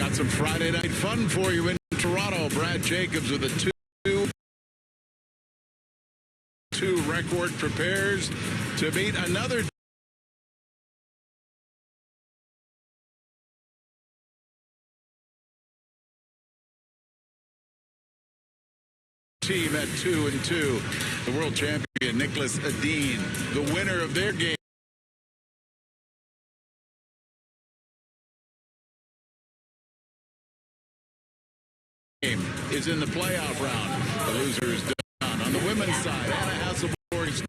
Got some Friday night fun for you in Toronto. Brad Jacobs with a 2-2 record prepares to meet another team at 2-2. The world champion Nicholas Adine, the winner of their game, is in the playoff round. The loser is done. On the women's side, Anna Hasselborg is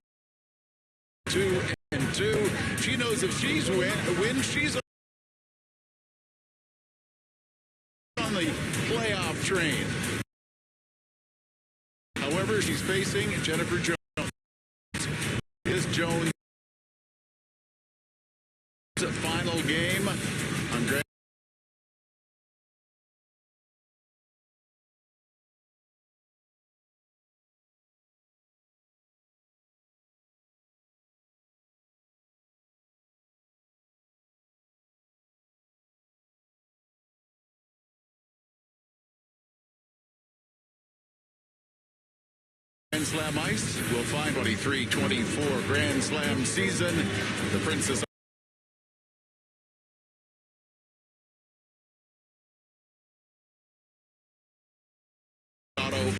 2-2. She knows if she's win, she's on the playoff train. However, she's facing Jennifer Jones. Is Jones' final game on Grand Slam ice? We'll find 23-24 Grand Slam season. The Princess Auto.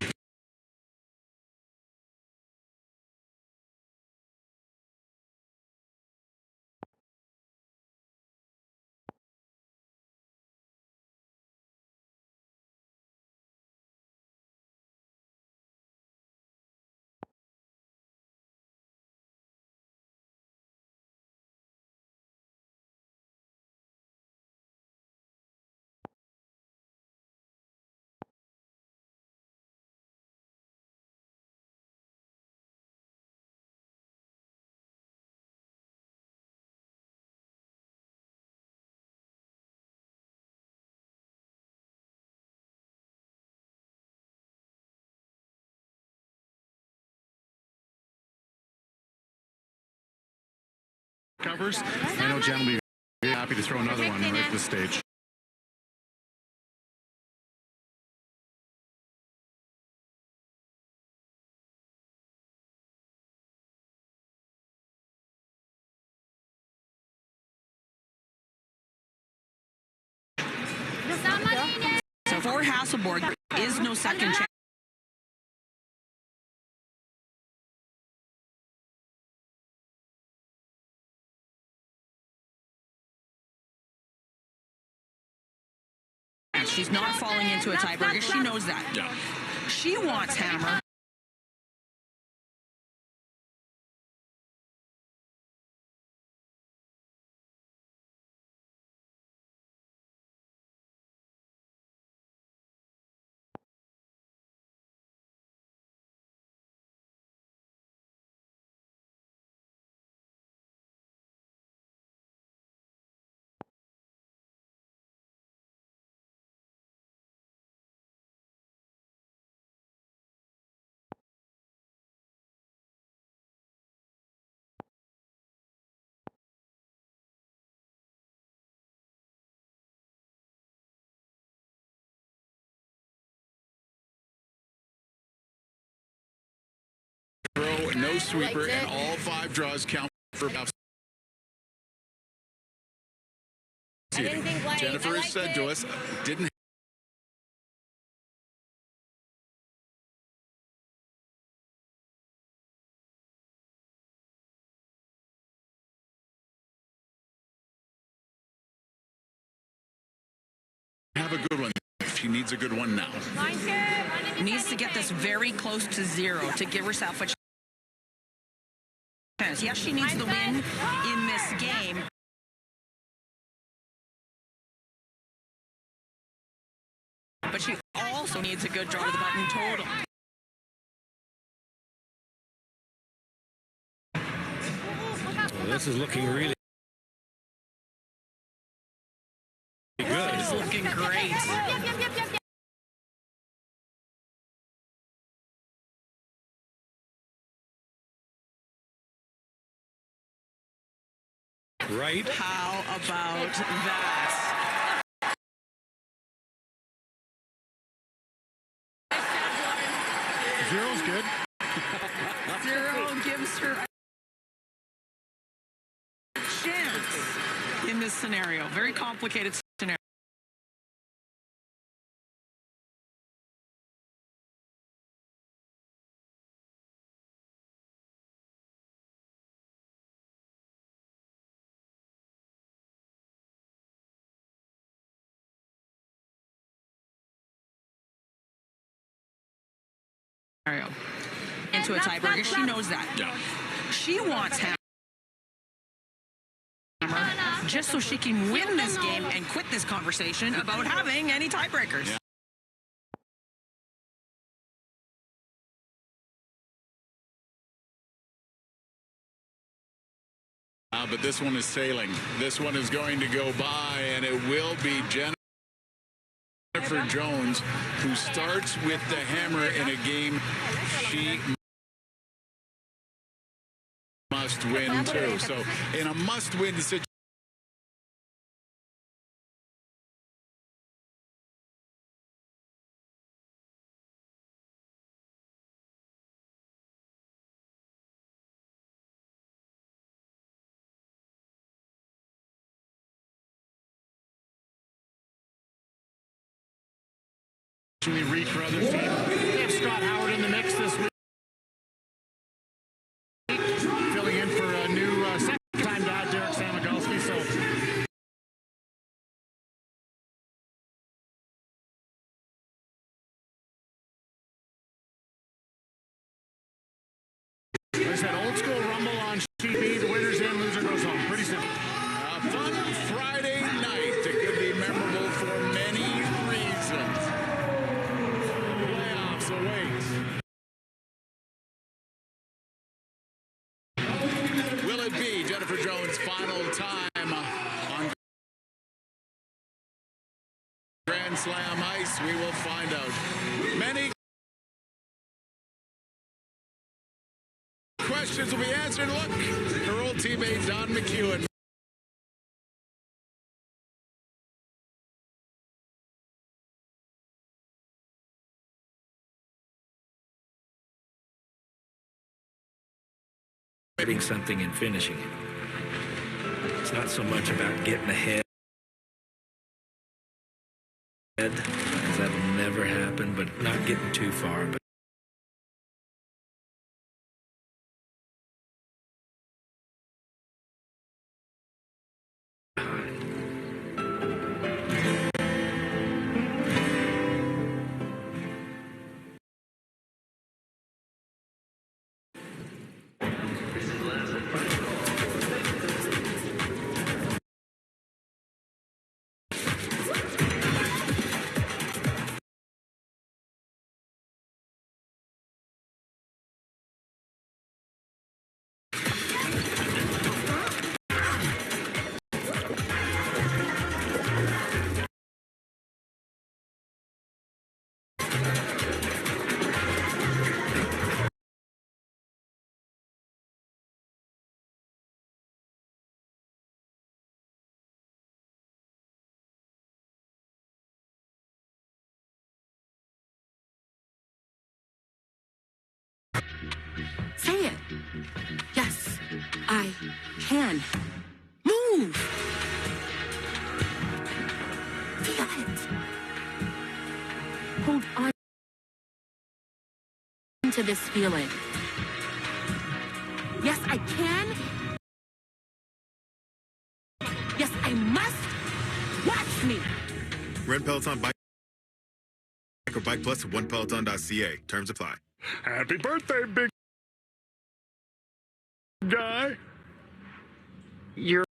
Covers. I know Jen will be very happy to throw another one right at this stage. So for Hasselborg, there is no second chance. She's not falling into a tiebreaker. She knows that. Yeah. She wants Hammer. No sweeper, and all 5 draws count for about. Jennifer has said to us, didn't have a good one. She needs a good one now. Needs to get this very close to 0 to give herself a chance. Yes, she needs the win in this game. But she also needs a good draw to the button total. Well, this is looking really good. It's looking great. Right? How about that? Zero's good. Zero gives her a chance in this scenario. Very complicated scenario. Into a tiebreaker. She knows that. Yeah. She wants Hammer just so she can win this game and quit this conversation about having any tiebreakers. Yeah. But this one is sailing. This one is going to go by, and it will be Jennifer Jones, who starts with the hammer in a game she must win too. So in a must-win situation, we reach for other teams. They have Scott Howard in the mix this week, filling in for a new second-time dad, Derek Samagalski. So like I said, old school rumble on TV. The winner's in, loser goes home. Pretty simple. A fun Friday night that could be memorable for many reasons. Playoffs await. Will it be Jennifer Jones' final time on Grand Slam ice? We will find out. Many questions will be answered. Look, her old teammate Don McEwen. Getting something and finishing it. It's not so much about getting ahead. Because that'll never happen, but not getting too far. But Say it. Yes, I can. Move. Feel it. Hold on to this feeling. Yes, I can. Yes, I must. Watch me. Rent Peloton bike or Bike Plus at onepeloton.ca. Terms apply. Happy birthday, big guy. You're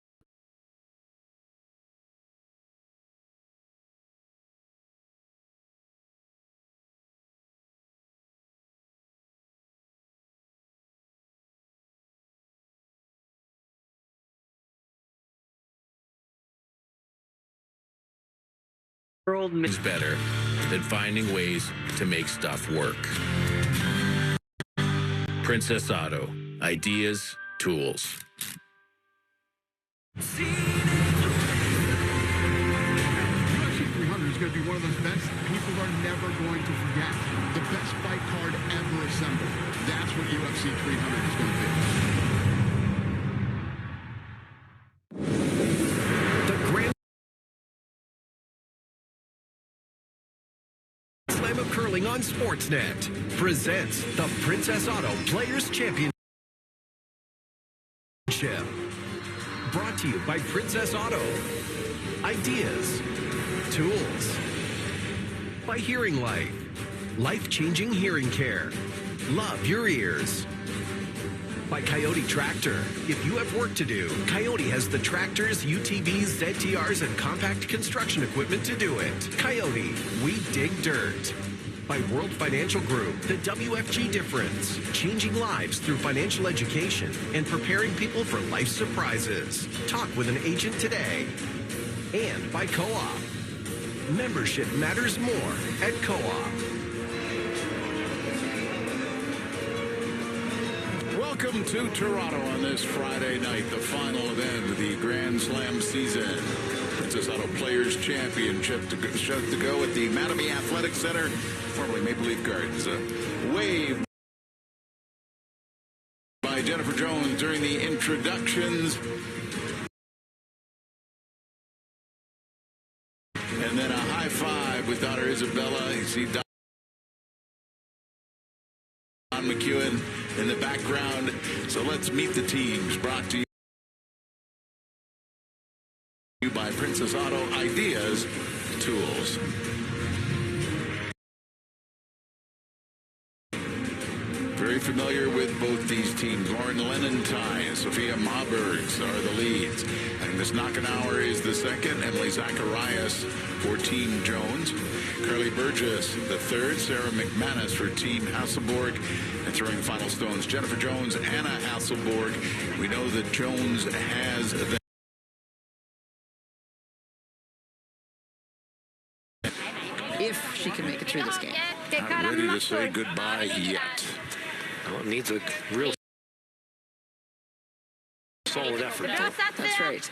world is better than finding ways to make stuff work. Princess Auto. Ideas, tools. UFC 300 is good. to be one of those bets people are never going to forget. The best fight card ever assembled. That's what UFC 300 is going to be. The Grand Slam of Curling on Sportsnet presents the Princess Auto Players Championship. Brought to you by Princess Auto. Ideas, tools. By Hearing Life. Life-changing hearing care. Love your ears. By Coyote Tractor. If you have work to do, Coyote has the tractors, UTVs, ZTRs, and compact construction equipment to do it. Coyote, we dig dirt. By World Financial Group, the WFG difference. Changing lives through financial education and preparing people for life's surprises. Talk with an agent today. And by Co-op. Membership matters more at Co-op. Welcome to Toronto on this Friday night, the final event of the Grand Slam season. Princess Auto Players Championship to go at the Mattamy Athletic Center, formerly Maple Leaf Gardens. Wave by Jennifer Jones during the introductions. And then a high five with daughter Isabella. You see Don McEwen in the background. So let's meet the teams. Brought to you by Princess Auto. Ideas, tools. Very familiar with both these teams. Lauren Lenentine and Sophia Marburgs are the leads. Agnes Knockenauer is the second. Emily Zacharias for Team Jones. Carly Burgess the third. Sarah McManus for Team Hasselborg. And throwing final stones, Jennifer Jones, Anna Hasselborg. We know that Jones has the If she can make it through this game. not ready to say goodbye yet. Well, it needs a real solid effort. That's right.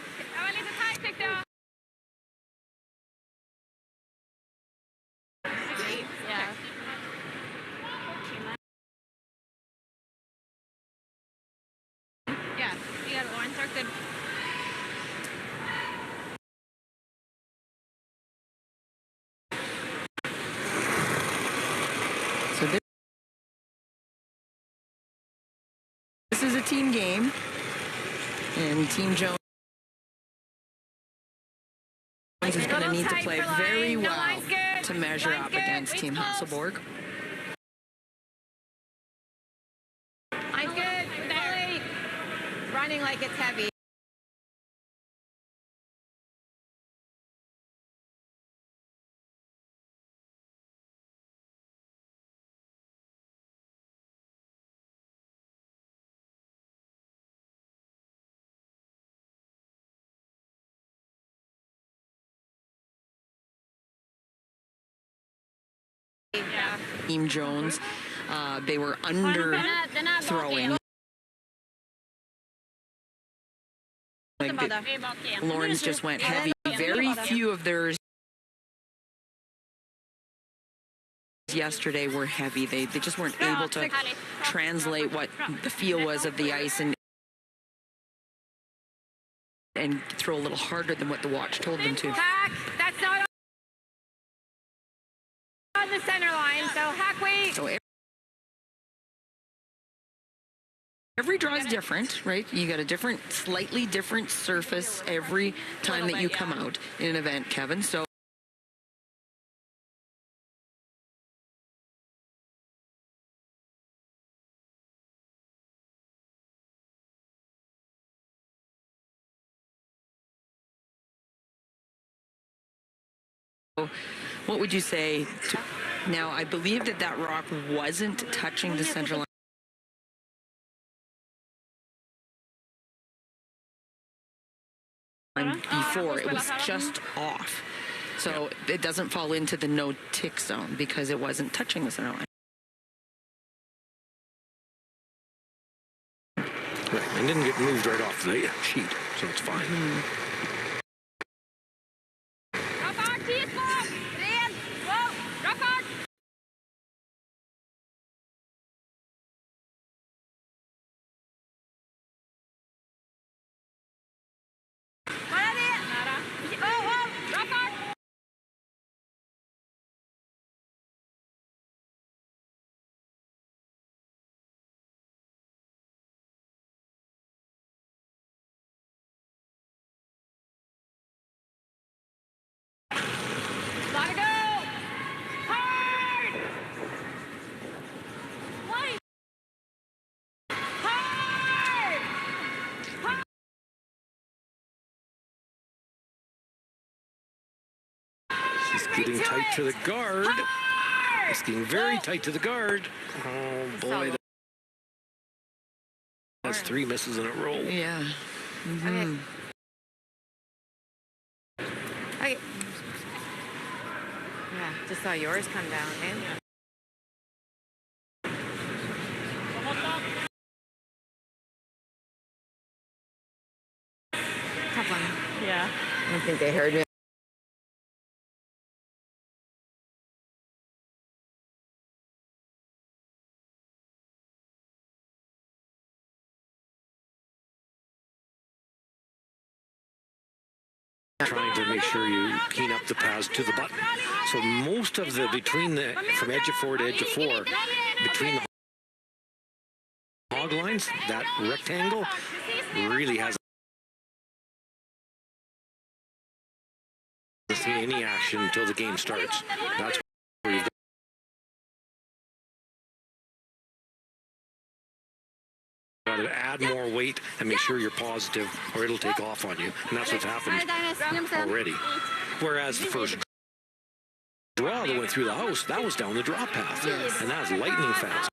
Yeah, you got it, Lauren. Start good. So this is a team game, and Team Jones is going to need to play very well to measure up against Team Hasselborg. Line's good. Belly. Running like it's heavy. Yeah. Team Jones, they were under throwing. Lawrence just went heavy. Very few of theirs yesterday were heavy. They just weren't able to translate what the feel was of the ice and throw a little harder than what the watch told them to. Hack. That's not on the center line, so hack weight. So every draw is different, right? You got a different, slightly different surface every time that you come out in an event, Kevin. So what would you say now? I believe that rock wasn't touching the center line before. It was just off. So it doesn't fall into the no tick zone because it wasn't touching the center line. Right, and didn't get moved right off the sheet, so it's fine. Gotta go. Hard. Hard. She's getting tight to the guard. It's getting very tight to the guard. Oh, boy. That's 3 misses in a row. Yeah. Okay. Okay. Yeah, just saw yours come down, man. Tough one. Yeah. I don't think they heard me. Trying to make sure you keen up the pass to the button. So most of the from edge of 4 to edge of 4, between the hog lines, that rectangle really hasn't seen any action until the game starts. That's where you've got to add more weight and make sure you're positive, or it'll take off on you. And that's what's happened already. Whereas the first draw that went through the house, that was down the draw path. And that's lightning fast.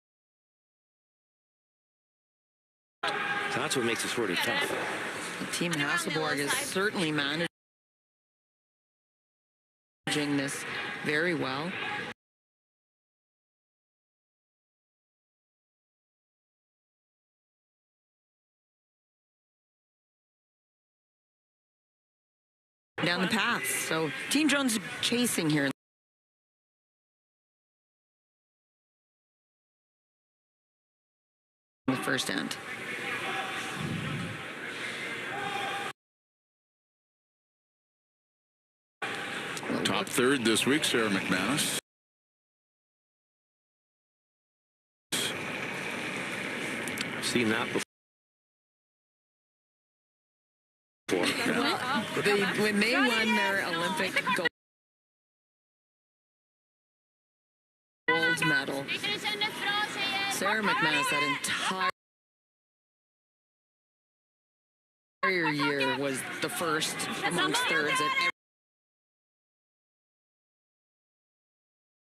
So that's what makes it sort of tough. Team Hasselborg is certainly managing this very well. Down the path. So Team Jones chasing here in the first end. Top third this week, Sarah McManus. I've seen that before. Well, when they won their Olympic gold medal, Sarah McManus that entire year was the first amongst thirds at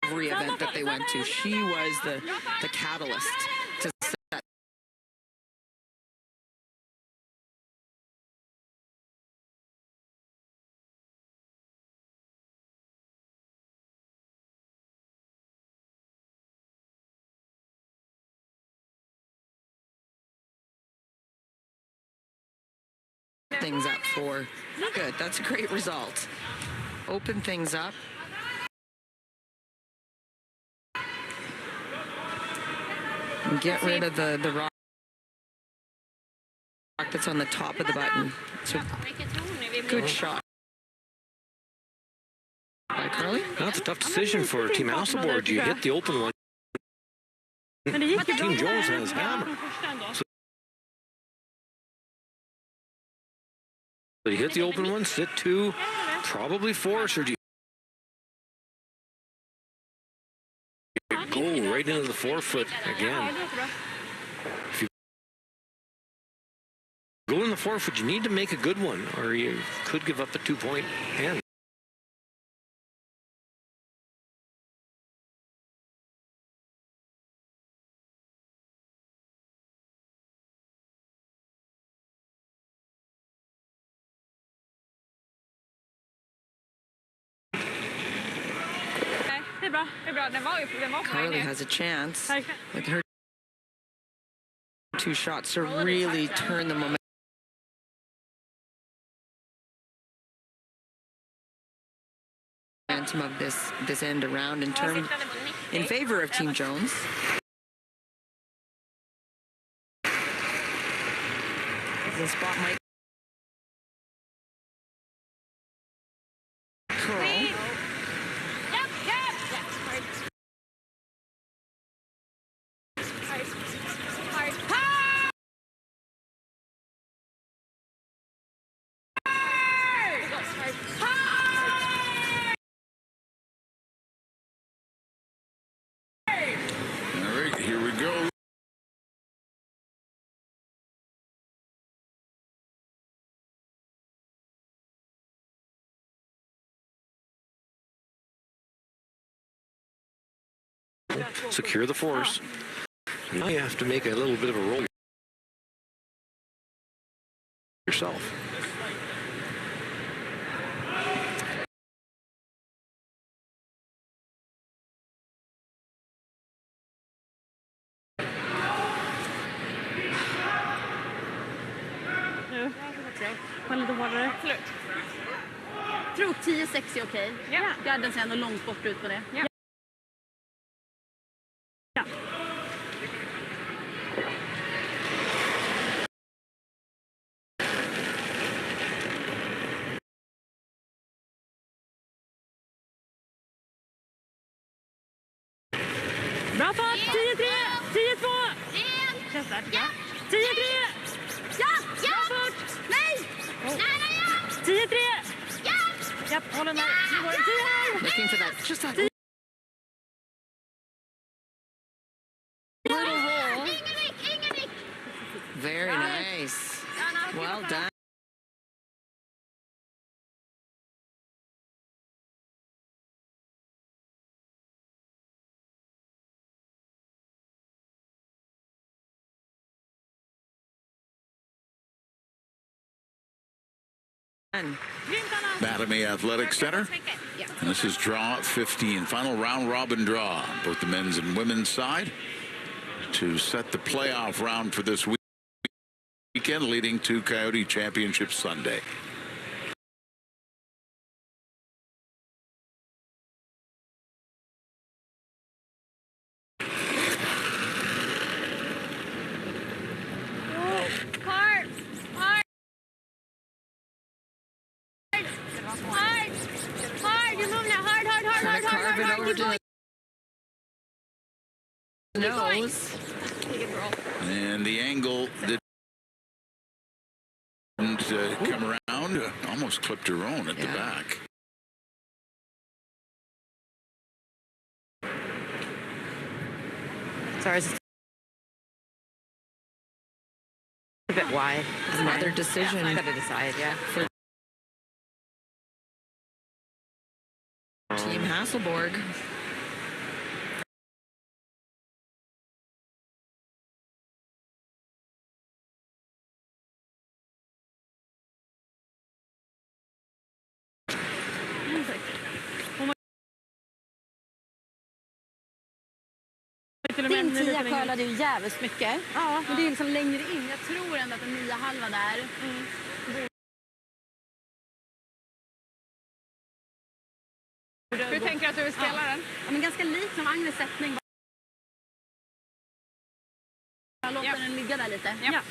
every event that they went to. She was the catalyst to set things up for good. That's a great result. Open things up. And get rid of the rock that's on the top of the button. So good shot by Carly. That's a tough decision for Team Hasselborg. You hit the open one. Team Jones has hammer. So you hit the open one, sit 2, probably force, or do you go right into the 4-foot again? If you go in the 4-foot, you need to make a good one, or you could give up a 2-point hand. Carly has a chance with her 2 shots to really turn the momentum of this end around in favor of Team Jones. The spot might secure the force. Now you have to make a little bit of a roll yourself. Lite hårdare. Absolut. Tror 10-6 är okej. Ja. Gadden ser ändå långt bort ut på det. Ja. Ja. Bra fart! 10-3! 10-2! Känns det? Ja! 10-3! Ja! Bra fart! Nej! 10-3! Ja! Japp, håller med. Nu går det 10 här! Looking for that. Just that little roll. Very nice. Well done. Batamy Athletic Center. And this is Draw 15, final round robin draw, both the men's and women's side, to set the playoff round for this weekend, leading to Coyote Championship Sunday. Nose. And the angle didn't come around. Almost clipped her own at the back. Sorry, it's a bit wide. Another decision. Got to decide, yeah. For Team Hasselborg. Din 10 curlade ju jävligt mycket. Ja, men det är liksom längre in. Jag tror ändå att en 9 halva där. Hur tänker du att du vill spela den? Ja, men ganska lik som Agnes sättning. Jag låter den ligga där lite. Ja.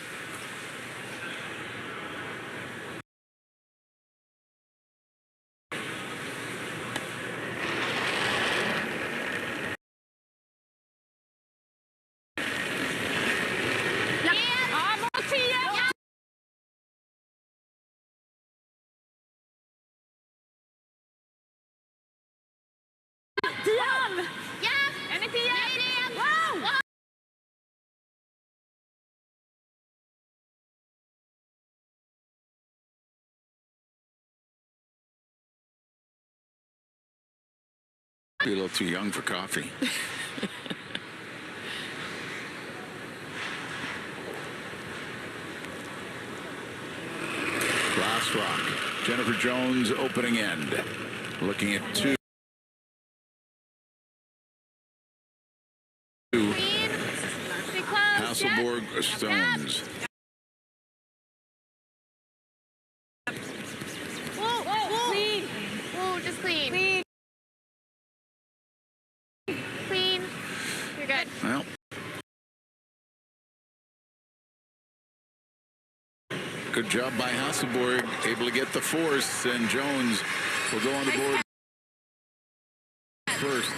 Be a little too young for coffee. Last rock. Jennifer Jones opening end. Looking at 2. Hasselborg Stones. Clean. Whoa, just clean. Clean. You're good. Well. Good job by Hasselborg, able to get the force, and Jones will go on the board first.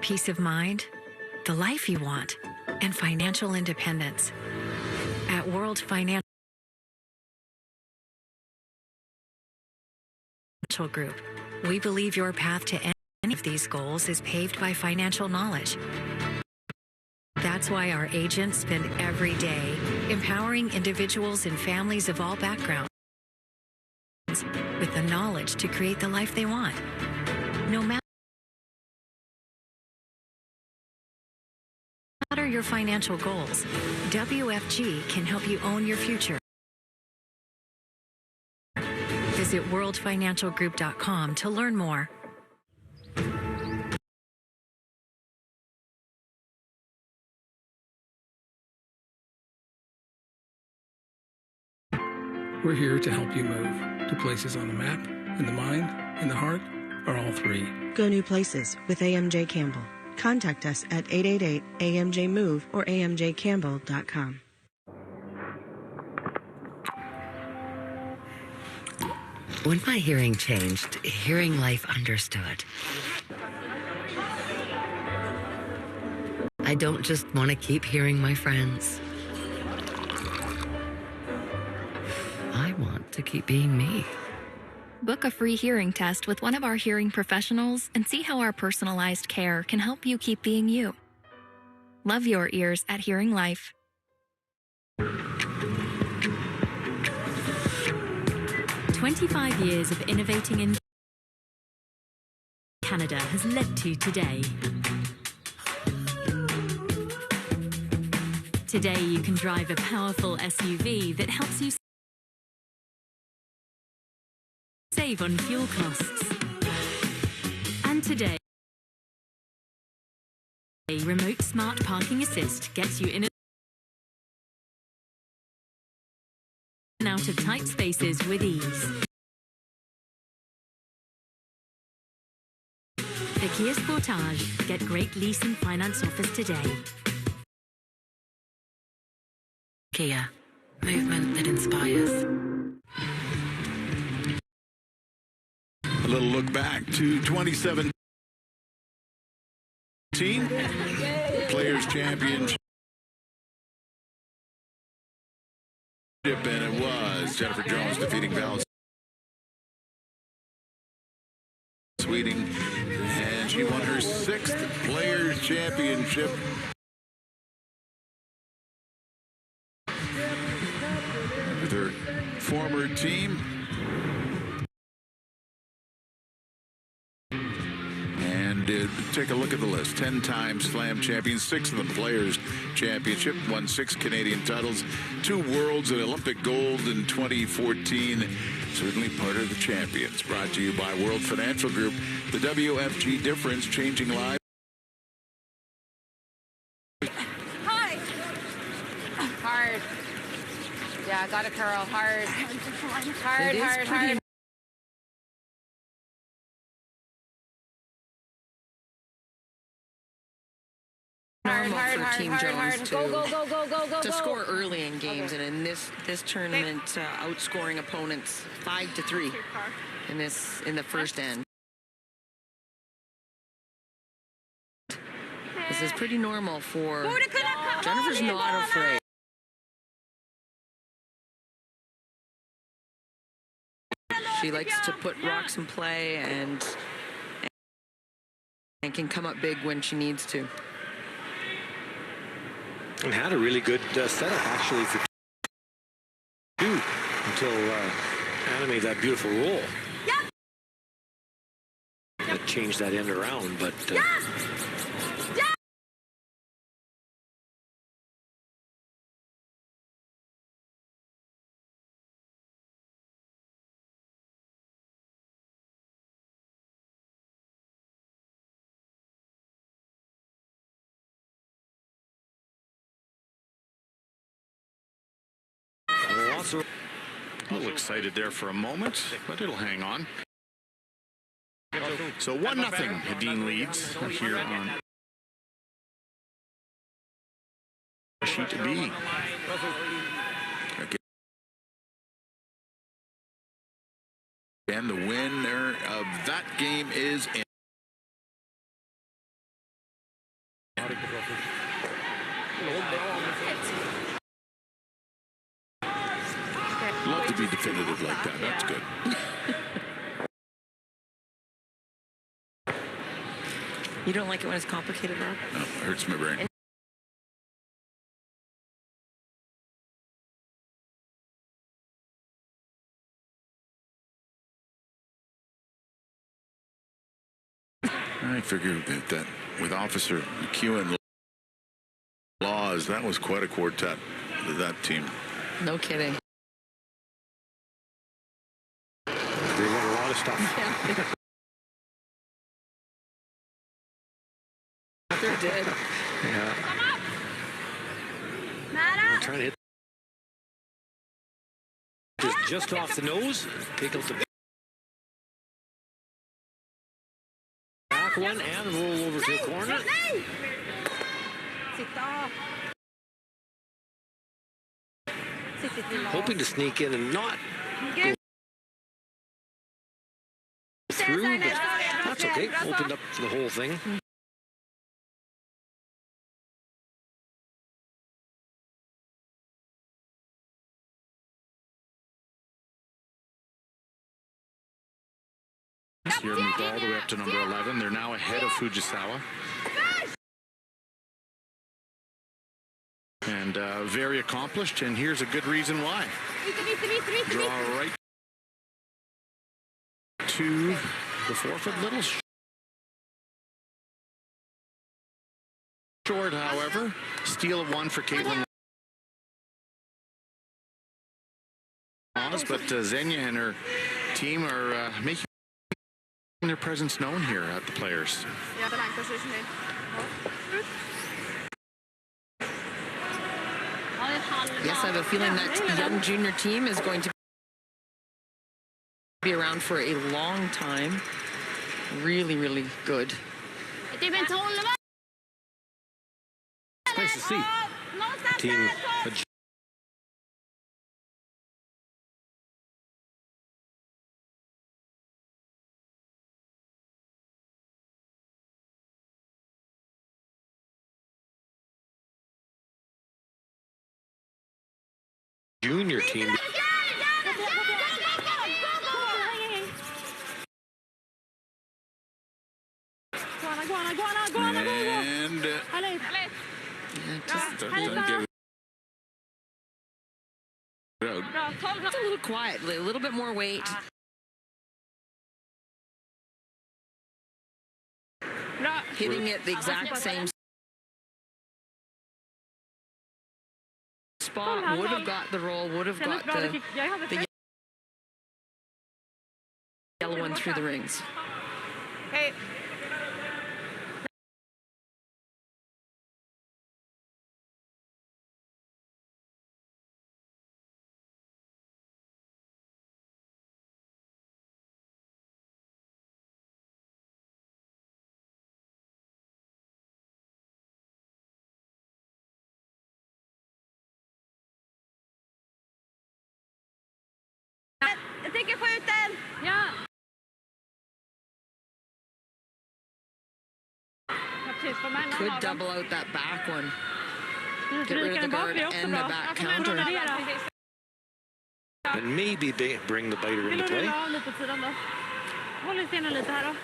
Peace of mind, the life you want, and financial independence. At World Financial Group, we believe your path to any any of these goals is paved by financial knowledge. That's why our agents spend every day empowering individuals and families of all backgrounds with the knowledge to create the life they want. No matter your financial goals, WFG can help you own your future. Visit worldfinancialgroup.com to learn more. We're here to help you move to places on the map, in the mind, in the heart, or all three. Go new places with AMJ Campbell. Contact us at 888-AMJ-MOVE or amjcampbell.com. When my hearing changed, Hearing Life understood. I don't just want to keep hearing my friends. I want to keep being me. Book a free hearing test with one of our hearing professionals and see how our personalized care can help you keep being you. Love your ears at Hearing Life. 25 years of innovating in Canada has led to today. Today you can drive a powerful SUV that helps you save on fuel costs. And today, Remote Smart Parking Assist gets you in and out of tight spaces with ease. The Kia Sportage. Get great lease and finance offers today. Kia. Movement that inspires. A little look back to 2017 Players Championship, and it was Jennifer Jones defeating Val Sweeting, and she won her 6th Players Championship. With her former team. And take a look at the list. 10-time Slam champion, 6 of them Players Championship, won 6 Canadian titles, 2 Worlds and Olympic gold in 2014. Certainly part of the champions. Brought to you by World Financial Group. The WFG difference, changing lives. Hi. Hard. Yeah, got a curl. Hard. Hard, hard, hard. Normal for Team Jones to score early in games, and in this tournament, outscoring opponents 5-3 in the first end. This is pretty normal for Jennifer's not afraid. She likes to put rocks in play and can come up big when she needs to. And had a really good setup, actually, for 2 until Anna made that beautiful roll. Yeah. That changed that end around, but... A little excited there for a moment, but it'll hang on. So 1-0, Dean leads here on sheet B. And the winner of that game is in. Love to be definitive like that. That's good. You don't like it when it's complicated, Rob? No, it hurts my brain. I figured that with Officer McEwen Laws, that was quite a quartet, that team. No kidding. They got a lot of stuff. Yeah. They did. Yeah. I'm trying to hit just off the nose. Take out the back one and roll over to the corner. Hoping to sneak in and not go through, but that's okay. Opened up the whole thing. Here moved all the way up to number 11. They're now ahead of Fujisawa. And very accomplished, and here's a good reason why. Draw right to the forfeit. Little short, however. Steal of one for Caitlin Laws, but Xenia and her team are making their presence known here at the Players. Yes, I have a feeling that young junior team is going to be around for a long time. Really, really good. It's nice to see. Team junior team. And just don't get it out. It's a little quiet, a little bit more weight. Hitting it the exact same spot, would have got the roll, would have got the yellow one through the rings. Hey. Jag tänker skjuta en. Ja. Could double out that back one. Get rid of the guard and the back counter. And maybe bring the biter into play. Håll i stenen lite här då.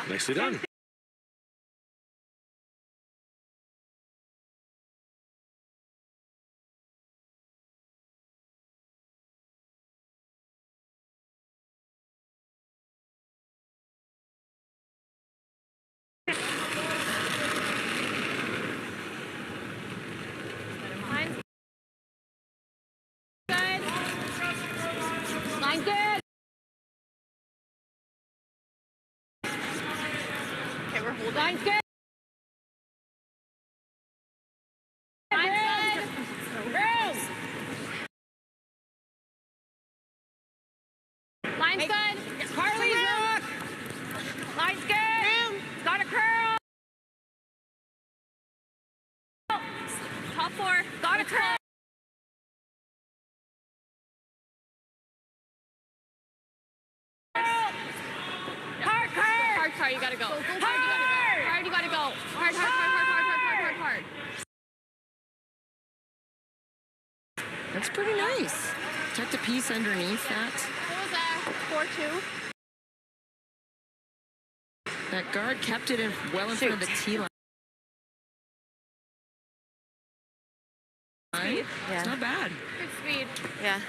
Nicely done. 4. Got a turn. Hard, you gotta go. Hard, you gotta go. Hard. That's pretty nice. Check the piece underneath that. What was that? 4-2. That guard kept it in well in front of the tee line. Speed. Yeah. It's not bad. Good speed. Yeah.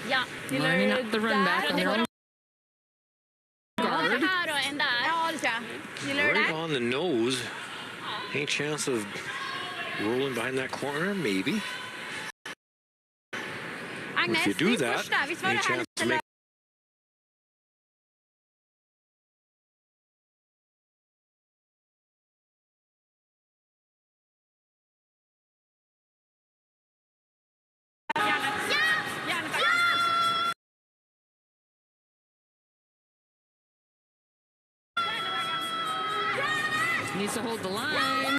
Ja. Lining up the run back on their own guard. Right on the nose. Any chance of rolling behind that corner? Maybe. If you do that, any chance to make Needs to hold the line.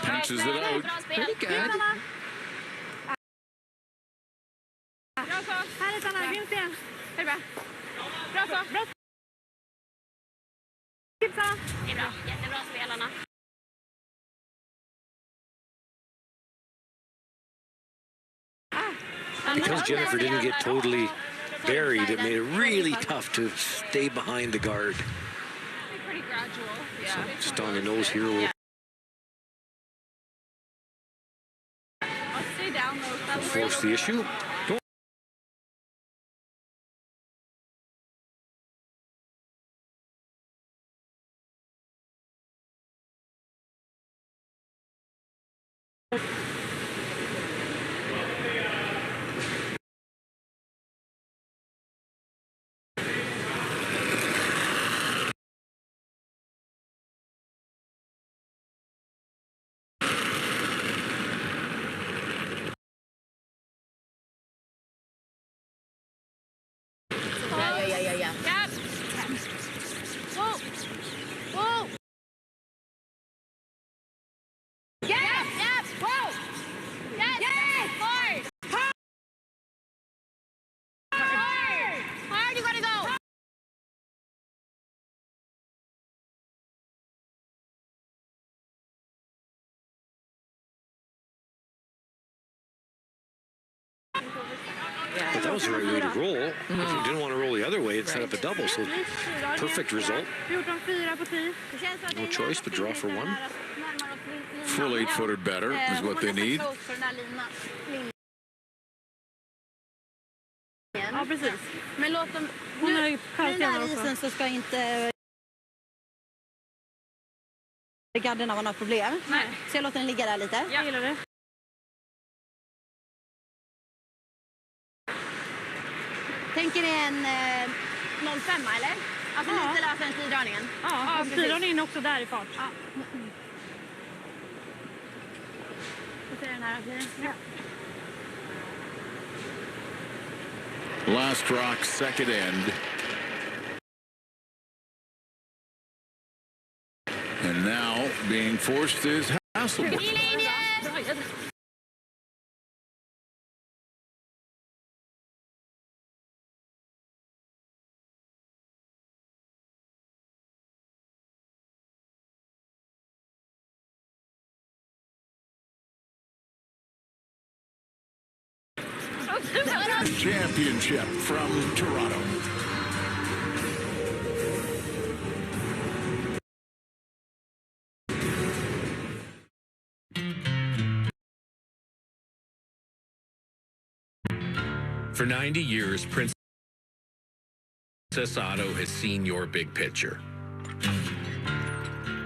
Punches it out. Pretty good. Härligt, Anna. Grymt igen. Det är bra. Bra så. Bra. Tipsa. Det är bra. Jättebra spelarna. Because Jennifer didn't get totally buried, it made it really tough to stay behind the guard. Pretty gradual. So just on the nose here. We'll I'll stay down though. force the issue. Don't Yeah. Yep. Whoa. Whoa. Yep. Whoa. Yes. Hard. Hard, you gotta go. But that was the right way to roll. If you didn't want to roll the other way, it set up a double. So perfect result. No choice but draw for one. Full 8-footer better is what they need. Ja, precis. Men låt dem... Nu den här isen så ska inte gadderna vara något problem. Nej. Så jag låter den ligga där lite. Jag gillar det. Tänker ni en 05 eller? Alltså lite lösare än tiddragningen? Ja, tiddragningen är också där i fart. Ja. Vad säger den här? Ja. Last rock, second end. And now being forced is Hasselborg. Championship from Toronto. For 90 years, Princess Auto has seen your big picture.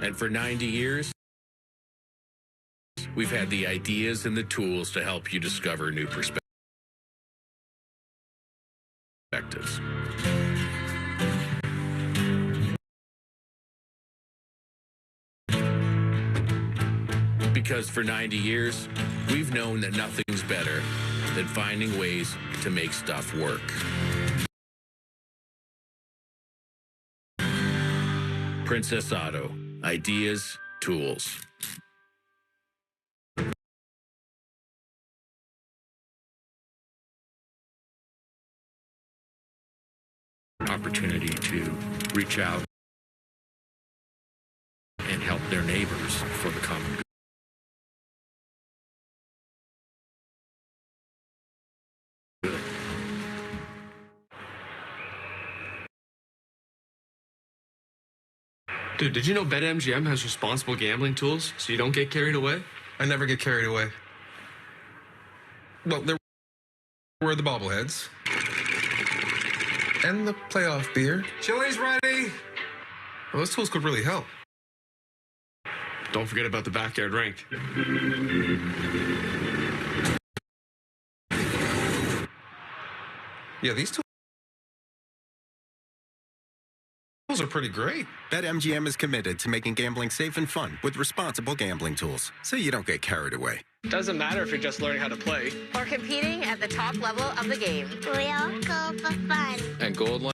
And for 90 years, we've had the ideas and the tools to help you discover new perspectives. Because for 90 years, we've known that nothing's better than finding ways to make stuff work. Princess Auto. Ideas, tools. Opportunity to reach out and help their neighbors for the common good. Dude, did you know BetMGM has responsible gambling tools so you don't get carried away? I never get carried away. Well, there were the bobbleheads. And the playoff beer. Chili's ready! Well, those tools could really help. Don't forget about the backyard rink. Yeah, these tools are pretty great. BetMGM is committed to making gambling safe and fun with responsible gambling tools, so you don't get carried away. Doesn't matter if you're just learning how to play. Or competing at the top level of the game. We all go for fun. And Gold Line.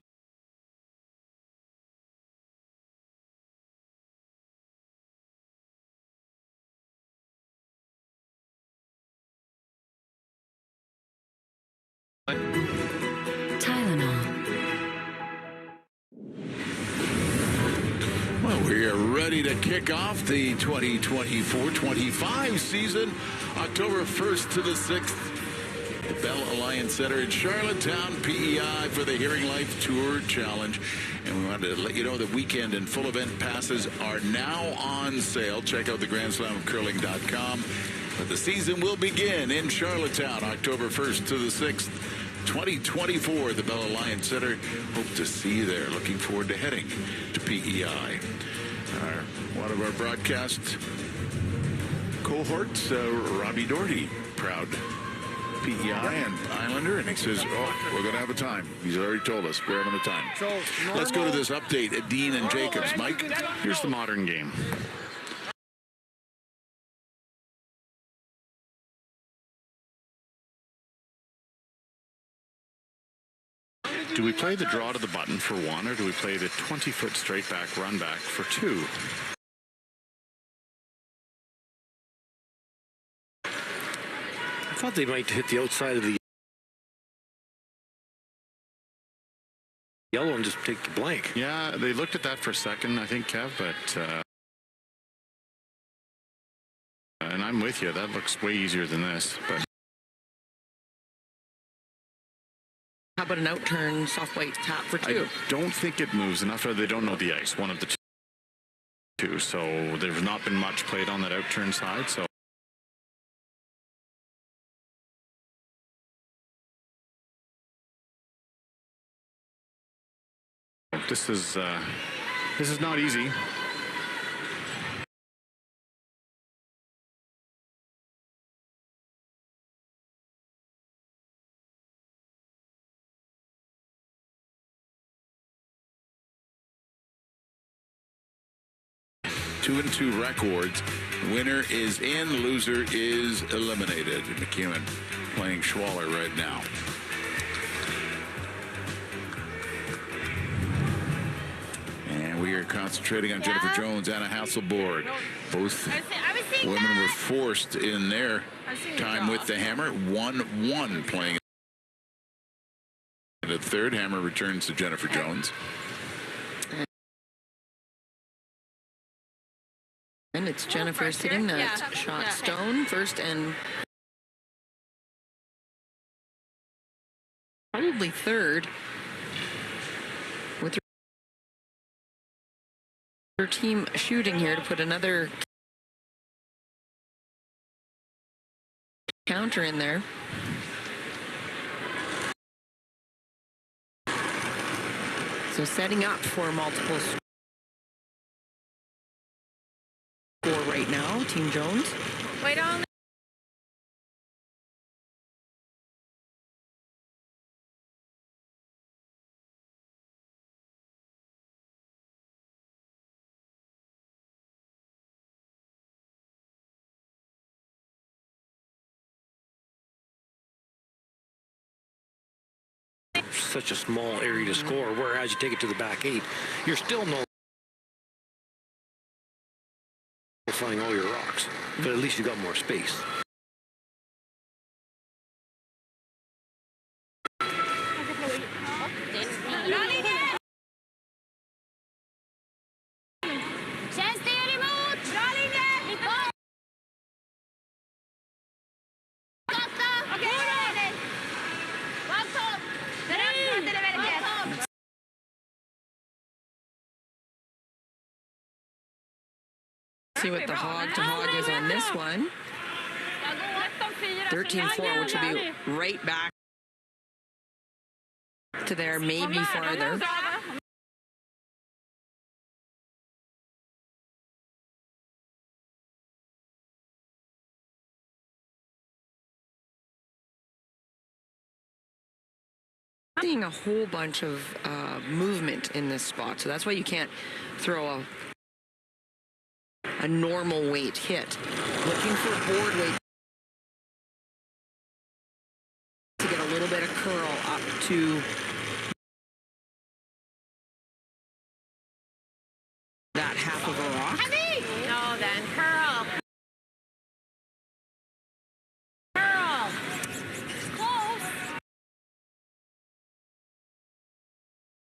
Well, we are ready to kick off the 2024-25 season, October 1st to the 6th. The Bell Alliance Center in Charlottetown, PEI for the Hearing Life Tour Challenge. And we wanted to let you know that weekend and full event passes are now on sale. Check out the GrandSlamOfCurling.com. But the season will begin in Charlottetown, October 1st to the 6th. 2024, the Bell Alliance Center. Hope to see you there. Looking forward to heading to PEI. One of our broadcast cohorts, Robbie Doherty, proud PEI and Islander, and he says, oh, we're going to have a time. He's already told us we're having a time. Let's go to this update at Dean and Jacobs. Mike? Here's the modern game. Do we play the draw to the button for one, or do we play the 20-foot straight back run back for two? I thought they might hit the outside of the yellow and just take the blank. Yeah, they looked at that for a second, I think, Kev, but and I'm with you. That looks way easier than this, but. How about an out-turn soft white tap for two? I don't think it moves enough, or they don't know the ice, one of the two. So there's not been much played on that out-turn side, so. This is not easy. Two and two records. Winner is in, loser is eliminated. McEwen playing Schwaller right now. And we are concentrating on Jennifer Jones, Anna Hasselborg. Both women were forced in their time with the hammer. 1-1 playing in the third. Hammer returns to Jennifer Jones. And it's Jennifer sitting that shot stone first and probably third with her team shooting here to put another counter in there. So setting up for multiple score right now, Team Jones. Wait on. such a small area to score, whereas you take it to the back 8, you're still nullifying all your rocks, but at least you got more space. See what the hog-to-hog is on this one. 13-4, which will be right back to there, maybe farther. Seeing a whole bunch of movement in this spot, so that's why you can't throw a normal weight hit. Looking for board weight to get a little bit of curl up to that half of a rock. No, then curl. Curl. Close.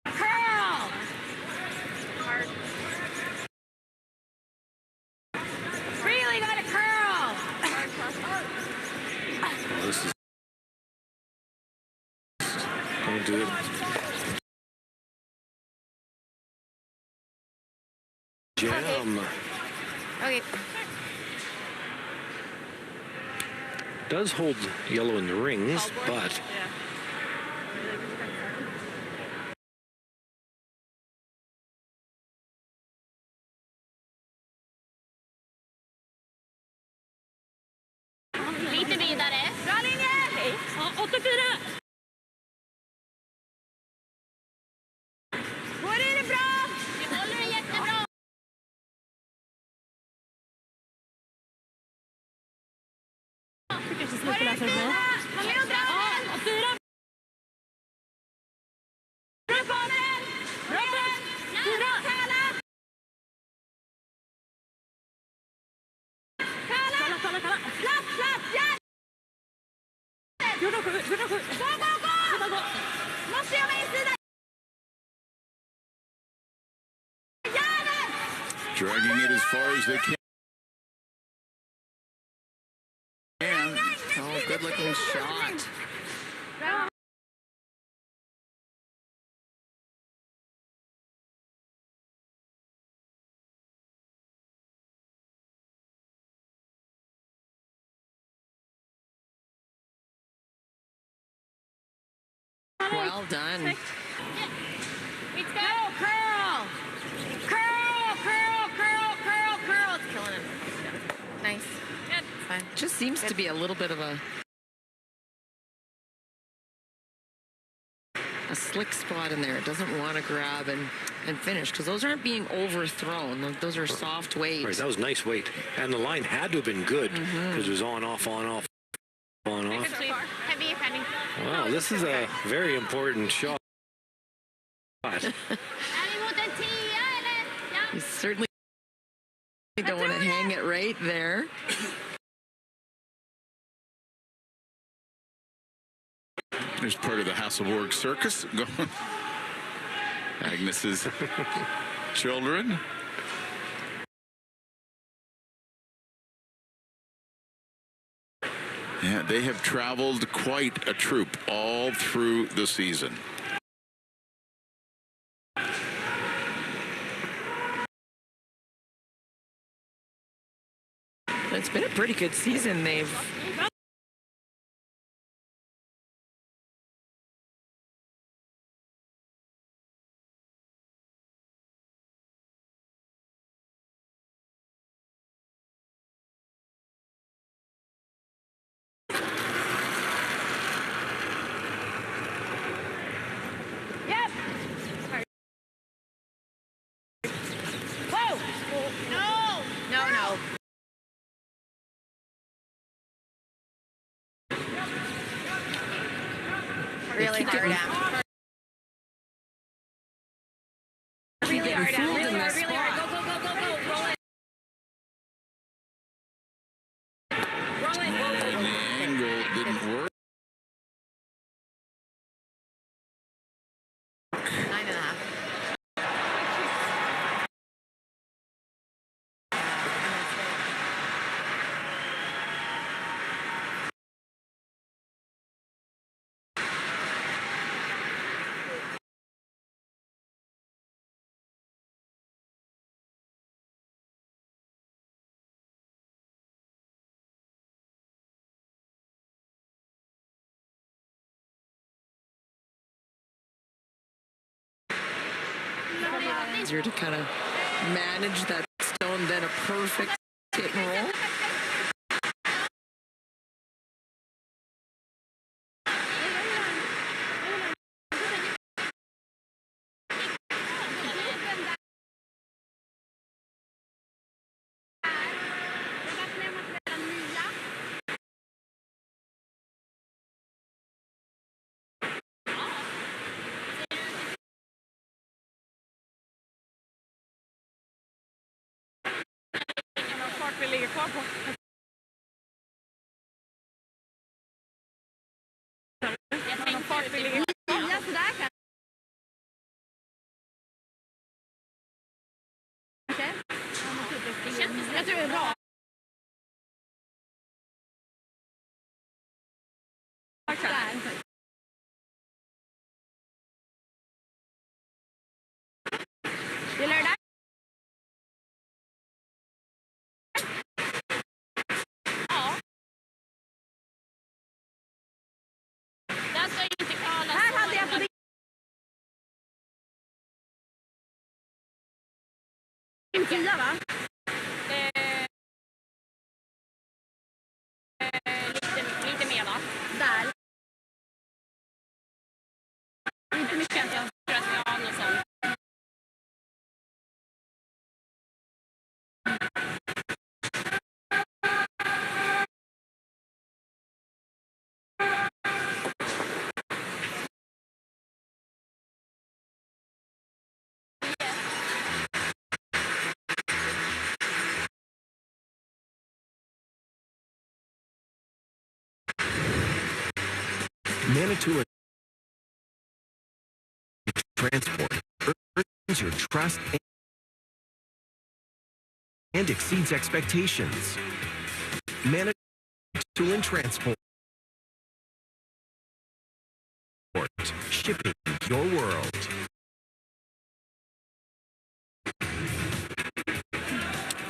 Curl. Hard. Really got to curl. Well, this is going to jam. Okay. Does hold yellow in the rings, but Lite vidare. Bra linje! Ja, 8-4. Går det bra? Vi håller det jättebra. Du kanske slutar läsa det med. Kom igen, bra. Ja, 4. Bra på den. Bra på den. 4. Kalla. Kalla. Slapp, ja. 14-7. Gå. Måste jag med insida. Dragging it as far as they can. Oh, good looking shot. Well done. Let's go. Curl. It's killing him. Nice. Good. Fine. Just seems to be a little bit of a slick spot in there. It doesn't want to grab and finish because those aren't being overthrown. Those are soft weights. right, that was nice weight. And the line had to have been good because it was on, off. Heavy offending. Wow, this is a very important shot. You certainly don't want to hang it right there. There's part of the Hasselborg circus going. Agnes's children. Yeah, they have traveled quite a troop all through the season. It's been a pretty good season. They've No. Really hard out. Easier to kind of manage that stone than a perfect hit and roll. Vi ligger kvar på. Jag tänkte fart vi ligger kvar. Ja, sådär kan. Okej. Jag tror det är bra. Gillar du det? Ja. Den ska inte kvala. Här hade jag på din. Din 10, va? Lite mer, va? Där. Inte mycket. Jag tror att jag har något sånt. Manitoulin Transport earns your trust and exceeds expectations. Manitoulin Transport, shipping your world.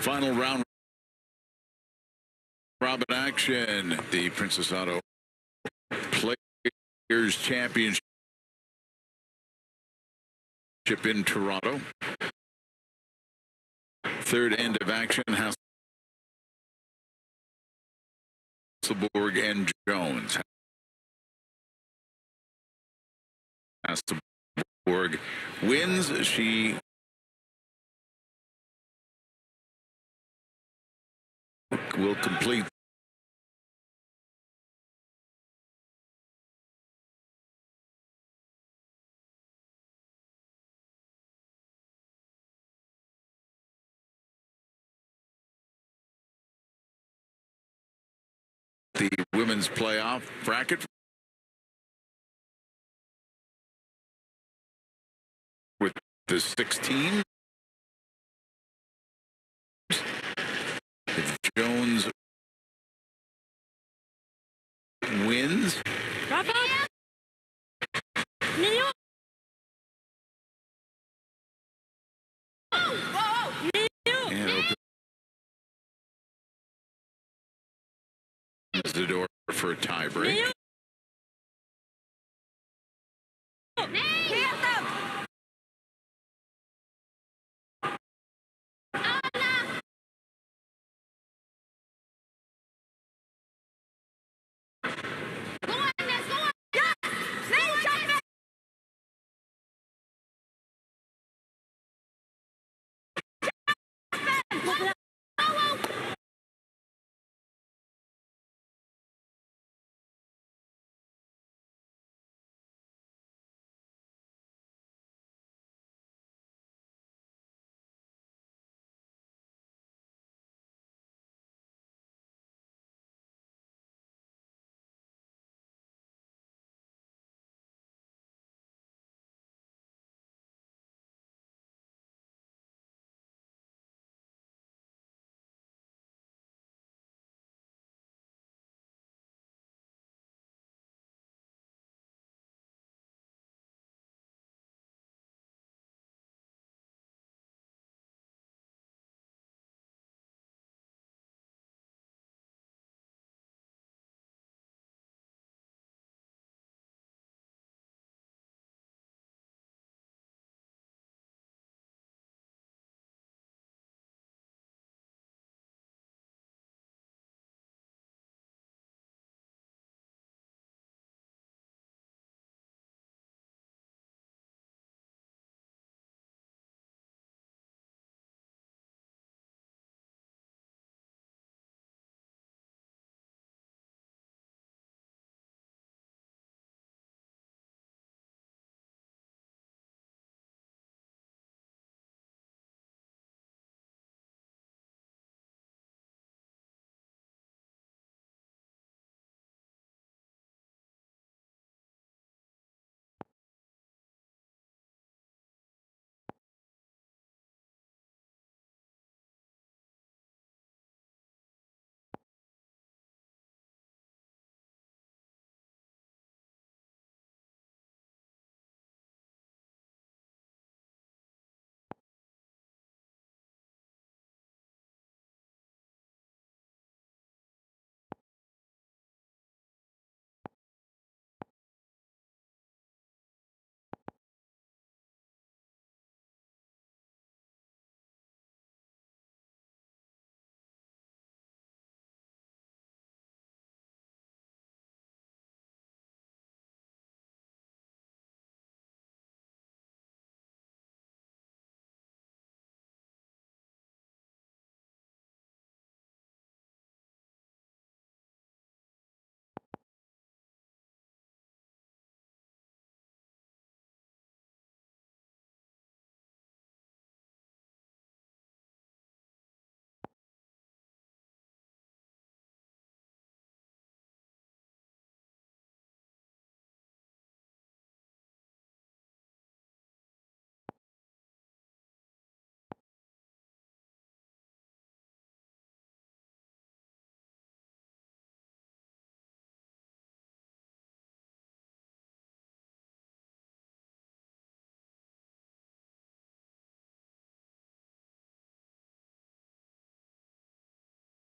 Final round robin action. The Princess Auto Players Championship in Toronto. Third end of action, Hasselborg and Jones. Hasselborg wins. She will complete the women's playoff bracket with the 16. If Jones wins, and opens the door for a tiebreak.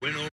Win over.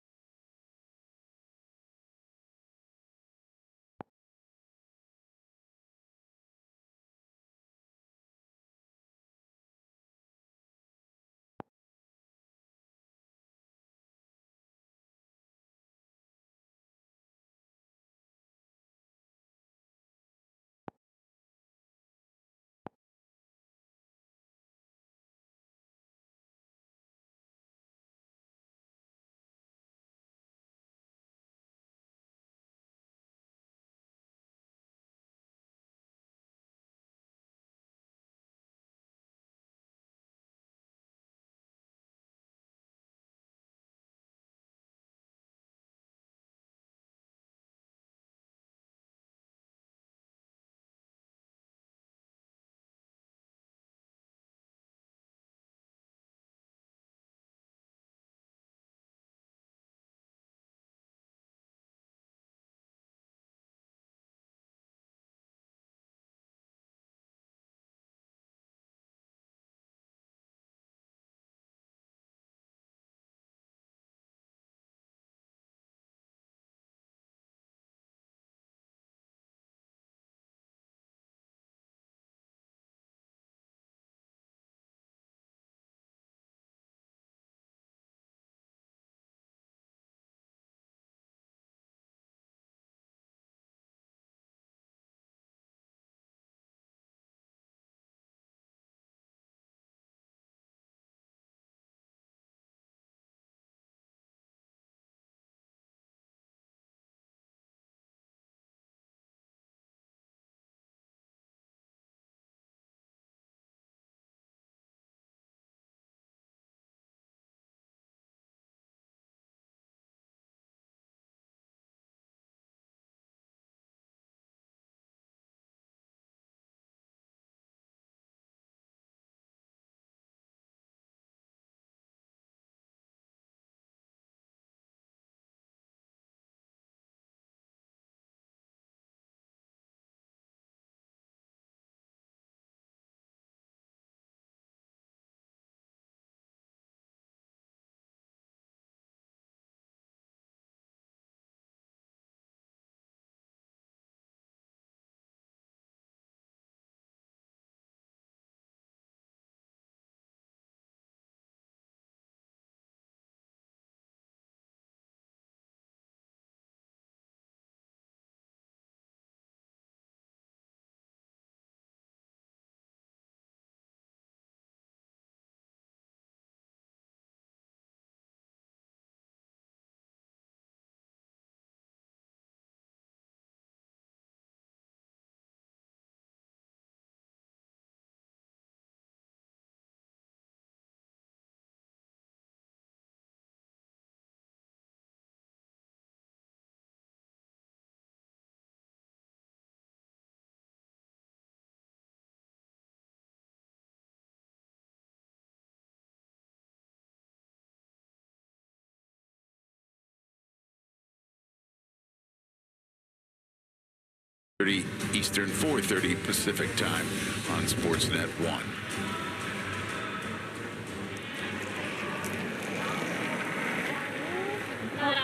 Eastern, 4:30 Pacific time on Sportsnet 1.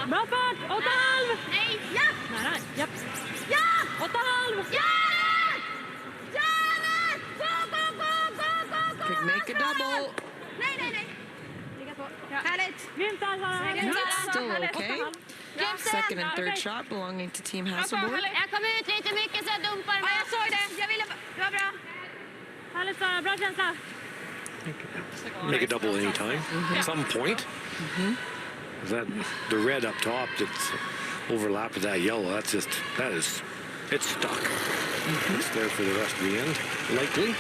Bra fart! 8,5! Nej! Ja! Nära. Japp. Ja! 8,5! Ja! Janet! Go, go, go, go, go, go! Could make a double. Nej, nej, nej. Ligga på. Härligt. Grymt där, Sara. That's still Härligt. okay. 8,5. Second and third shot belonging to Team Hasselborg. Jag kom ut lite mycket så jag dumpar den. Ja, jag såg det. Jag ville... Det var bra. Härligt, Sara. Bra känsla. Make a double anytime. At some point. That the red up top that's overlapped with that yellow, it's stuck. It's there for the rest of the end, likely.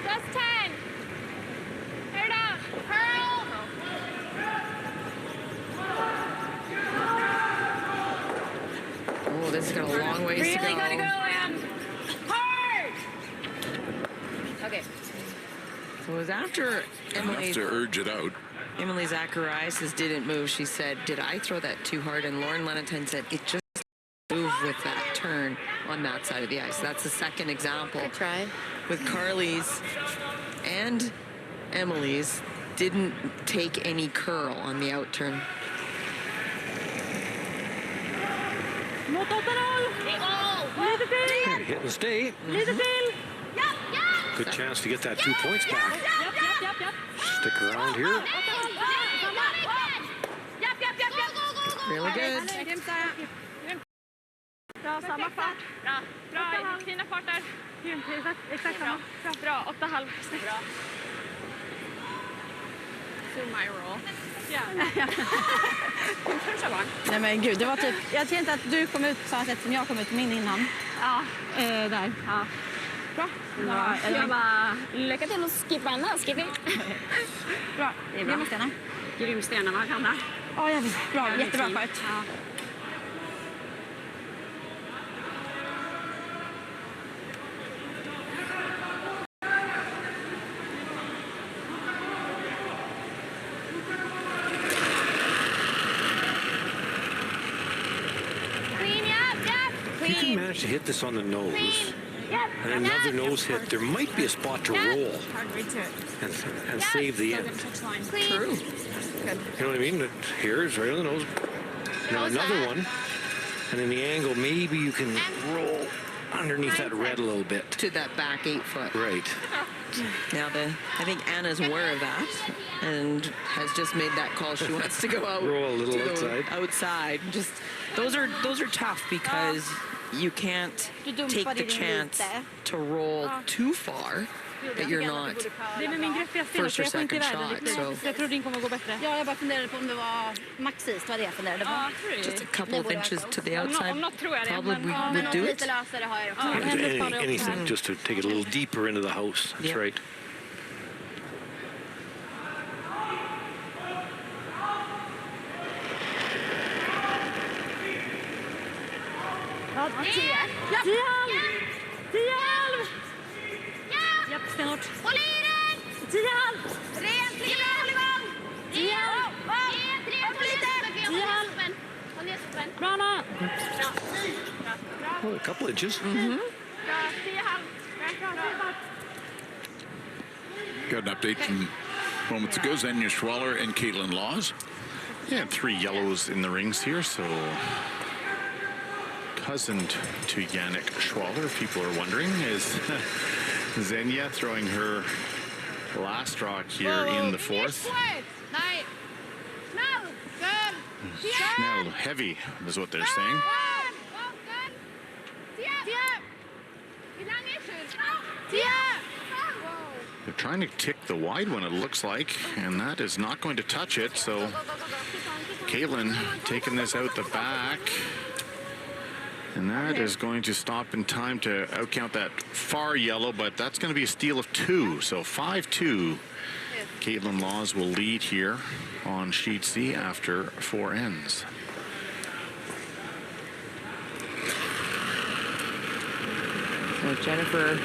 Just 10. Here down. Curl. Oh, this has got a long ways to go. Really gotta go, hard. Okay. So it was after Emily. To urge it out. Emily Zacharias didn't move. She said, "Did I throw that too hard?" And Lauren Lenonton said, "It just moved with that turn on that side of the ice." That's the second example. Good try. With Carly's and Emily's didn't take any curl on the out turn. Hit and stay. Good chance to get that 2 points back. Stick around here. Really good. Bra, samma fart. Bra, fina farter. Exakt samma. Bra, 8,5. Bra. So my roll. Ja. Nej men gud, det var typ... Jag tänkte att du kom ut på samma sätt som jag kom ut min innan. Ja. Där. Ja. Bra. Ja, jag bara... Lycka till att skippa henne. Skipping. Bra. Det är bra. Stenar. Grymstenar, vad kan det? Ja, jag vet. Bra. Jättebra skött. Ja. If you can manage to hit this on the nose and another nose hit, there might be a spot to roll and save the end. True. You know what I mean? Here's right on the nose. Now another one, and in the angle, maybe you can roll underneath that red a little bit. To that back 8 foot. Right. Now I think Anna's aware of that and has just made that call. She wants to go out. Roll a little outside. Outside. Just those are tough because you can't take the chance to roll too far that you're not first or second shot. So Jag tror din kommer gå bättre. Ja, jag bara funderade på om det var maxis, vad det funderade på. just a couple of inches to the outside probably would do it. Anything just to take it a little deeper into the house. That's right. Japp, stenhårt. Håll i den! 10,5. Rent, ligger bra, håll igång! 10,5. Rent, lite! 10,5. Håll ner sopen. Bra, Anna. Oh, a couple inches. Bra, 10,5. Bra. Got an update from moments ago. Xenia Schwaller and Caitlin Laws. Yeah, 3 yellows in the rings here, so cousin to Yannick Schwaller, if people are wondering, is Xenia throwing her last rock here in the 4th. Snell, heavy is what they're saying. They're trying to tick the wide one, it looks like, and that is not going to touch it. So Caitlin taking this out the back, and that is going to stop in time to outcount that far yellow, but that's going to be a steal of 2. So 5-2. Caitlin Laws will lead here on sheet C after 4 ends. So Jennifer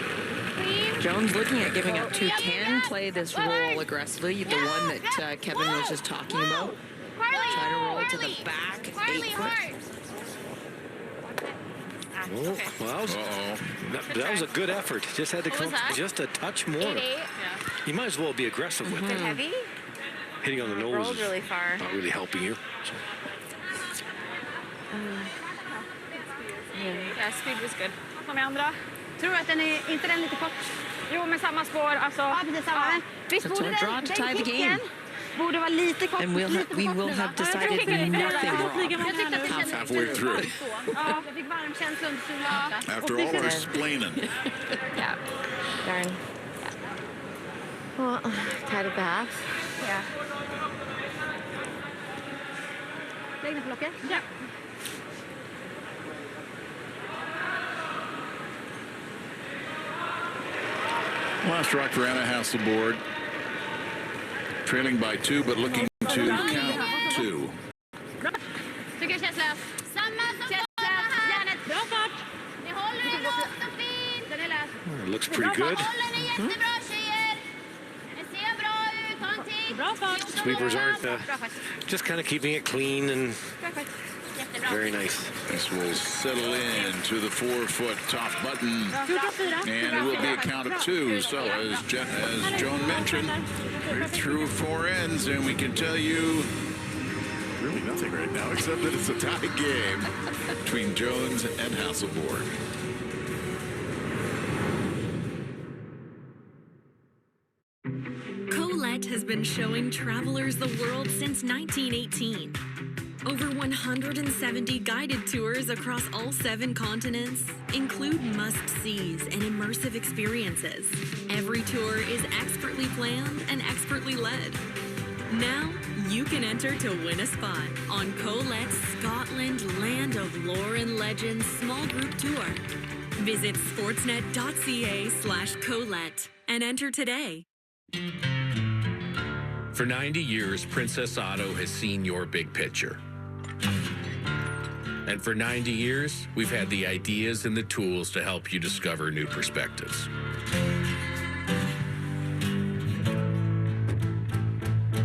Jones looking at giving up 2, can play this roll aggressively, the one that Kevin was just talking about. Try to roll to the back 8 foot. Oh, well, that was a good effort. Just had to come just a touch more. You might as well be aggressive with it. Heavy? Hitting on the nose Rolled really far. not really helping you. Yeah, speed was good. Kom med andra. Tror du att den är inte den lite kort? Jo, men samma spår. Alltså, ja, precis samma. Visst borde draw to tie the game. Borde vara lite kort. And we will have decided nothing wrong. Halfway through. Ja, jag fick varmkänsla under solen. After all our explaining. Yeah. Darn. Yeah. Well, tie the back. Yeah. Lägg den på locket. Ja. Last rock for Anna Hasselborg. Trailing by 2, but looking to count 2. Tycker det känns löst. Samma som järnet. Bra fart. Ni håller er låst och fint. Den är löst. It looks pretty good. Håller ni jättebra, tjejer. Det ser bra ut. Ta en titt. Bra fart. Sweepers aren't just kind of keeping it clean and very nice. This will settle in to the 4-foot top button, and it will be a count of 2. So as Joan mentioned, we're through 4 ends, and we can tell you really nothing right now except that it's a tie game. between Jones and Hasselborg. Colette has been showing travelers the world since 1918. Over 170 guided tours across all 7 continents include must-sees and immersive experiences. Every tour is expertly planned and expertly led. Now, you can enter to win a spot on Colette's Scotland Land of Lore and Legends small group tour. Visit sportsnet.ca/Colette and enter today. For 90 years, Princess Auto has seen your big picture. And for 90 years, we've had the ideas and the tools to help you discover new perspectives.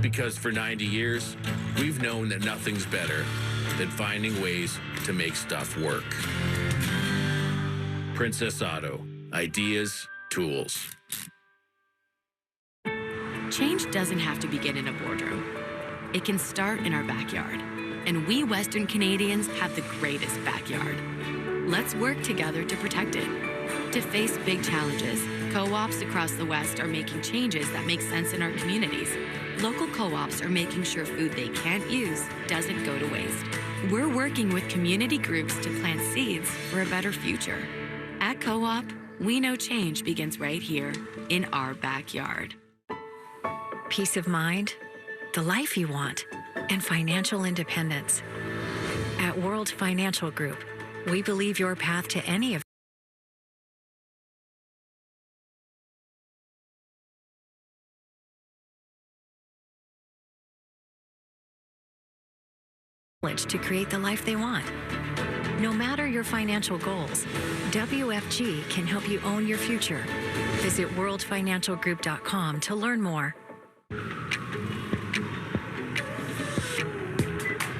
Because for 90 years, we've known that nothing's better than finding ways to make stuff work. Princess Auto. Ideas, tools. Change doesn't have to begin in a boardroom. It can start in our backyard. And we Western Canadians have the greatest backyard. Let's work together to protect it. To face big challenges, co-ops across the West are making changes that make sense in our communities. Local co-ops are making sure food they can't use doesn't go to waste. We're working with community groups to plant seeds for a better future. At Co-op, we know change begins right here in our backyard. Peace of mind, the life you want, and financial independence. At World Financial Group, we believe your path to any of to create the life they want. No matter your financial goals, WFG can help you own your future. Visit worldfinancialgroup.com to learn more.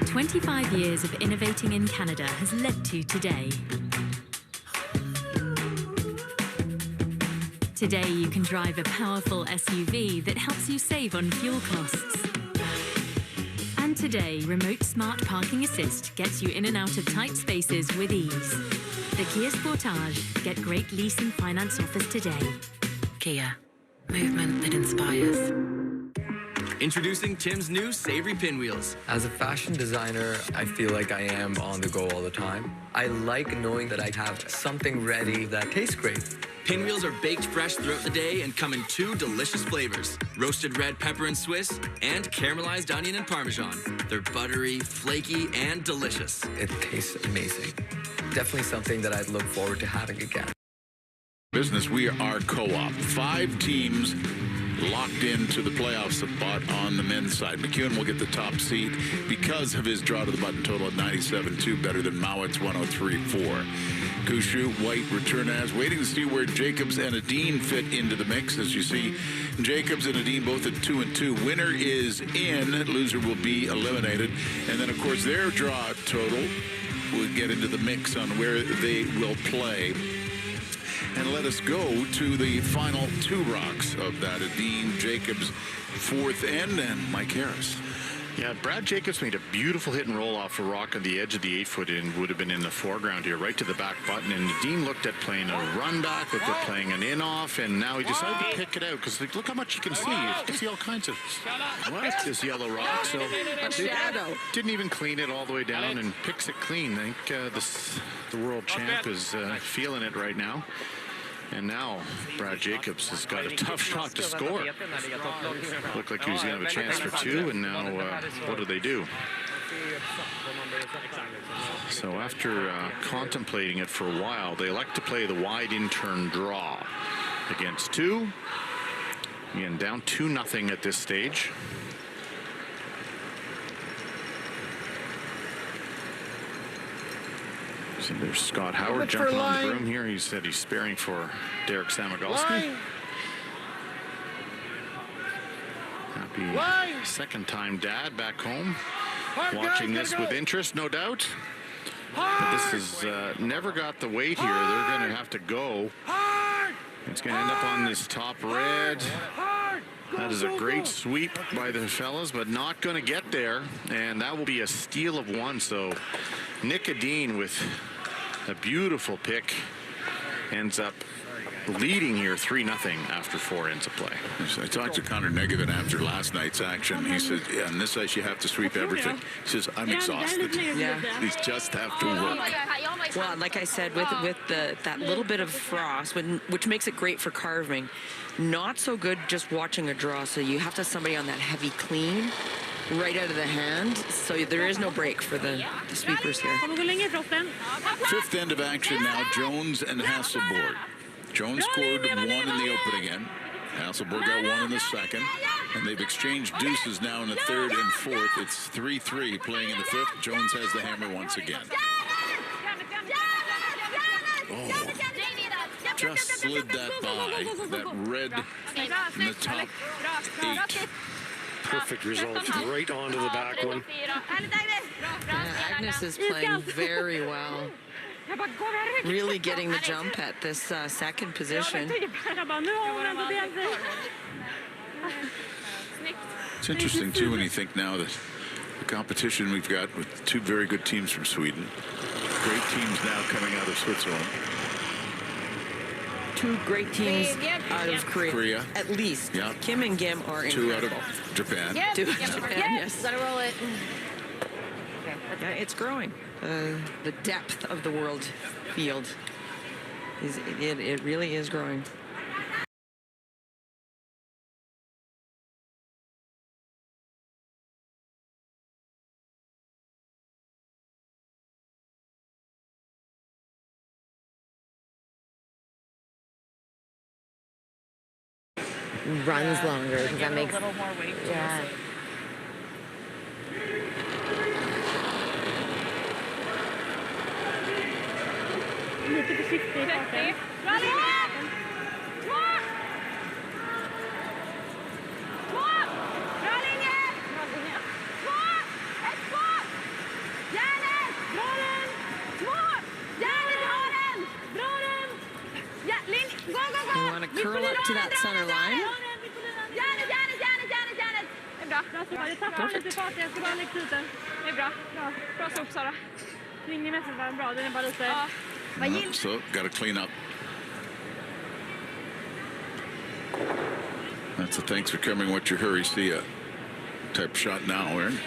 25 years of innovating in Canada has led to today. Today, you can drive a powerful SUV that helps you save on fuel costs. And today, Remote Smart Parking Assist gets you in and out of tight spaces with ease. The Kia Sportage. Get great lease and finance offers today. Kia. Movement that inspires. Introducing Tim's new savory pinwheels. As a fashion designer, I feel like I am on the go all the time. I like knowing that I have something ready that tastes great. Pinwheels are baked fresh throughout the day and come in 2 delicious flavors, roasted red pepper and Swiss and caramelized onion and Parmesan. They're buttery, flaky, and delicious. It tastes amazing. Definitely something that I'd look forward to having again. Business, we are Co-op. 5 teams locked into the playoff spot on the men's side. McEwen will get the top seed because of his draw to the button total at 97.2, better than Mowat's 103.4. Kushu, White, return as, waiting to see where Jacobs and Adine fit into the mix. As you see, Jacobs and Adine both at 2-2. Winner is in, loser will be eliminated. And then, of course, their draw total will get into the mix on where they will play. And let us go to the final 2 rocks of that. Adine, Jacobs, 4th end, and Mike Harris. Yeah, Brad Jacobs made a beautiful hit and roll off a rock on the edge of the 8-foot and would have been in the foreground here, right to the back button. And Dean looked at playing a run back, looked at playing an in off, and now he decided to pick it out because look how much you can see. You can see all kinds of this yellow rock. So didn't even clean it all the way down and picks it clean. I think the world champ is feeling it right now. And now Brad Jacobs has got a tough shot to score. Looked like he was going to have a chance for 2, and now what do they do? So after contemplating it for a while, they elect to play the wide in-turn draw against 2. Again, down 2-0 at this stage. So there's Scott Howard jumping on the broom here. He said he's sparing for Derek Samagalski. Happy second-time dad back home. Watching this with interest, no doubt. But this has never got the weight here. They're going to have to go. It's going to end up on this top red. That is a great sweep by the fellas, but not going to get there. And that will be a steal of 1. So Nicodine with a beautiful pick ends up leading here 3-0 after 4 ends of play. I talked to Connor Negavan after last night's action. He said, yeah, on this ice you have to sweep everything. He says, I'm exhausted. Yeah. These just have to work. Well, like I said, with that little bit of frost, which makes it great for carving, not so good just watching a draw. So you have to have somebody on that heavy clean right out of the hand. So there is no break for the sweepers here. Fifth end of action now, Jones and Hasselborg. Jones scored 1 in the opening end. Hasselborg got 1 in the second. And they've exchanged deuces now in the third and fourth. It's 3-3 playing in the fifth. Jones has the hammer once again. Oh, just slid that by. That red in the top 8. Perfect result right onto the back one. Yeah, Agnes is playing very well. Really getting the jump at this second position. It's interesting, too, when you think now that the competition we've got with 2 very good teams from Sweden. Great teams now coming out of Switzerland. 2 great teams out of Korea. At least. Yeah. Kim and Gim are 2 out incredible. of Japan. 2 out of Japan, yes. Gotta roll it. Yeah, it's growing. The depth of the world field it really is growing. Runs longer because that makes a little more weight. Yeah. Lite försiktig i farten. They want to curl up to that center line. Lite fart, jag ska bara lägga ut den. Det är bra. Bra så upp, Sara. Linjen är bra, den är bara lite... So, got to clean up. That's a thanks for coming, what's your hurry, see ya type shot now, Aaron.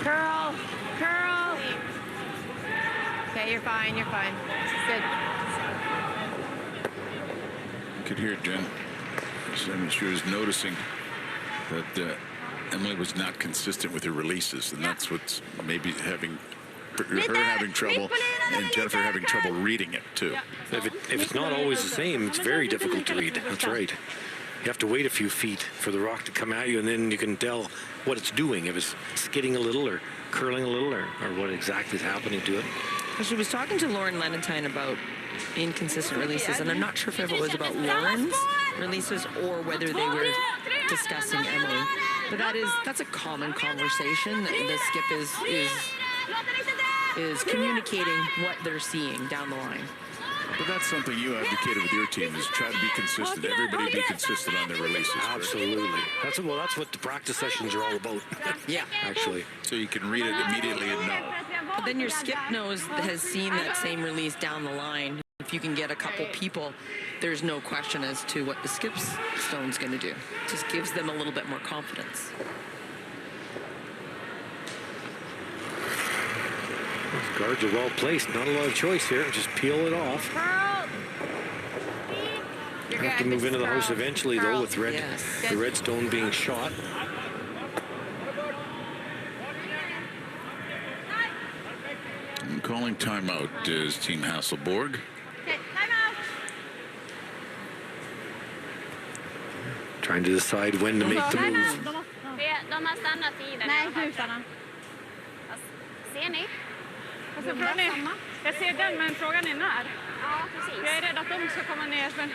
Curl. Okay, you're fine. Good. You could hear Jen. She was noticing that Emily was not consistent with her releases, and that's what's maybe having her having trouble and Jennifer having trouble reading it too. If it's not always the same, it's very difficult to read. That's right. You have to wait a few feet for the rock to come at you, and then you can tell what it's doing, if it's skidding a little or curling a little or what exactly is happening to it. She was talking to Lauren Lenentine about inconsistent releases, and I'm not sure if it was about Lauren's releases or whether they were discussing Emily. But that's a common conversation that the skip is communicating what they're seeing down the line. But that's something you advocated with your team, is try to be consistent. Everybody be consistent on their releases. Absolutely. That's what the practice sessions are all about. Yeah. Actually. So you can read it immediately and know. But then your skip has seen that same release down the line. If you can get a couple people, there's no question as to what the skip stone's going to do. It just gives them a little bit more confidence. Those guards are well placed. Not a lot of choice here. Just peel it off. You have to move into the house eventually, though, with the red stone being shot. And calling timeout is Team Hasselborg. Trying to decide when to make the move. De har stannat i den. Nej, gutarna. Ser ni? Jag ser den, men frågan är när. Ja, precis. Jag är rädd att de ska komma ner, men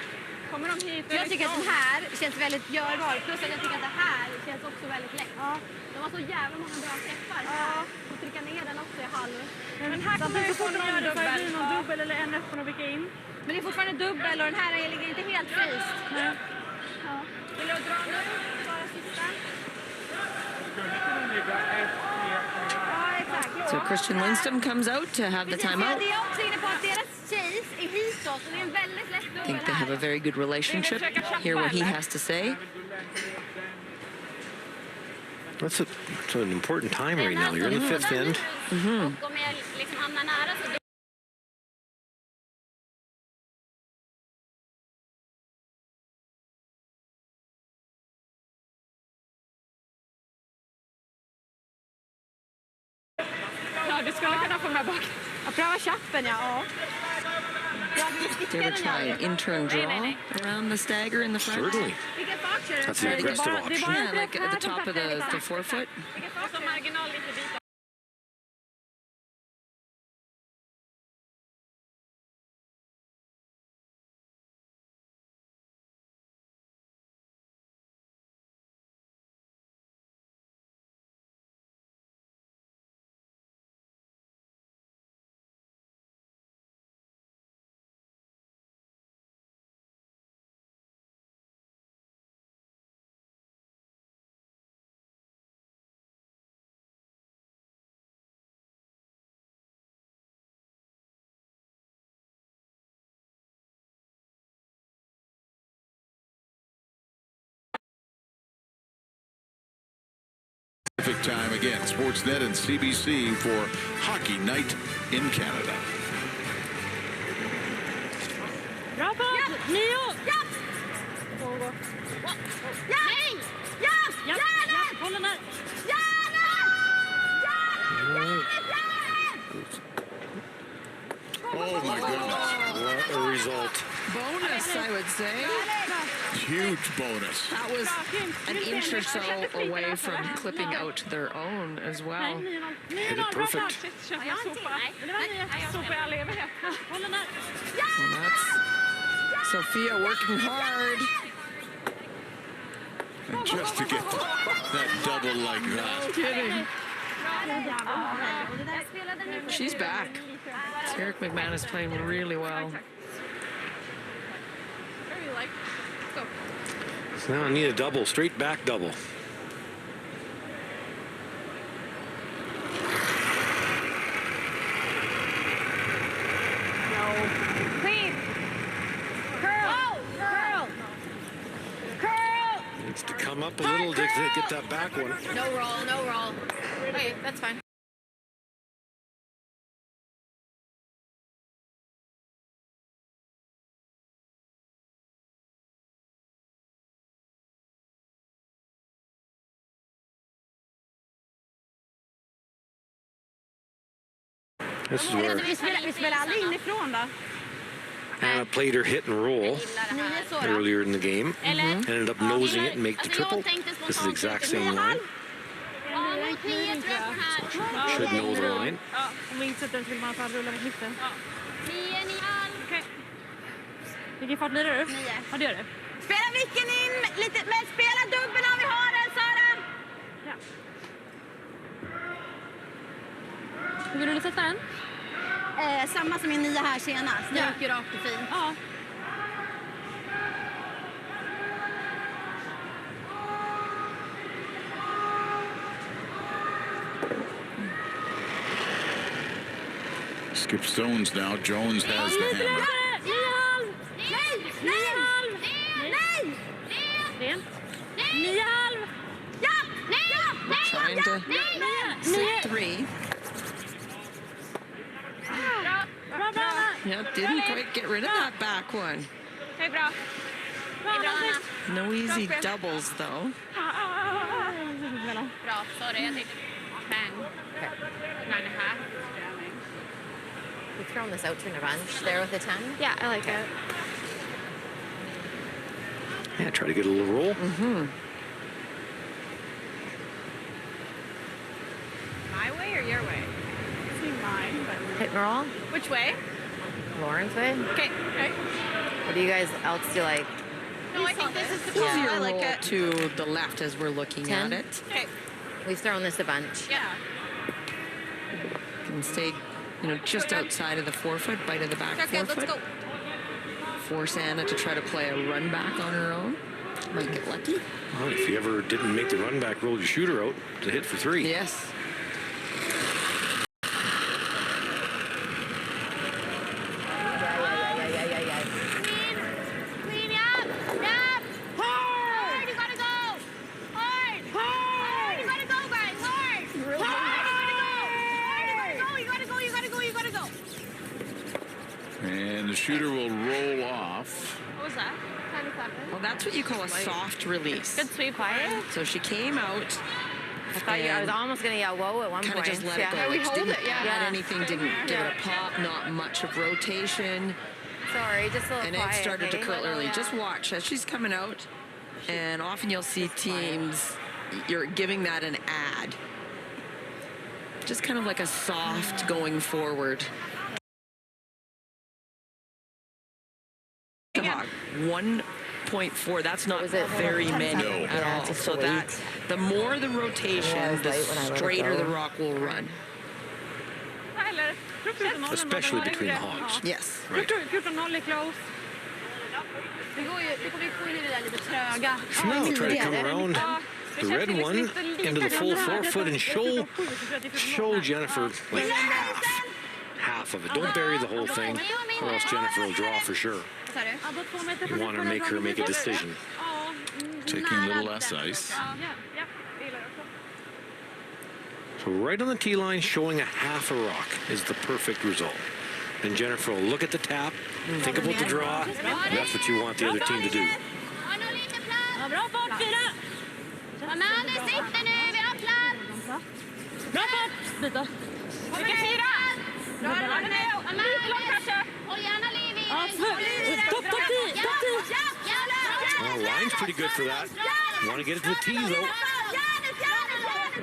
kommer de hit? Jag tycker att den här känns väldigt görbar. Plus att jag tycker att det här känns också väldigt lätt. Ja. De har så jävla många bra träffar. Ja. Och trycka ner den också i halv. Men här kommer vi få någon dubbel. Någon dubbel eller en öppen och vicka in. Men det är fortfarande dubbel och den här ligger inte helt fryst. Nej. Ja. So Christian Lindstrom comes out to have the timeout. I think they have a very good relationship. Hear what he has to say. That's an important time right now. You're in the fifth end. Ja, du skulle kunna få med bak. Jag prövar chappen, ja. They were trying intern draw around the stagger in the front. Certainly. That's the aggressive option. Yeah, like at the top of the forefoot. Pacific time again, Sportsnet and CBC for Hockey Night in Canada. Bra på! Nio! Ja! Nej! Ja! Ja! Håll den där! Oh my goodness. What a result. Bonus, I would say. Huge bonus. That was an inch or so away from clipping out their own as well. Hit it perfect. And that's Sophia working hard. And just to get that double like that. No kidding. She's back. Eric McManus playing really well. So now I need a double, straight back double. Needs to come up a little to get that back one. No roll, no roll. Okay, that's fine. This is where Vi spelar aldrig inifrån då. Anna played her hit and roll earlier in the game. Ended up nosing it and make the triple. This is the exact same line. Should know the line. Ja, om vi inte sätter den så vill man bara rulla mot mitten. Okej. Vilken fart blir det du? 9. Ja, det gör det. Spela vicken in lite, men spela dubbel om vi har den, Sara! Ja. Hur vill du sätta den? Samma som min 9 här senast. Det gick ju rakt och fint. Ja. Skip stones now. Jones has the hammer. Trying to set 3. Yeah, didn't quite get rid of that back one. Okay, bra. No easy doubles though. Bra, sorry. Jag tänkte 9.5. We've thrown this out to Navanch there with a 10. Yeah, I like it. Yeah, try to get a little roll. My way or your way? It's mine, but... Hit and roll? Which way? Lauren's way? Okay. What do you guys else do like? No, I think this is the Easier I like roll it. to the left as we're looking 10? at it. Okay. We've thrown this a bunch. Yeah. Can stay, just outside of the forefoot, bite of the back Okay, forefoot. let's go. Force Anna to try to play a run back on her own. Might get lucky. Well, if you ever didn't make the run back, roll your shooter out to hit for 3. Yes. And the shooter will roll off. What was that? Well, that's what you call a soft release. Good sweep by it. So she came out. I thought I was almost going to yell whoa at one point. Kind of just let it go. Yeah, we Like, hold didn't it, yeah. add anything, didn't give it a pop, not much of rotation. Sorry, just a little And quiet. it started to okay? curl early. Just watch as she's coming out. And often you'll see teams, you're giving that an ad. Just kind of like a soft going forward. 1.4, that's not very many at all. So that the more the rotation, the straighter the rock will run. Especially between the hogs. Yes. Right. 14-0 är close. Vi kommer få in i det där lite tröga. So now try to come around the red one into the full 4-foot and show Jennifer like half of it. Don't bury the whole thing, or else Jennifer will draw for sure. You want to make her make a decision. Taking a little less ice. So right on the tee line, showing a half a rock is the perfect result. Then Jennifer will look at the tap, think about the draw, and that's what you want the other team to do. Bra fart, 4. Amanda sitter nu, vi har plats. Bra fart. Byta. Vilken 4? Amanda, håll gärna liv i. Topp 10. Well, line's pretty good for that. Want to get it to the tee, though.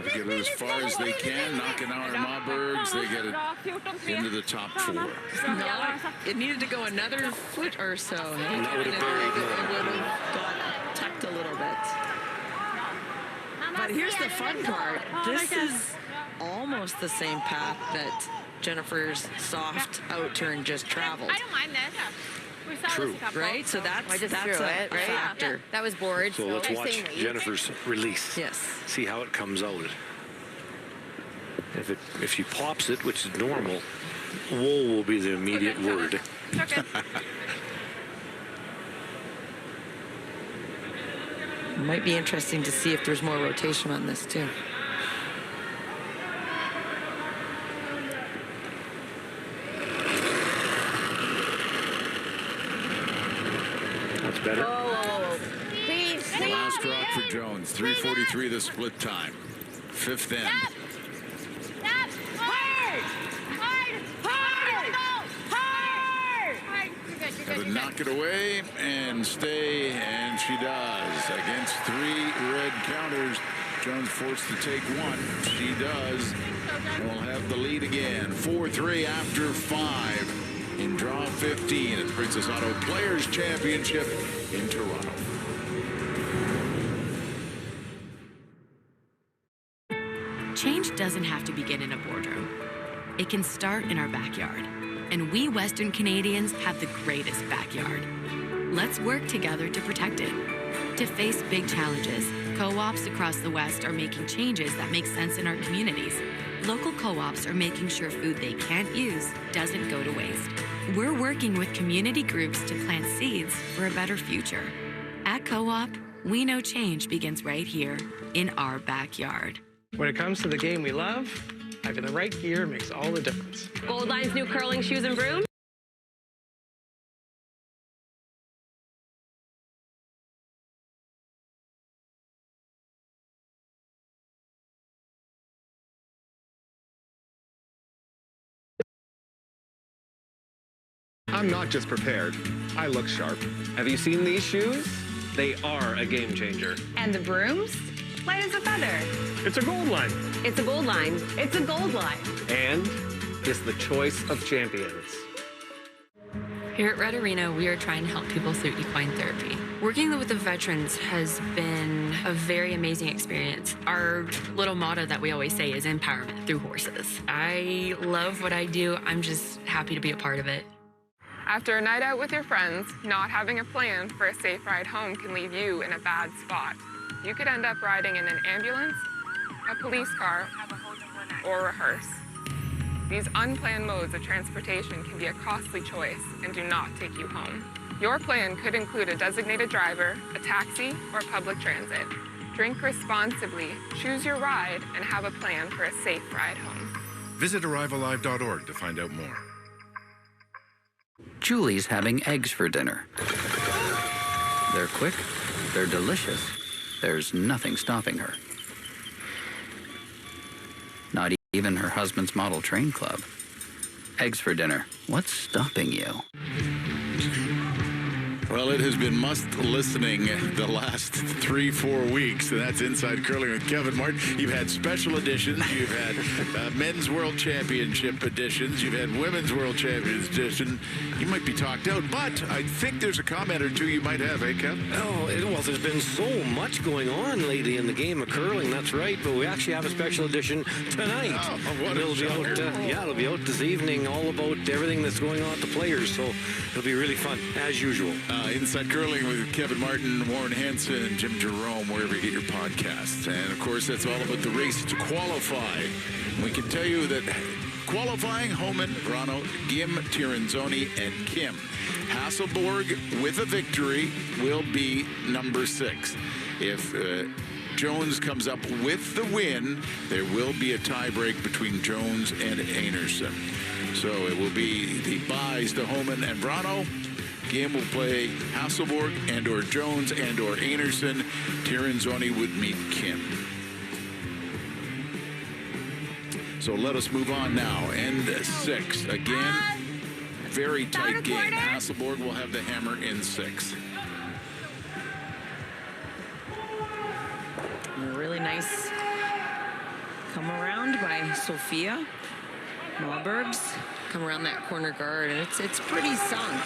Get it as far as they can. Knockenauer and Marburgs, they get it into the top 4. No, it needed to go another foot or so. And that would have buried It would have got tucked a little bit. But here's the fun part. This is almost the same path that Jennifer's soft out turn just traveled. I don't mind this. True. Right? So that's I just a threw it, right? factor. That was bored. So let's watch Jennifer's release. Yes. See how it comes out. If she pops it, which is normal, whoa will be the immediate word. It might be interesting to see if there's more rotation on this too. That's better. Please, Last rock for Jones. 3:43 the split time. 5th end. Got to knock it away and stay, and she does. Against 3 red counters, Jones forced to take 1. She does. And we'll have the lead again. 4-3 after 5 in Draw 15 at the Princess Auto Players Championship in Toronto. Change doesn't have to begin in a boardroom. It can start in our backyard. And we Western Canadians have the greatest backyard. Let's work together to protect it. To face big challenges, co-ops across the West are making changes that make sense in our communities. Local co-ops are making sure food they can't use doesn't go to waste. We're working with community groups to plant seeds for a better future. At Co-op, we know change begins right here in our backyard. When it comes to the game we love, having the right gear makes all the difference. Gold Line's new curling shoes and broom. I'm not just prepared, I look sharp. Have you seen these shoes? They are a game changer. And the brooms? Light as a feather. It's a Gold Line. It's a Gold Line. It's a Gold Line. And it's the choice of champions. Here at Red Arena, we are trying to help people through equine therapy. Working with the veterans has been a very amazing experience. Our little motto that we always say is empowerment through horses. I love what I do. I'm just happy to be a part of it. After a night out with your friends, not having a plan for a safe ride home can leave you in a bad spot. You could end up riding in an ambulance, a police car, or a hearse. These unplanned modes of transportation can be a costly choice and do not take you home. Your plan could include a designated driver, a taxi, or public transit. Drink responsibly, choose your ride, and have a plan for a safe ride home. Visit arrivealive.org to find out more. Julie's having eggs for dinner. They're quick, they're delicious. There's nothing stopping her. Not even her husband's model train club. Eggs for dinner. What's stopping you? Well, it has been must listening the last 3-4 weeks, and that's Inside Curling with Kevin Martin. You've had special editions. You've had Men's World Championship editions. You've had Women's World Champions edition. You might be talked out, but I think there's a comment or two you might have, eh, Kev? Oh, well, there's been so much going on lately in the game of curling, that's right, but we actually have a special edition tonight. Oh, what it'll be out, it'll be out this evening, all about everything that's going on with the players, so it'll be really fun, as usual. Inside Curling with Kevin Martin, Warren Hansen, and Jim Jerome, wherever you get your podcasts. And, of course, that's all about the race to qualify. We can tell you that qualifying, Homan, Brano, Gim, Tirinzoni, and Kim. Hasselborg, with a victory, will be number 6. If Jones comes up with the win, there will be a tiebreak between Jones and Einarson. So it will be the buys to Homan and Brano. Gim will play Hasselborg and/or Jones and/or Einarson. Tirinzoni would meet Kim. So let us move on now. End 6. Again, very tight game. Hasselborg will have the hammer in 6. A really nice come around by Sophia Malbergs. Come around that corner guard, and it's pretty sunk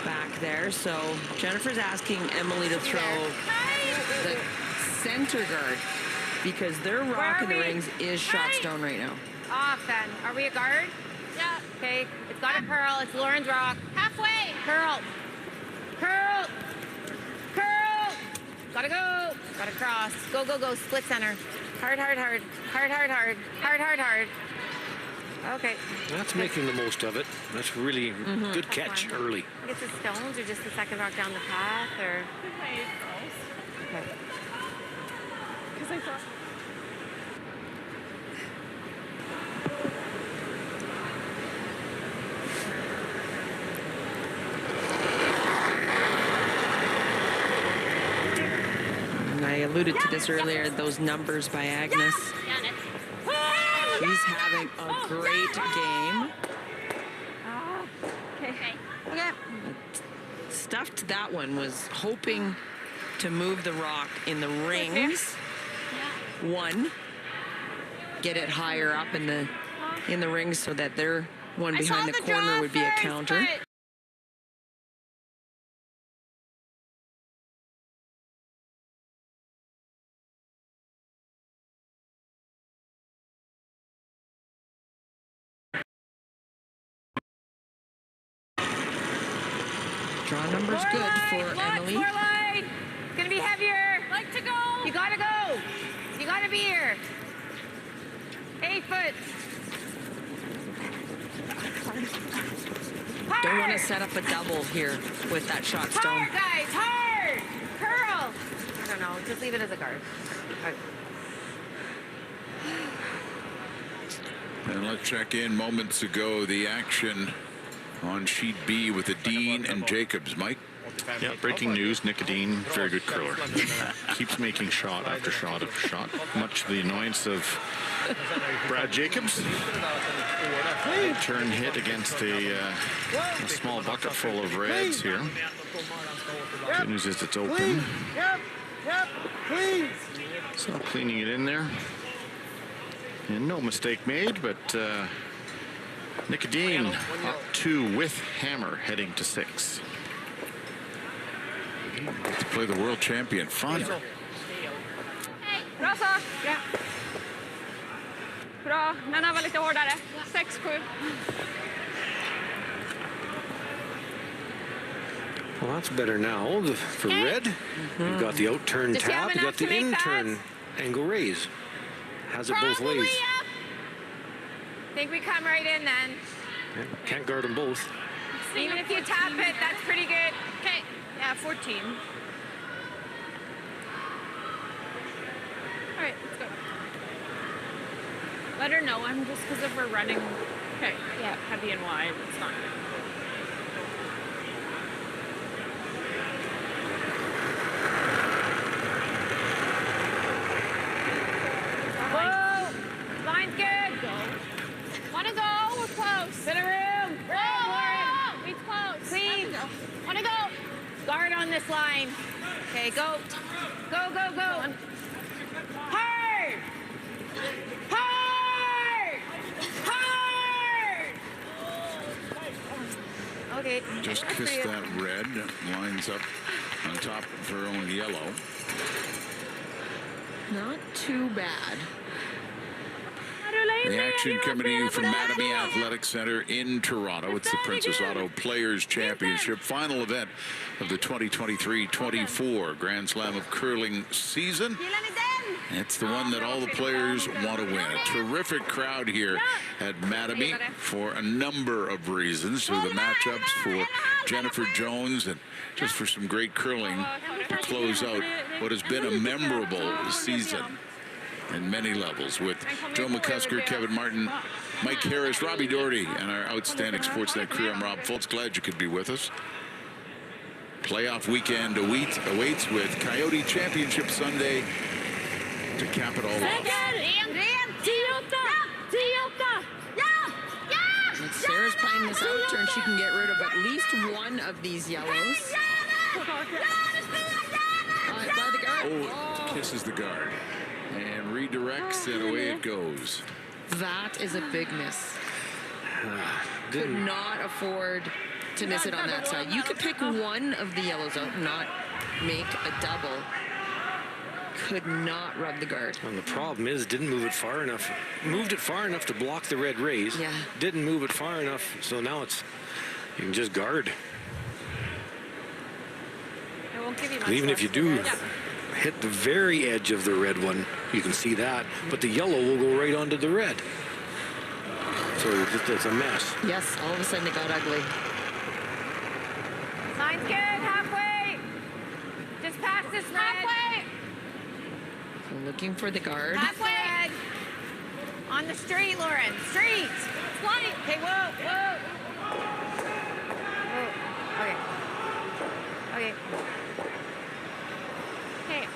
back there. So Jennifer's asking Emily to throw the center guard because their rock in the rings is shot stone right now. Off then. Are we a guard? Yeah. Okay. It's got a curl. It's Lauren's rock. Halfway. Curl. Curl. Curl. Gotta go. Gotta cross. Go, go, go. Split center. Hard, hard, hard. Hard, hard, hard. Hard, hard, hard. Okay. That's making the most of it. That's really good catch early. I think it's the stones or just the second rock down the path or? Okay. Because I thought. And I alluded to this earlier, those numbers by Agnes. She's having a great game. Okay. Stuffed that one, was hoping to move the rock in the rings. One, get it higher up in the rings so that their one behind the corner would be a counter. Draw number's good for Emily. More line. It's gonna be heavier. Like to go. You gotta go. You gotta be here. 8 foot. Hard. Don't want to set up a double here with that shot stone. Hard, guys. Hard. Curl. I don't know. Just leave it as a guard. Okay. And let's check in moments ago the action on sheet B with the Dean and Jacobs. Mike? Yeah, breaking news, Nick Dean, very good curler. Keeps making shot after shot after shot, much to the annoyance of Brad Jacobs. Turn hit against a small bucket full of reds here. Good news is it's open. So cleaning it in there. And no mistake made, but Nicodine up 2 with hammer heading to 6. To play the world champion. Fun. Hey, bra sak. Ja. Bra. Den här var lite hårdare. 6-7. Well, that's better now. For red, you've got the out-turn Does he have tap, you've got enough to the make in-turn angle raise. Has it both Probably ways. up. Think we come right in then. Can't guard them both. Even if you tap it, that's pretty good. Okay. Yeah, 14. All right, let's go. Let her know I'm just because if we're running heavy and wide, it's not good. Whoa! Line's good. Go. Wanna go? We're close. Center room. Lauren. Reach close. Clean. Wanna go? Guard on this line. Okay, go. Go, go, go. Hard! Hard! Hard! Okay. Just kissed that red. Lines up on top of her own yellow. Not too bad. The action coming to you from Mattamy Athletic Center in Toronto. It's the Princess Auto Players Championship, final event of the 2023-24 Grand Slam of Curling season. It's the one that all the players want to win. A terrific crowd here at Mattamy for a number of reasons. Through the matchups for Jennifer Jones and just for some great curling to close out what has been a memorable season in many levels, with Joe McCusker, Kevin Martin, Mike Harris, Robbie Doherty, and our outstanding Sportsnet crew. I'm Rob Fultz. Glad you could be with us. Playoff weekend awaits with Coyote Championship Sunday to cap it all off. If Sarah's playing this out turn, she can get rid of at least one of these yellows. By the guard. Oh, kisses the guard and redirects, and away it goes. That is a big miss. Could not afford to miss it on that side. You could pick one of the yellows out and not make a double. Could not rub the guard. And the problem is, didn't move it far enough. Moved it far enough to block the red raise. Yeah. Didn't move it far enough, so now you can just guard. I won't give you much Even if you do hit the very edge of the red one, you can see that, but the yellow will go right onto the red. So it's a mess. Yes, all of a sudden it got ugly. Line's good. Halfway. Just past this red. Halfway. So looking for the guard. Halfway. On the street, Lauren. Street. Flight. Okay, whoa, whoa. Whoa. Okay. Okay. Okay.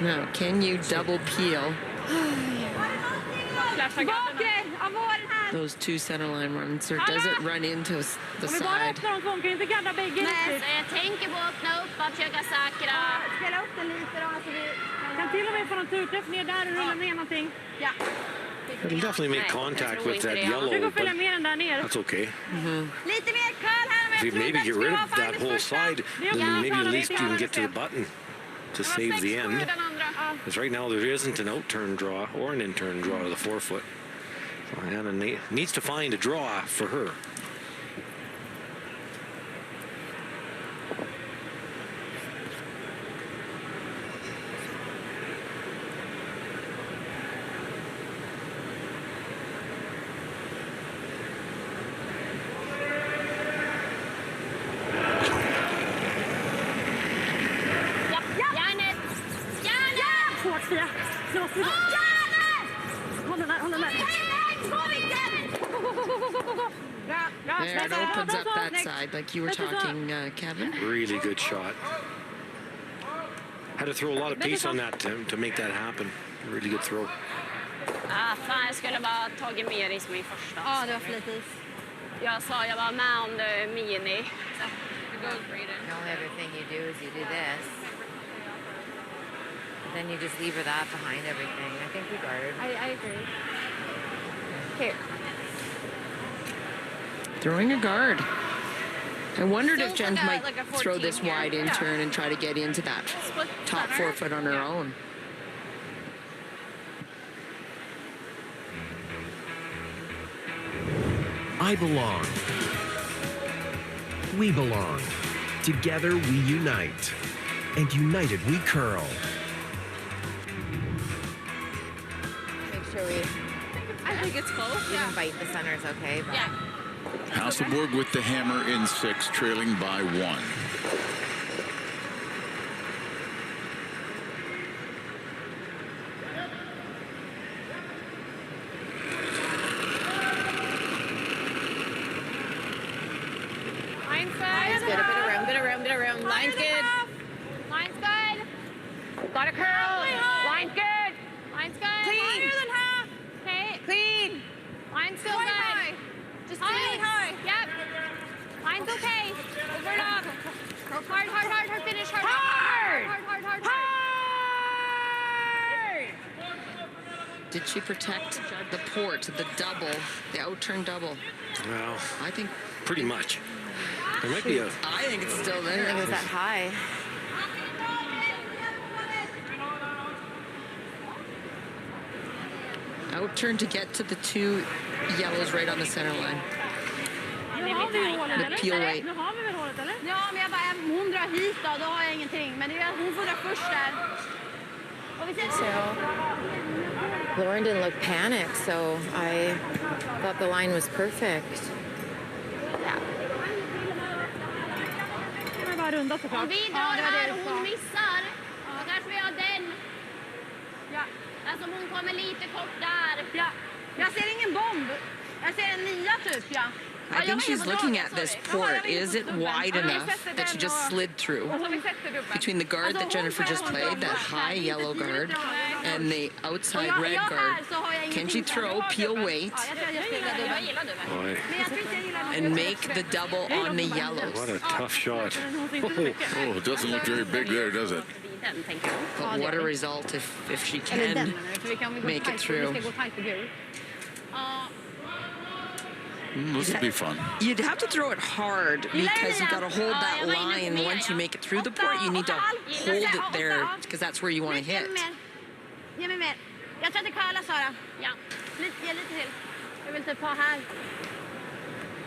Now, can you double peel those two center line runs, or does it run into the side? Nej, så jag tänker på att öppna upp och försöka säkra. Spela upp den lite då. Alltså kan till och med få någon turträff ner där och rulla ner någonting. Ja. It'll definitely make contact with that yellow, but that's okay. Lite mer curl här. If you maybe get rid of that whole side, then maybe at least you can get to the button to save the end. Because right now there isn't an out-turn draw or an in-turn draw to the forefoot. So Hannah needs to find a draw for her. There, it opens up that side like you were talking, Kevin. Really good shot. Had to throw a lot of pace on that to make that happen. Really good throw. Fan, jag skulle bara tagit mer is mig första. Ja, det var för lite is. Jag sa jag var med om det mini. The only other thing you do is you do this. Then you just leave her that behind everything. I think we guard. I agree. Here. Throwing a guard. I wondered if Jen might throw this wide in turn and try to get into that top forefoot on her own. I belong. We belong. Together we unite. And united we curl. Make sure we... I think it's close. Even bite the center is okay. But... Yeah. Hasselborg with the hammer in 6, trailing by 1. Line's good. Line's good. Bit of room. Line's good. Line's good. Got a curl. Line's good. Line's good. Clean. Higher than half. Okay. Clean. Line's still Quite good. high. Just High. high. Yep. Line's okay. Over and up. Hard. Finish hard. Hard. Did she protect the port, the double, the outturn double? Well, I think pretty much. There might be a... I think it's still there. I think it was that high. Outturn to get to the 2 yellows right on the center line. With peel weight. Nu har vi väl hålet, eller? Ja, men jag bara, om hon drar hit då har jag ingenting. Men det är, hon får dra först där. Och vi ser... So, Lauren didn't look panicked, so I thought the line was perfect. Yeah. Det var bara runda såklart. Om vi drar här och hon missar, då kanske vi har den. Ja. Alltså om hon kommer lite kort där. Ja. Jag ser ingen bomb. Jag ser en 9 typ, ja. I think she's looking at this port. Is it wide enough that she just slid through between the guard that Jennifer just played, that high yellow guard, and the outside red guard? Can she throw, peel weight, and make the double on the yellows? What a tough shot. Oh, it doesn't look very big there, does it? But what a result if she can make it through. This would be fun. You'd have to throw it hard because you got to hold that line. Once you make it through the port, you need to hold it there because that's where you want to hit. Ge mig mer. Jag tror att det curlar, Sara. Ja. Ge lite till. Jag vill typ ha här.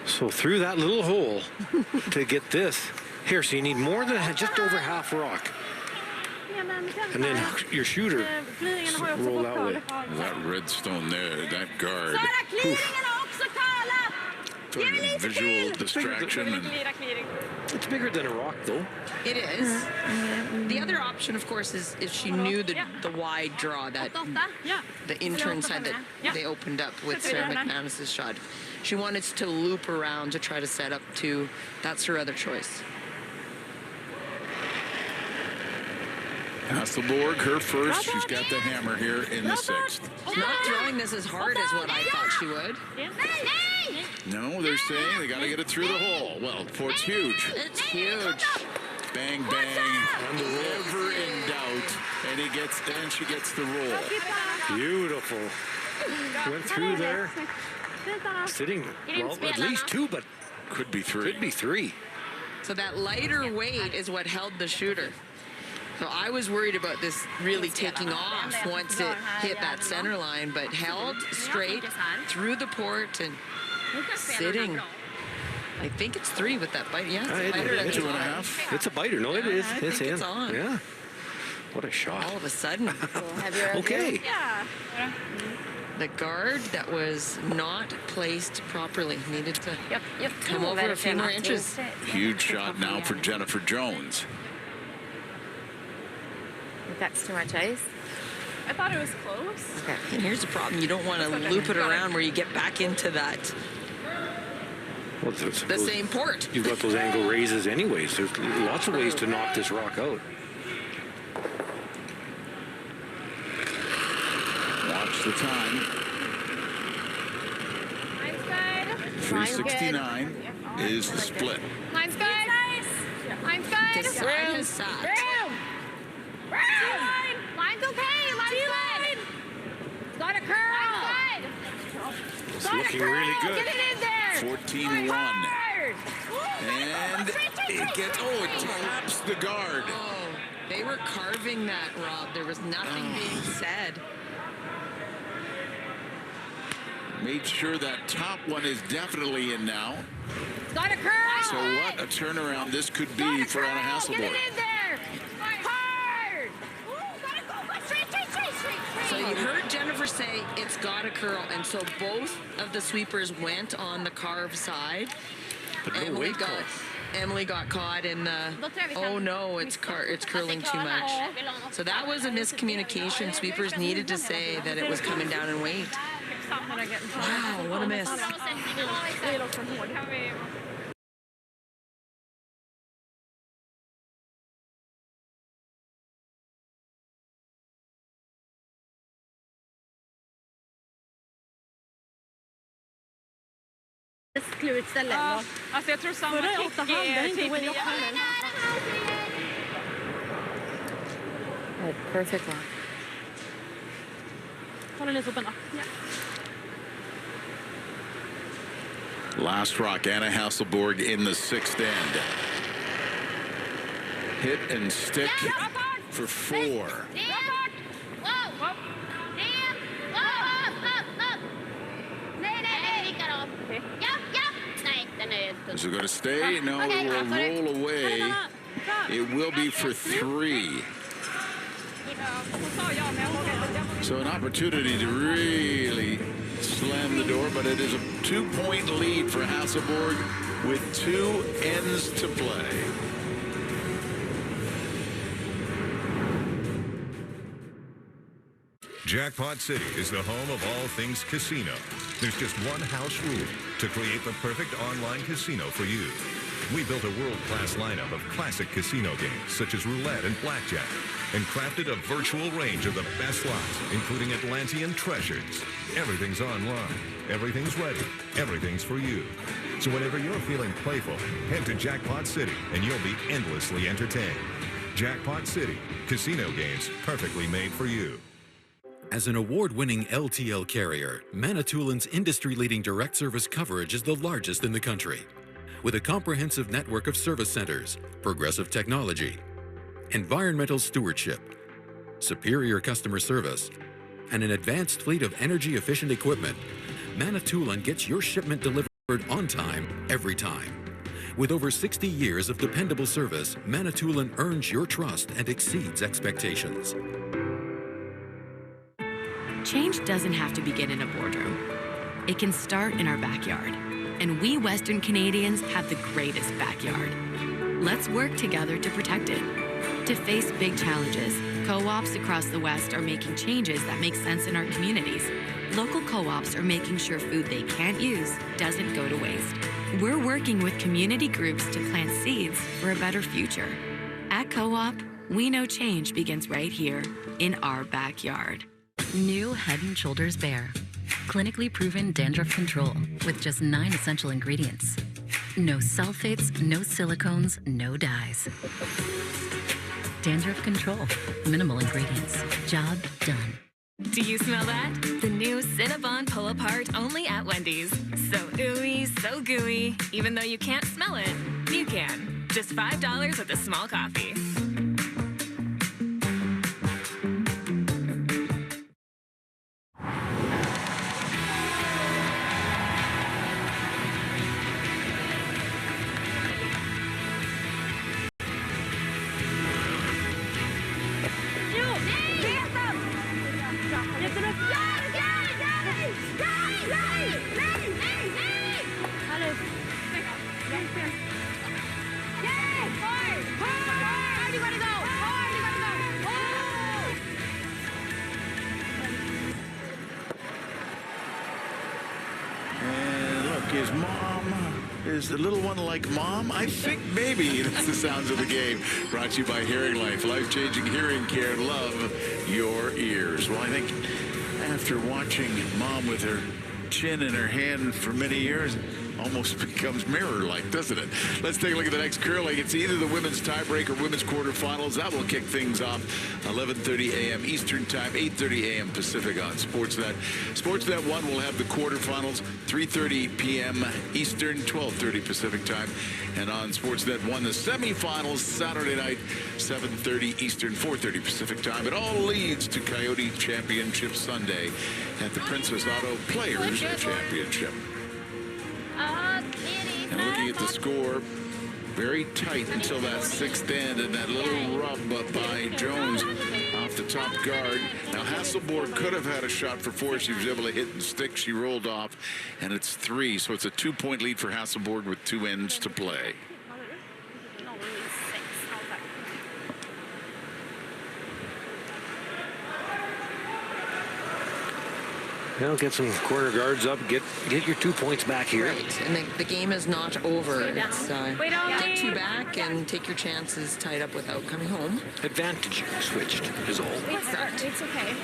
So through that little hole to get this. Here, so you need more than just over half rock. And then your shooter roll that way. That red stone there, that guard. Visual distraction. And it's bigger than a rock, though. It is. The other option, of course, is if she knew the wide draw, that the intern side that they opened up with Sarah McManus's shot. She wanted to loop around to try to set up to. That's her other choice. Hasselborg, her first. She's got the hammer here in the 6th. She's not throwing this as hard as what I thought she would. No, they're saying they got to get it through the hole. Well, port's huge. It's huge. Bang, bang. Never in doubt. And she gets the roll. Beautiful. Went through there. Sitting, well, at least 2, but could be 3. Could be 3. So that lighter weight is what held the shooter. So I was worried about this really taking off once it hit that center line, but held straight through the port and sitting. I think it's 3 with that bite. Yeah, it's a biter. 2.5. It's a biter. No, it is. It's in. It's on. Yeah. What a shot. All of a sudden. Okay. Yeah. The guard that was not placed properly needed to come over a few more inches. Huge shot now for Jennifer Jones. That's too much ice. I thought it was close. Okay. And here's the problem. You don't want to loop it around where you get back into that. Well, the same port. You've got those angle raises anyways. There's lots of ways to knock this rock out. Watch the time. Line's good. 369 is the split. Line's good. Line's good. Decide has sat. Line's okay. Line's good. Got a curl. It's looking really good. Get it in there. 14-1. And it gets, it taps the guard. Oh, they were carving that, Rob. There was nothing being said. Made sure that top one is definitely in now. Got a curl. So what a turnaround this could be for Anna Hasselborg. Get it in there. Hard. Ooh, gotta go. Straight. So you heard Jennifer say it's got a curl, and so both of the sweepers went on the carved side. But no weight call. Emily got caught in the, oh no, it's curling too much. So that was a miscommunication. Sweepers needed to say that it was coming down in weight. Wow, what a miss. Slutstället ändå. Alltså jag tror samma Förra kick åtta handlar inte typ om att Oh, perfect lock. Håller lite öppen. Ja. Last rock, Anna Hasselborg in the 6th end. Hit and stick for 4. Is it going to stay? No, it will roll away. It will be for 3. So an opportunity to really slam the door, but it is a 2-point lead for Hasselborg with 2 ends to play. Jackpot City is the home of all things casino. There's just one house rule to create the perfect online casino for you. We built a world-class lineup of classic casino games such as roulette and blackjack, and crafted a virtual range of the best slots, including Atlantean treasures. Everything's online, everything's ready, everything's for you. So whenever you're feeling playful, head to Jackpot City and you'll be endlessly entertained. Jackpot City, casino games perfectly made for you. As an award-winning LTL carrier, Manitoulon's industry-leading direct service coverage is the largest in the country. With a comprehensive network of service centers, progressive technology, environmental stewardship, superior customer service, and an advanced fleet of energy-efficient equipment, Manitoulon gets your shipment delivered on time, every time. With over 60 years of dependable service, Manitoulon earns your trust and exceeds expectations. Change doesn't have to begin in a boardroom. It can start in our backyard. And we Western Canadians have the greatest backyard. Let's work together to protect it. To face big challenges, co-ops across the West are making changes that make sense in our communities. Local co-ops are making sure food they can't use doesn't go to waste. We're working with community groups to plant seeds for a better future. At Co-op, we know change begins right here in our backyard. New Head & Shoulders Bare. Clinically proven dandruff control with just 9 essential ingredients. No sulfates, no silicones, no dyes. Dandruff control. Minimal ingredients. Job done. Do you smell that? The new Cinnabon Pull-Apart only at Wendy's. So ooey, so gooey. Even though you can't smell it, you can. Just $5 with a small coffee. Is the little one like Mom? I think maybe. That's the sounds of the game. Brought to you by Hearing Life. Life-changing hearing care. Love your ears. Well, I think after watching Mom with her chin in her hand for many years, almost becomes mirror-like, doesn't it? Let's take a look at the next curling. It's either the women's tiebreak or women's quarterfinals. That will kick things off 11:30 a.m. Eastern Time, 8:30 a.m. Pacific on Sportsnet. Sportsnet 1 will have the quarterfinals, 3:30 p.m. Eastern, 12:30 Pacific Time. And on Sportsnet 1, the semifinals, Saturday night, 7:30 Eastern, 4:30 Pacific Time. It all leads to Coyote Championship Sunday at the Princess Auto Players Championship. And looking at the score, very tight until that sixth end, and that little rub by Jones off the top guard. Now Hasselborg could have had a shot for 4. She was able to hit and stick. She rolled off, and it's 3. So it's a 2-point lead for Hasselborg with 2 ends to play. Well, get some corner guards up. Get your 2 points back here. Right, and the game is not over. It's get 2 back and take your chances tied up without coming home. Advantage switched is all. It's okay.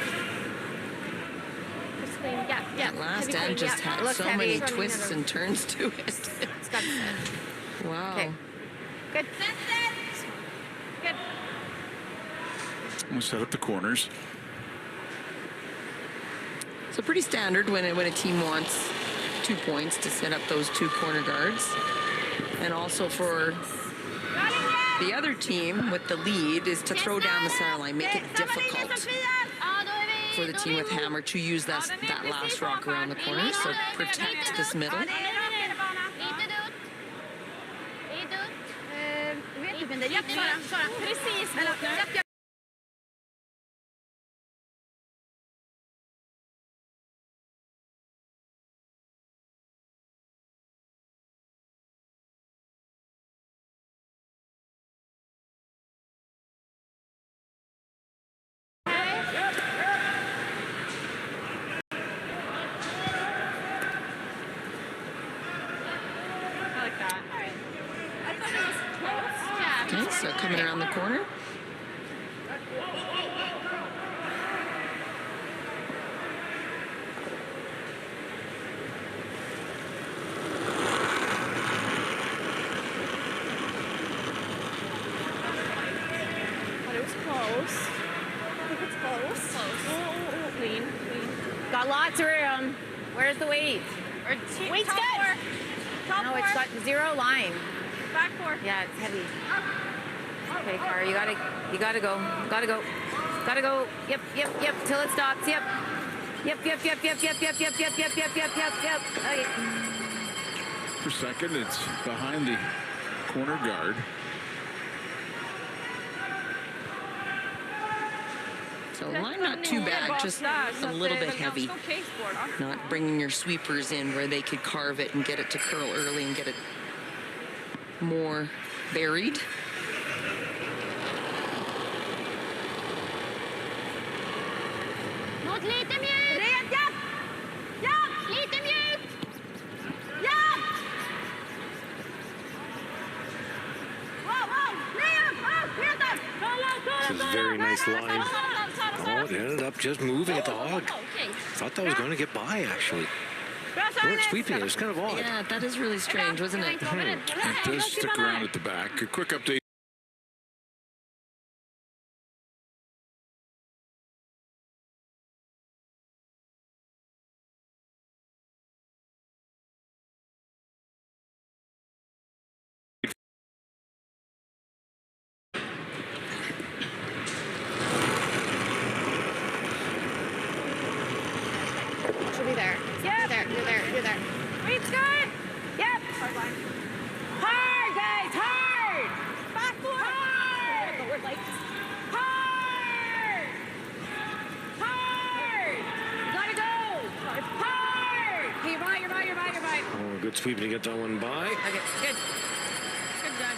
Yeah. That last end just had so many twists and turns to it. It's got to sit. Wow. Okay. Good. Good. We'll set up the corners. So pretty standard when a team wants 2 points to set up those 2 corner guards. And also for the other team with the lead is to throw down the center line, make it difficult for the team with hammer to use that last rock around the corner. So protect this middle. Okay, so coming around the corner. Got lots of room. Where's the weight? Weight's good. No, it's got 0 line. Back 4. Yeah, it's heavy. Okay, Car, you gotta go. Gotta go. Yep. Till it stops. Yep. Okay. For second, it's behind the corner guard. So line not too bad, just a little bit heavy. Not bringing your sweepers in where they could carve it and get it to curl early and get it more buried. Mot lite mjukt! Rent, ja! Ja! Lite mjukt! Ja! Wow! This is a very nice line. Oh, it ended up just moving at the hog. Thought that was going to get by, actually. Weren't sweeping it. It's kind of odd. Yeah, that is really strange, wasn't it? It does stick around at the back. A quick update. She'll be there. Yep. You're there. Weight's good! Yep. Hard line. Hard, guys, hard! Back 4! Hard! You gotta go! Hard! Okay, you're right. Oh, good sweeping to get that one by. Okay, good. Good job.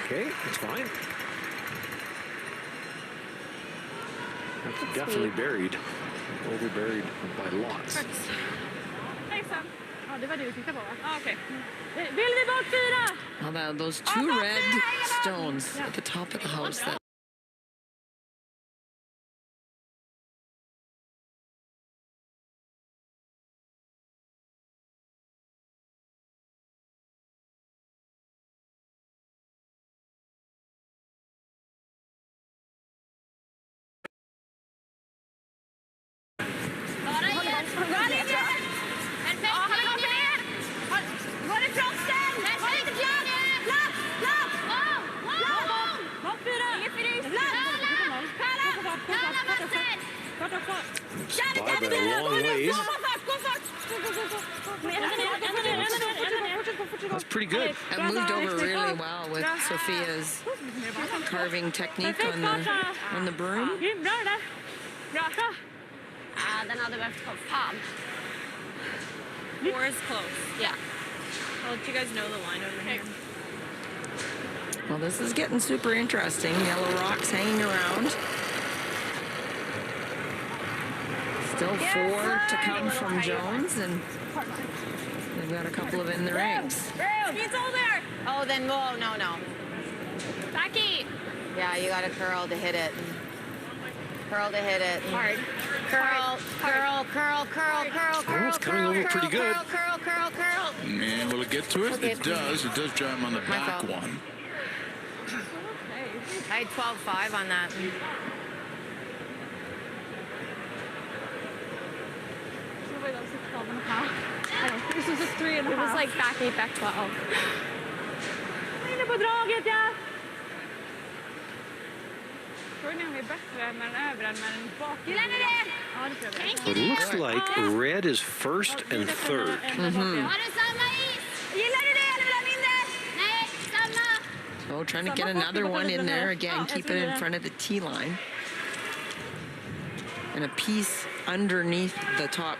Okay, it's fine. That's definitely buried. Over-buried by lots. Hej Sam. Ja, det var det vi tittade på, va? Okej. Vill vi bort 4? Well, those 2 red stones at the top of the house that been a long ways. That's pretty good. And moved over really well with Sophia's carving technique on the broom. Den hade behövt komma fram. 4 is close. Yeah. I'll let you guys know the line over here. Well, this is getting super interesting. Yellow rocks hanging around. Still 4 to come from Jones, and they've got a couple of in the rings. It's all there. Oh, then whoa, no. Becky! Yeah, you got to curl to hit it. Curl to hit it. Hard. Curl. Oh, it's coming over pretty good. Curl. And will it get to it? Okay. It does. It does jam on the back one. I had 12.5 on that. This was a 3.5. It was like back 8, back 12. Inne på draget, ja. Frågan är om vi är bättre med den övre än med den bakre. Gillar ni det? Ja, det tror jag. It looks like red is first and third. Har du samma is? Gillar du det eller vill du ha mindre? Nej, samma. Oh, trying to get another one in there. Again, keep it in front of the tee line. And a piece underneath the top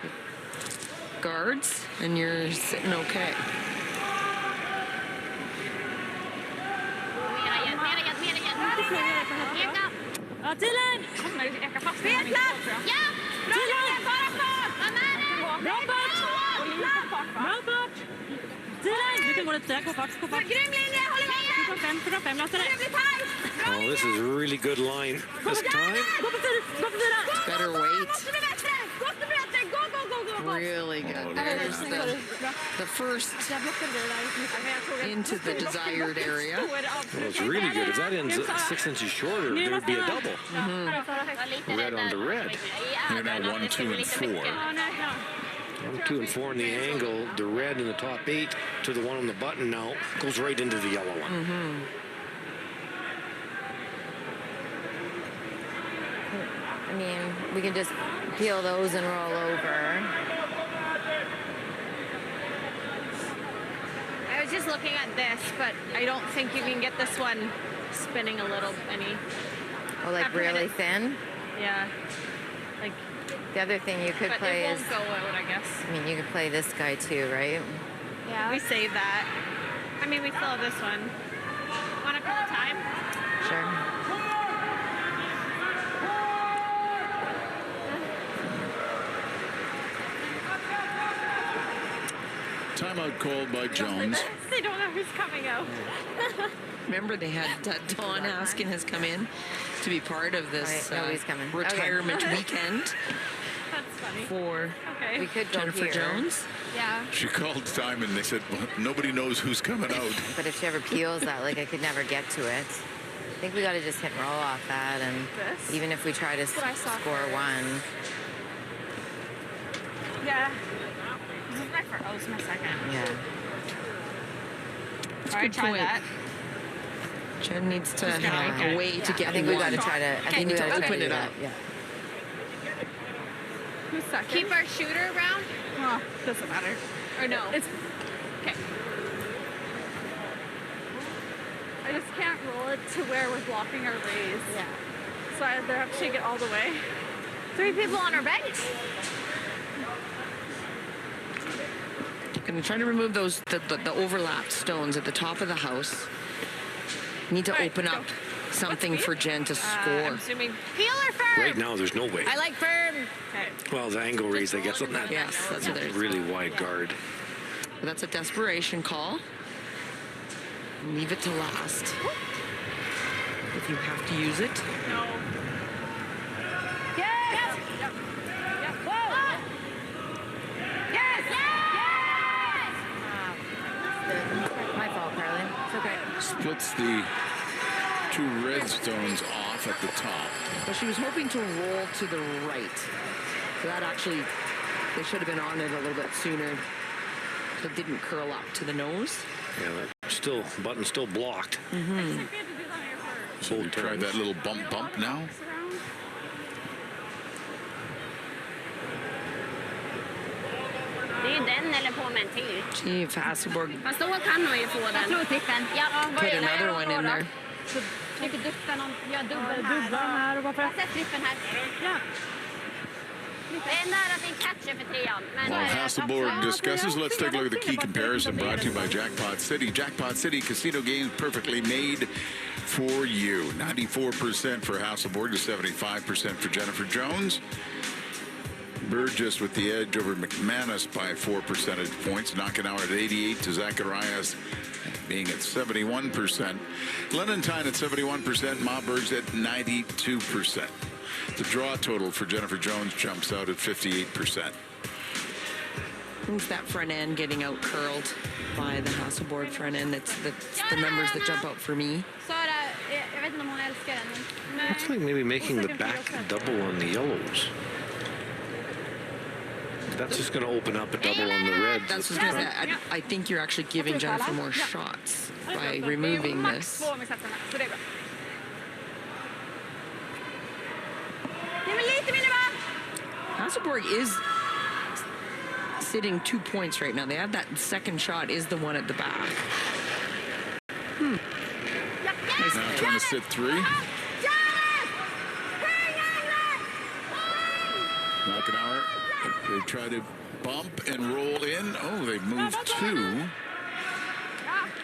guards, and you're sitting okay. Ja, Tilen! Kommer eka fast. Spelplats! Ja! Tilen! Bara fart! Var med den! Bra fart! Bra fart! Tilen! Du kan gå lite där. Gå fart. Grym linje! Håller med! 4-5. Löser det. Det blir tajt! Oh, this is a really good line this time. Gå på sidan! Better weight. Gott och bättre! Go! Really good. There's the first into the desired area. Well, it's really good. If that ends 6 inches shorter, there would be a double. Red on the red. You're now 1, 2, and 4. 1, 2, and 4 in the angle. The red in the top 8 to the one on the button now goes right into the yellow one. I mean, we can just peel those and roll over. I was just looking at this, but I don't think you can get this one spinning a little any. Oh, like really thin? Yeah. Like the other thing you could play it is. won't go out, I guess. I mean, you could play this guy too, right? Yeah. We save that. I mean, we still have this one. Want to call a time? Sure. Timeout called by Jones. They don't know who's coming out. Remember, they had Dawn Askin has come in to be part of this he's coming. retirement weekend That's funny. for We could go Jennifer here. Jones. Yeah. She called time and they said, well, nobody knows who's coming out. But if she ever peels that, like I could never get to it. I think we got to just hit and roll off that, and This? even if we try to That's what I saw. score one. Yeah. This is my first. Oh, this is my second. Yeah. All right, good try point. that. Jen needs to Just gonna have make a it. way to get I think we one. got to try to. I think we need got to to try open to it do up. that. Yeah. Who's second? Keep our shooter around. Oh, doesn't matter. Or no? It's okay. I just can't roll it to where we're blocking our raise. Yeah. So I either have to shake it all the way. 3 people on our bench. Going to try to remove those the overlapped stones at the top of the house. Need to open up something for Jen to score. I'm assuming peeler firm. Right now, there's no way. I like firm. Okay. Well, the angle raise, I guess, on that Yes, that's what there's. really wide guard. But that's a desperation call. Leave it to last. If you have to use it. No. Yes. Yep. Yep. Whoa. Yes. Yes. My fault, Carlin. It's okay. Splits the 2 red stones off at the top. But she was hoping to roll to the right. So that actually, they should have been on it a little bit sooner. So it didn't curl up to the nose. Yeah, that button's still blocked. So we try that little bump now. Det är ju den eller på med en till. Gee, if Hasselborg Fast då kan hon ju få den. Jag tror trippen. Ja, put another one in there. Försöker dutta någon. Ja, dubbla här. Och varför? Jag har sett trippen här. Ja. Det är nära att det är catcher för trean. While Hasselborg discusses, let's take a look at the key comparison brought to you by Jackpot City. Jackpot City casino games perfectly made for you. 94% for Hasselborg to 75% for Jennifer Jones. Burgess with the edge over McManus by 4 percentage points. Knockenauer at 88 to Zacharias being at 71%. Lenentine at 71%. Mabergs at 92%. The draw total for Jennifer Jones jumps out at 58%. Who's that front end getting out curled by the Hasselborg front end? That's the numbers that jump out for me. Looks like maybe making the back double on the yellows. That's just going to open up a double on the reds. That's what I was gonna say. I think you're actually giving Jennifer more shots by removing this. Hasselborg is sitting 2 points right now. They have that second shot is the one at the back. Now trying to sit 3. Knockenauer. They try to bump and roll in. Oh, they've moved 2.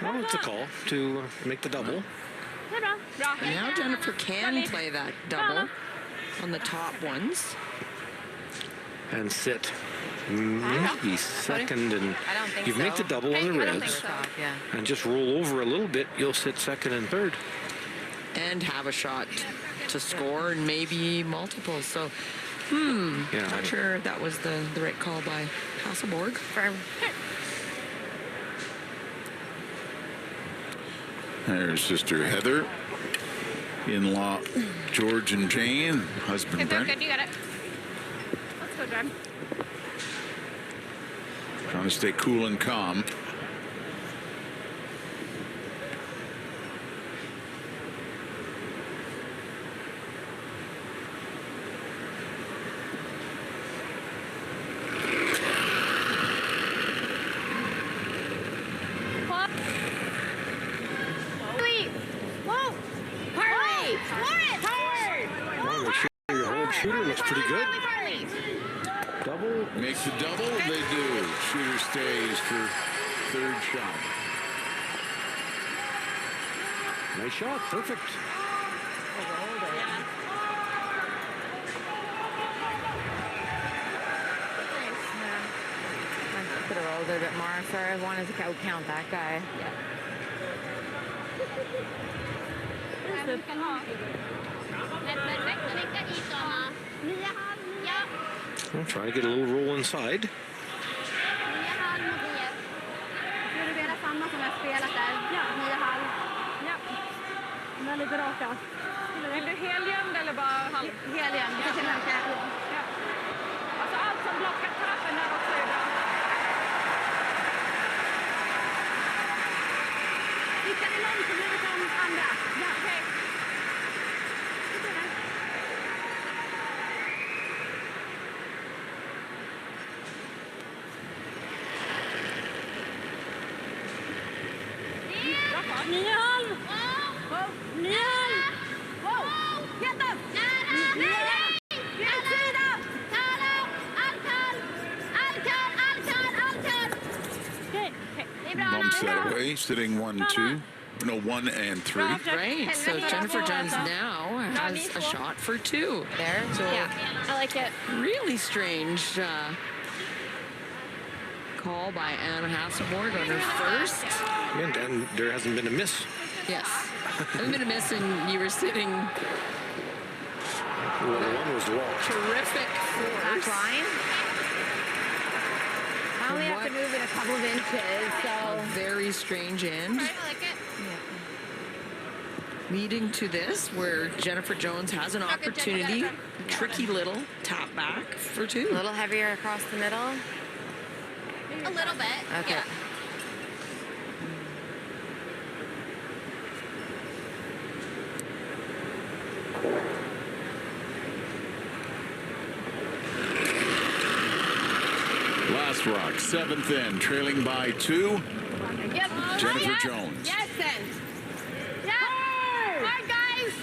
Well, it's a call to make the double. And now Jennifer can play that double on the top ones. And sit maybe second, and you make the double on the reds and just roll over a little bit. You'll sit second and third and have a shot to score and maybe multiple. So not sure if that was the right call by Hasselborg. There's sister Heather, in-law George and Jane, husband Brent. Good, you got it. Let's go, John. Trying to stay cool and calm. Shooter looks pretty good. Double. Makes the double. They do. Shooter stays for third shot. Nice shot. Perfect. I could have rolled it a bit more. Sorry, I wanted to count that guy. I'll try to get a little roll inside. Lite raka. Vill du helgen eller bara halv? Helgen. Ja. Alltså allt som blockar trappen där också är bra. Hittar ni någon så blir det som andra. Ja, okej. Bumps that away, sitting 1-2. No, 1 and 3. Right, so Jennifer Jones now has a shot for 2 there. So yeah, I like it. Really strange call by Anna Hasselborg on her first. And there hasn't been a miss. Yes, hasn't been a miss, and you were sitting. Well, the one was low. Terrific force. Back line. I only have to move it a couple of inches, so. A very strange end. I like it. Leading to this, where Jennifer Jones has an opportunity. Tricky little tap back for 2. A little heavier across the middle. A little bit. Okay. Yeah. Last rock. 7th end, trailing by 2. Yep. Jennifer Jones. Yes, then. Yeah. All right, guys.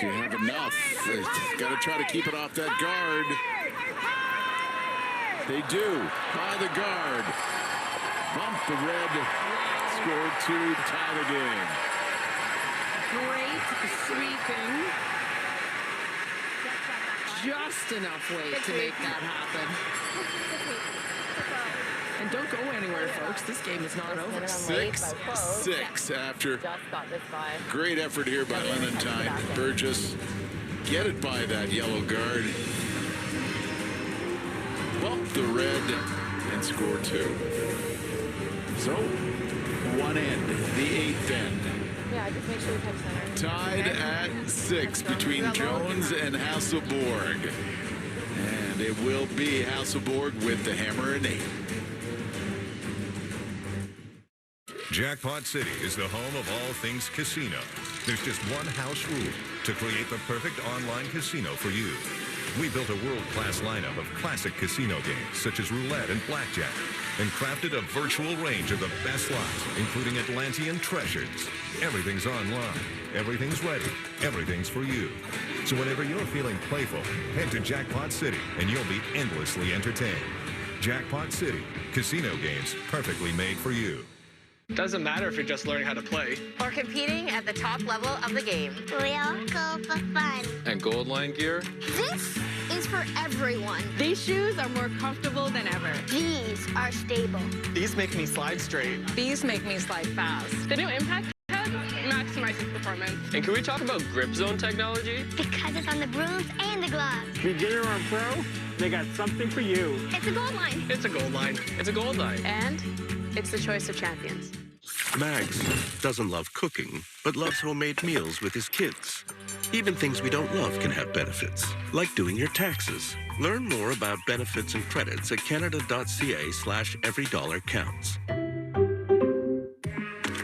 You have enough. Got to try to keep it off that guard. They do. By the guard. Bump the red. Scored 2 to tie the game. Great sweeping. Just enough weight to make that happen. And don't go anywhere, folks. This game is not over. 6-6 after. Great effort here by Lennon Time. Burgess get it by that yellow guard. Bump the red and score 2. So, one end, the 8th end. Yeah, just make sure we touch center. Tied at 6 between Jones and Hasselborg. And it will be Hasselborg with the hammer and 8. Jackpot City is the home of all things casino. There's just one house rule to create the perfect online casino for you. We built a world-class lineup of classic casino games such as roulette and blackjack, and crafted a virtual range of the best slots, including Atlantean treasures. Everything's online, everything's ready, everything's for you. So whenever you're feeling playful, head to Jackpot City and you'll be endlessly entertained. Jackpot City, casino games perfectly made for you. Doesn't matter if you're just learning how to play. Or competing at the top level of the game. We all go for fun. And Gold Line gear? This is for everyone. These shoes are more comfortable than ever. These are stable. These make me slide straight. These make me slide fast. The new Impact Head maximizes performance. And can we talk about grip zone technology? Because it's on the brooms and the gloves. Beginner or pro, they got something for you. It's a Gold Line. It's a Gold Line. It's a Gold Line. And it's the choice of champions. Mags doesn't love cooking, but loves homemade meals with his kids. Even things we don't love can have benefits, like doing your taxes. Learn more about benefits and credits at canada.ca/everydollar-counts.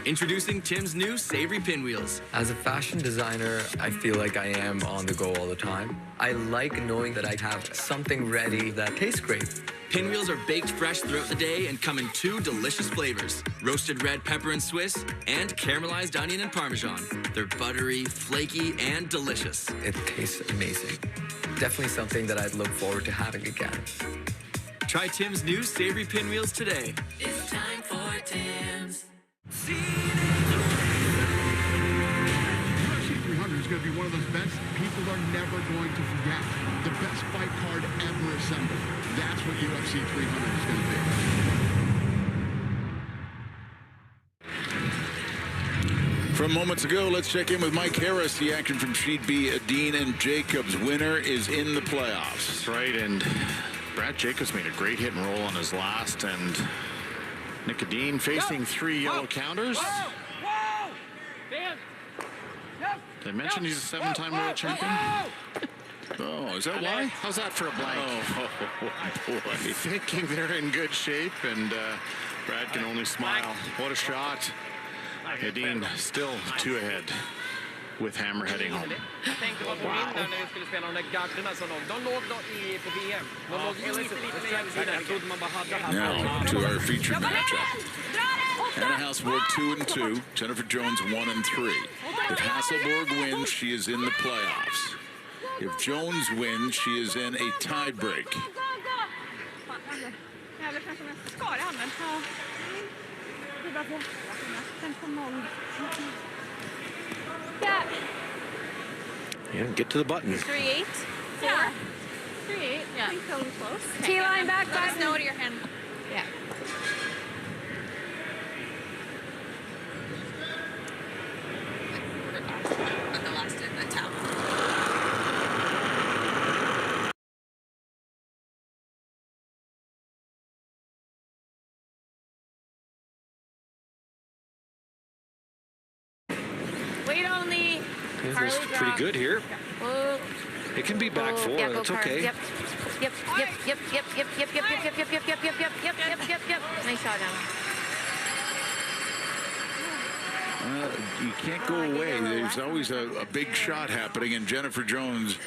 Introducing Tim's new savory pinwheels. As a fashion designer, I feel like I am on the go all the time. I like knowing that I have something ready that tastes great. Pinwheels are baked fresh throughout the day and come in 2 delicious flavors, roasted red pepper and Swiss and caramelized onion and Parmesan. They're buttery, flaky, and delicious. It tastes amazing. Definitely something that I'd look forward to having again. Try Tim's new savory pinwheels today. It's time for Tim's. UFC 300 is going to be one of those bets people are never going to forget. The best fight card ever assembled. That's what UFC 300 is going to be. From moments ago, let's check in with Mike Harris. The action from Sheed B, Dean and Jacobs. Winner is in the playoffs. That's right, and Brad Jacobs made a great hit and roll on his last, and Nick Dean facing 3 yellow counters. Did I mention he's a 7-time world champion? Oh, is that why? How's that for a blank? Oh, boy. Thinking they're in good shape, and Brad can only smile. What a shot. Dean still 2 ahead with Hammer heading home. Now to our featured matchup. Anna Hasselborg 2-2. Jennifer Jones 1-3. If Hasselborg wins, she is in the playoffs. If Jones wins, she is in a tie break. Yeah, get to the button. 3-8. Yeah. 3-8. Yeah. I think so close. T-line back. Let us know to your hand. Yeah. Wait on the This is pretty good here. It can be back 4. That's okay. Yep. Nice shot, Anna. You can't go away. There's always a big shot happening, and Jennifer Jones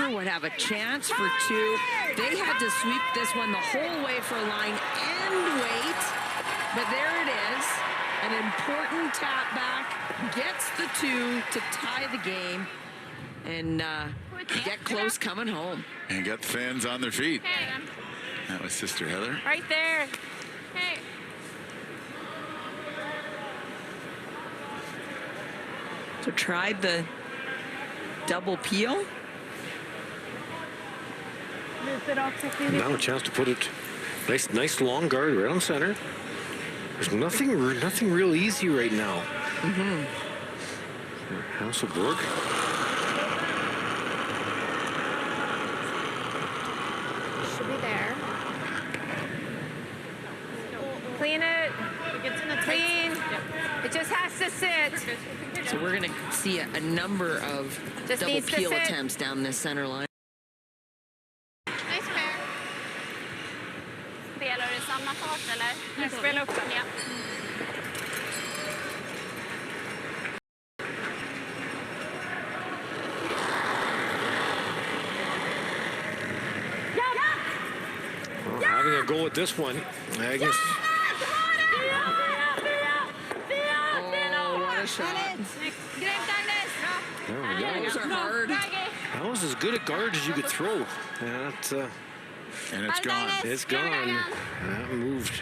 Jennifer would have a chance for two. They had to sweep this one the whole way for line and wait. But there it is. An important tap back. Gets the two to tie the game. And get close coming home. And got the fans on their feet. That was Sister Heather. Right there. Hey. So tried the double peel. Now a chance to put it nice long guard right on center. There's nothing real easy right now. Hasselborg. Should be there. Clean it. Clean. It just has to sit. So we're going to see a number of Just double needs to peel sit. attempts down this center line. Nice pair. Spelar du samma fart eller? Spela upp den. Ja. Well, having a go at this one, Agnes. Oh, what a shot. There we go. Those are hard. That was as good a guard as you could throw. That, and it's gone. It's gone. That moved.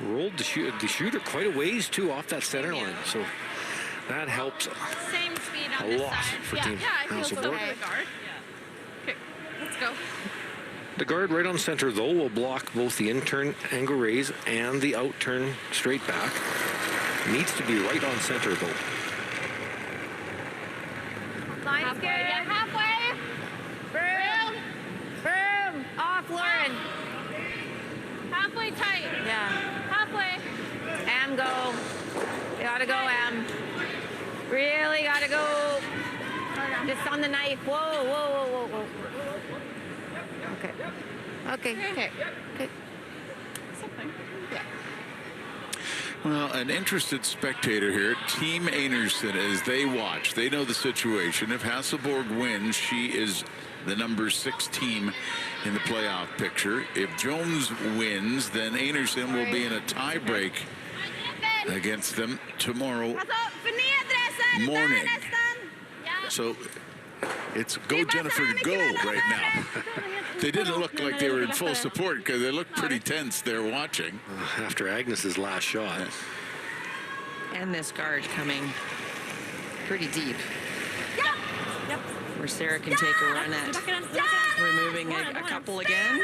Rolled the shooter quite a ways, too, off that center line. So that helps Same speed on a this lot side. for Yeah, Team I feel so Hasselborg. okay. Okay, let's go. The guard right on center, though, will block both the in-turn angle raise and the out-turn straight back. Needs to be right on center, though. Line's good. Yeah, halfway. Boom. Boom. Off, Lauren. Halfway tight. Yeah. Halfway. Am go. You gotta go, Am. Really gotta go. Just on the knife. Whoa, whoa, whoa, whoa, whoa. Okay. Okay. Okay. Okay. Something. Yeah. Well, an interested spectator here, Team Einarson, as they watch. They know the situation. If Hasselborg wins, she is the number 6 team in the playoff picture. If Jones wins, then Einarson will be in a tiebreak against them tomorrow morning. So it's go Jennifer, go right now. They didn't look like they were in full support because they looked pretty tense there watching. After Agnes's last shot. And this guard coming pretty deep. Where Sarah can take a run at removing a couple again.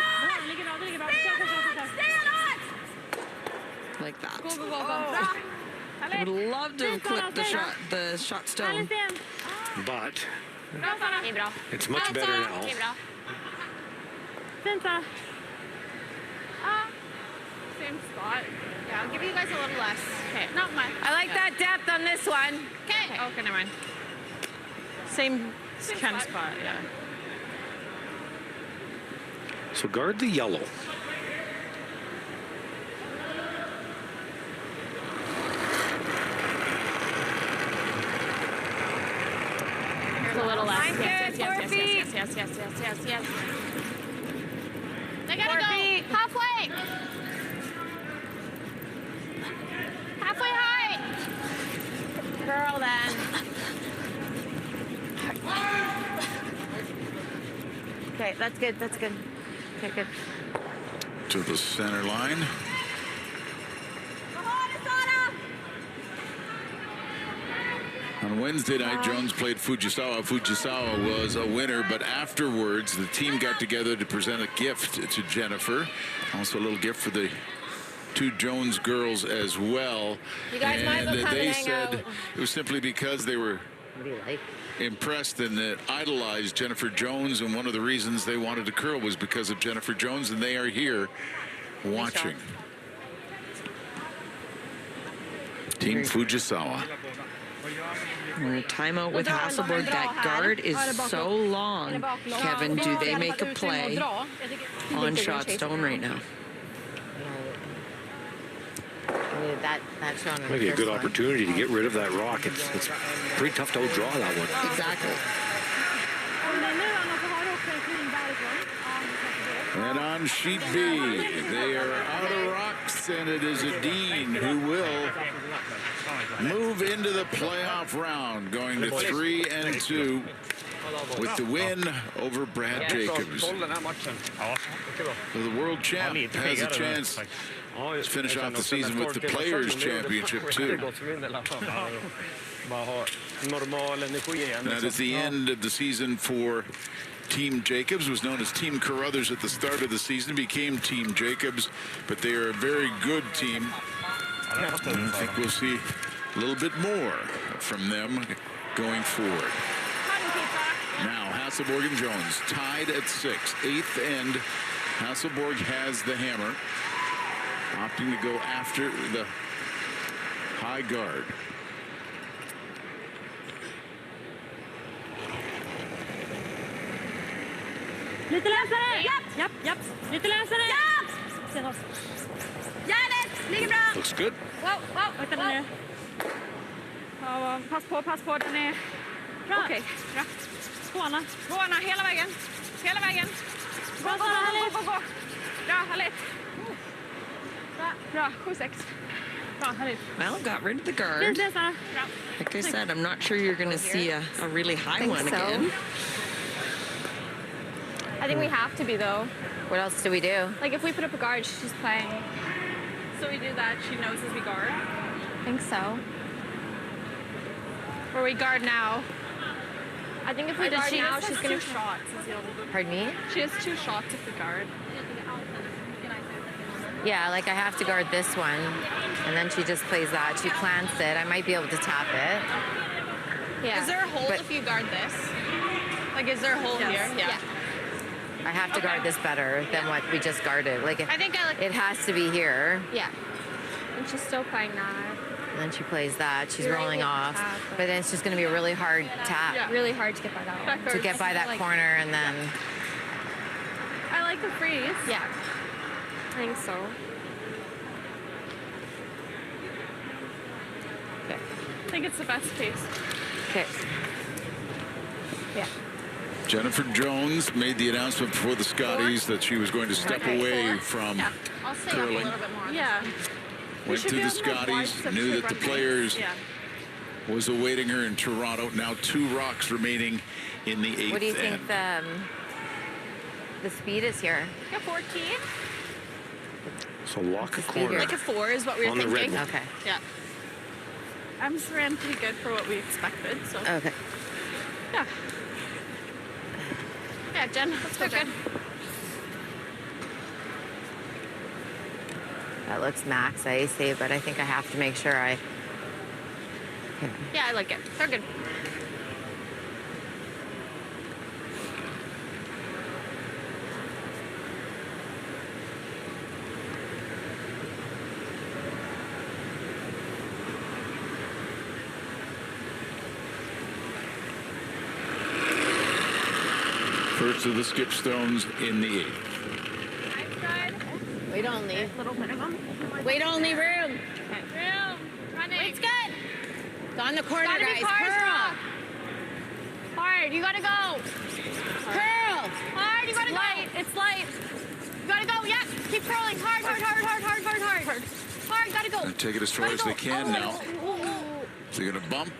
Like that. I would love to have clipped the shot stone. But it's much better now. Same spot. Yeah, I'll give you guys a little less. Okay, not much. I like that depth on this one. Okay. Okay, never mind. Same kind of spot, yeah. So guard the yellow. A little less. Line Yes, good, yes, 4 yes, feet. yes, yes, yes, yes, yes, yes, yes. They gotta 4 go feet. halfway. Halfway high. Girl, then. Okay, that's good, that's good. Okay, good. To the center line. On Wednesday night, Jones played Fujisawa. Fujisawa was a winner, but afterwards, the team got together to present a gift to Jennifer. Also a little gift for the 2 Jones girls as well. You guys might as well come they and hang said out. it was simply because they were impressed and idolized Jennifer Jones, and one of the reasons they wanted to curl was because of Jennifer Jones, and they are here watching. Team Fujisawa. We're in timeout with Hasselborg. That guard is so long. Kevin, do they make a play on shot stone right now? That shot. Maybe a good opportunity to get rid of that rock. It's pretty tough to outdraw that one. Exactly. And on sheet B, they are out of rocks, and it is Dean who will move into the playoff round, going to 3-2 with the win over Brad Jacobs. So the world champ has a chance to finish off the season with the Players' Championship, too. That is the end of the season for Team Jacobs. Was known as Team Carruthers at the start of the season, became Team Jacobs, but they are a very good team. And I think we'll see a little bit more from them going forward. Now, Hasselborg and Jones tied at 6. 8th end. Hasselborg has the hammer, opting to go after the high guard. Lite läsare! Japp, japp. Lite läsare! Japp! Järnet! Ligger bra! Looks good. Wow, wow. Vänta, den är... Ja, pass på. Den är... Bra. Okej, bra. Skåna. Skåna hela vägen. Hela vägen. Gå. Bra, härligt. Bra, 7-6. Bra, härligt. Well, got rid of the guard. Like I said, I'm not sure you're going to see a really high one again. I think we have to be, though. What else do we do? Like, if we put up a guard, she's playing. So we do that, she knows as we guard? I think so. Or we guard now. I think if we guard guard now, now, she's going to shots. Pardon me? She has 2 shots if we guard. Yeah, like I have to guard this one, and then she just plays that. She plants it. I might be able to tap it. Yeah. Is there a hold if you guard this? Like, is there a hold here? Yeah. I have to guard this better than what we just guarded. Like, I think it has to be here. Yeah. And she's still playing that. And then she plays that. She's rolling off. But then it's just going to be a really hard tap. Yeah. Really hard to get by that one. To get by that corner, and then... I like the freeze. Yeah. I think so. Okay. I think it's the best case. Okay. Yeah. Jennifer Jones made the announcement before the Scotties that she was going to step away from curling. Yeah. Went to the Scotties, knew that the Players was awaiting her in Toronto. Now 2 rocks remaining in the 8th. What do you think the speed is here? Like a 14? So lock a corner. Like a 4 is what we were on the thinking. red one. Okay. Yeah. Em's ran pretty good for what we expected, so. Okay. Yeah. Yeah, Jen, let's go, Jen. That looks max icy, but I think I have to make sure I... Yeah, I like it. They're good. First of the skipstones in the 8th. Wait only. Little bit of them. Wait only room. Room. Running. Wait's good. It's on the corner, Gotta guys. be cars, Curl. Hard. You gotta go. Curl. Hard. You gotta go. It's light. You gotta go. Yeah. Keep curling. Hard. Hard. Gotta go. And take it as far as they can now. So they're going to bump.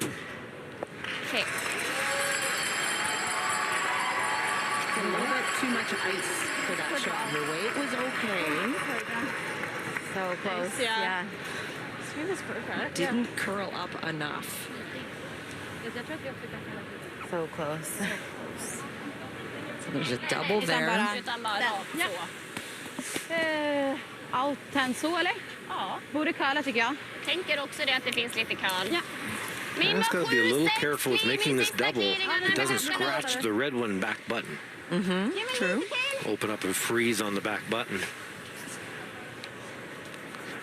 Okay. A little bit too much ice for that shot. Her weight was okay. So close. Nice, yeah. Swing is perfect. Didn't curl up enough. So close. So there's a double there. Out-10 så, eller? Ja. Borde curla, tycker jag. Tänker också det att det finns lite curl. Ja. I'm just going to be a little careful with making this double. It doesn't scratch the red one back button. True. Open up and freeze on the back button.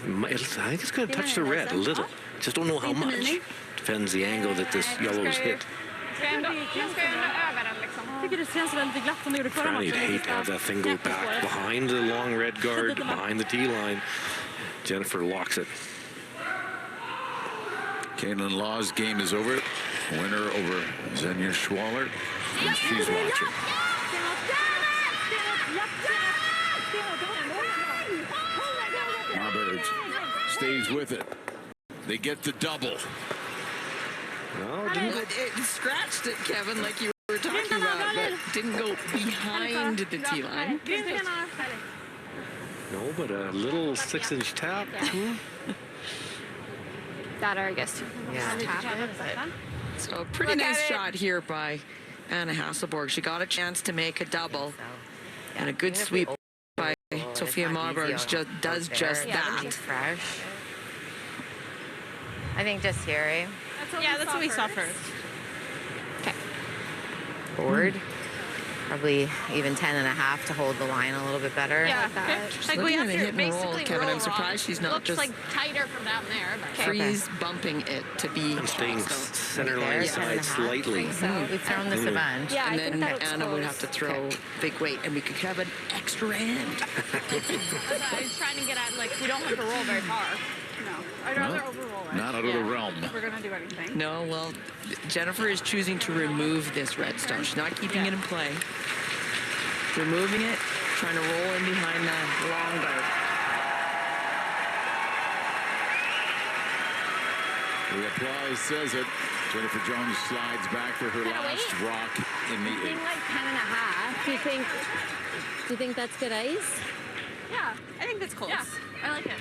I think it's going to touch the red a little. Just don't know how much. Depends the angle that this yellow's hit. Tycker det känns väldigt glatt som det gjorde förra Franny'd hate to have that thing go back behind the long red guard, behind the tee line. Jennifer locks it. Caitlin Law's game is over. Winner over Xenia Schwaller. And she's watching. stays with it. They get the double. No, it scratched it, Kevin, like you were talking about, but didn't go behind the tee line. No, but a little 6-inch tap. That, or I guess. So a pretty nice shot here by Anna Hasselborg. She got a chance to make a double, and a good sweep by Sophia Marburg does just that. Fresh. I think just here, eh? That's what we saw first. Okay. Forward. Probably even 10.5 to hold the line a little bit better. Yeah. Like we have to hit and roll, Kevin. I'm surprised she's not just like tighter from down there. But freeze bumping it to be staying center line side slightly. So we've thrown this a bunch. Yeah, and then Anna would have to throw big weight, and we could have an extra hand. I was trying to get at, like, we don't have to roll very far. No, I'd rather overroll it. Not out of the realm. If we're going to do anything. No, well, Jennifer is choosing to remove this redstone. She's not keeping it in play. Removing it, trying to roll in behind the long boat. The applause says it. Jennifer Jones slides back for her last rock in the eighth. Like 10.5. Do you think that's good ice? Yeah, I think that's close. Yeah, I like it.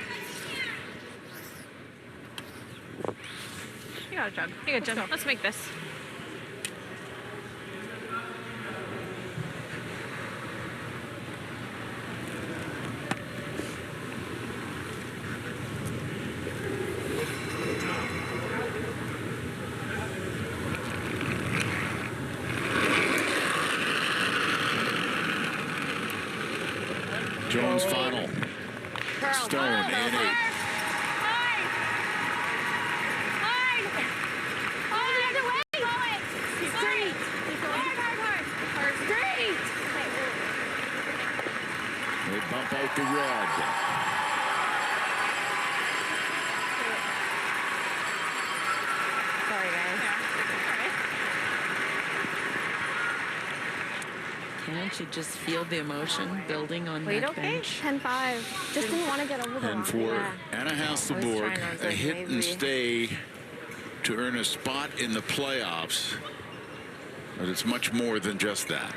You got it, Jen. You got it, Jen. Let's make this. Jones final. Stone in 8. They bump out the red. Sorry, guys. Can't you just feel the emotion building on that bench? 10-5. Just didn't want to get over the And for Anna Hasselborg, a hit and stay to earn a spot in the playoffs. But it's much more than just that.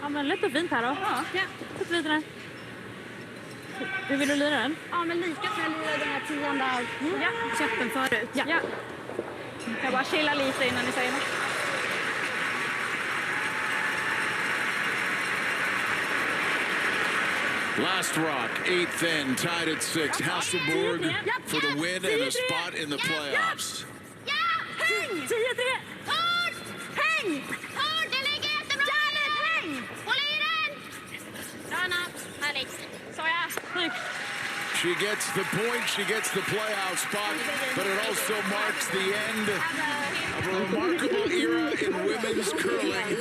Ja, men lätt och fint här då. Ja. Sätt lite där. Hur vill du lira den? Ja, men lika som jag lirade den här 10:e Käppen förut. Ja. Jag bara chilla lite innan ni säger något. Last rock, 8th end, tied at 6. Hasselborg for the win and a spot in the playoffs. Ja! Häng! 10-3! Hård! Häng! Hård! Det ligger jättebra! Janet, häng! Håll i den! Rana, härligt. Så ja. She gets the point, she gets the playoff spot, but it also marks the end of a remarkable era in women's curling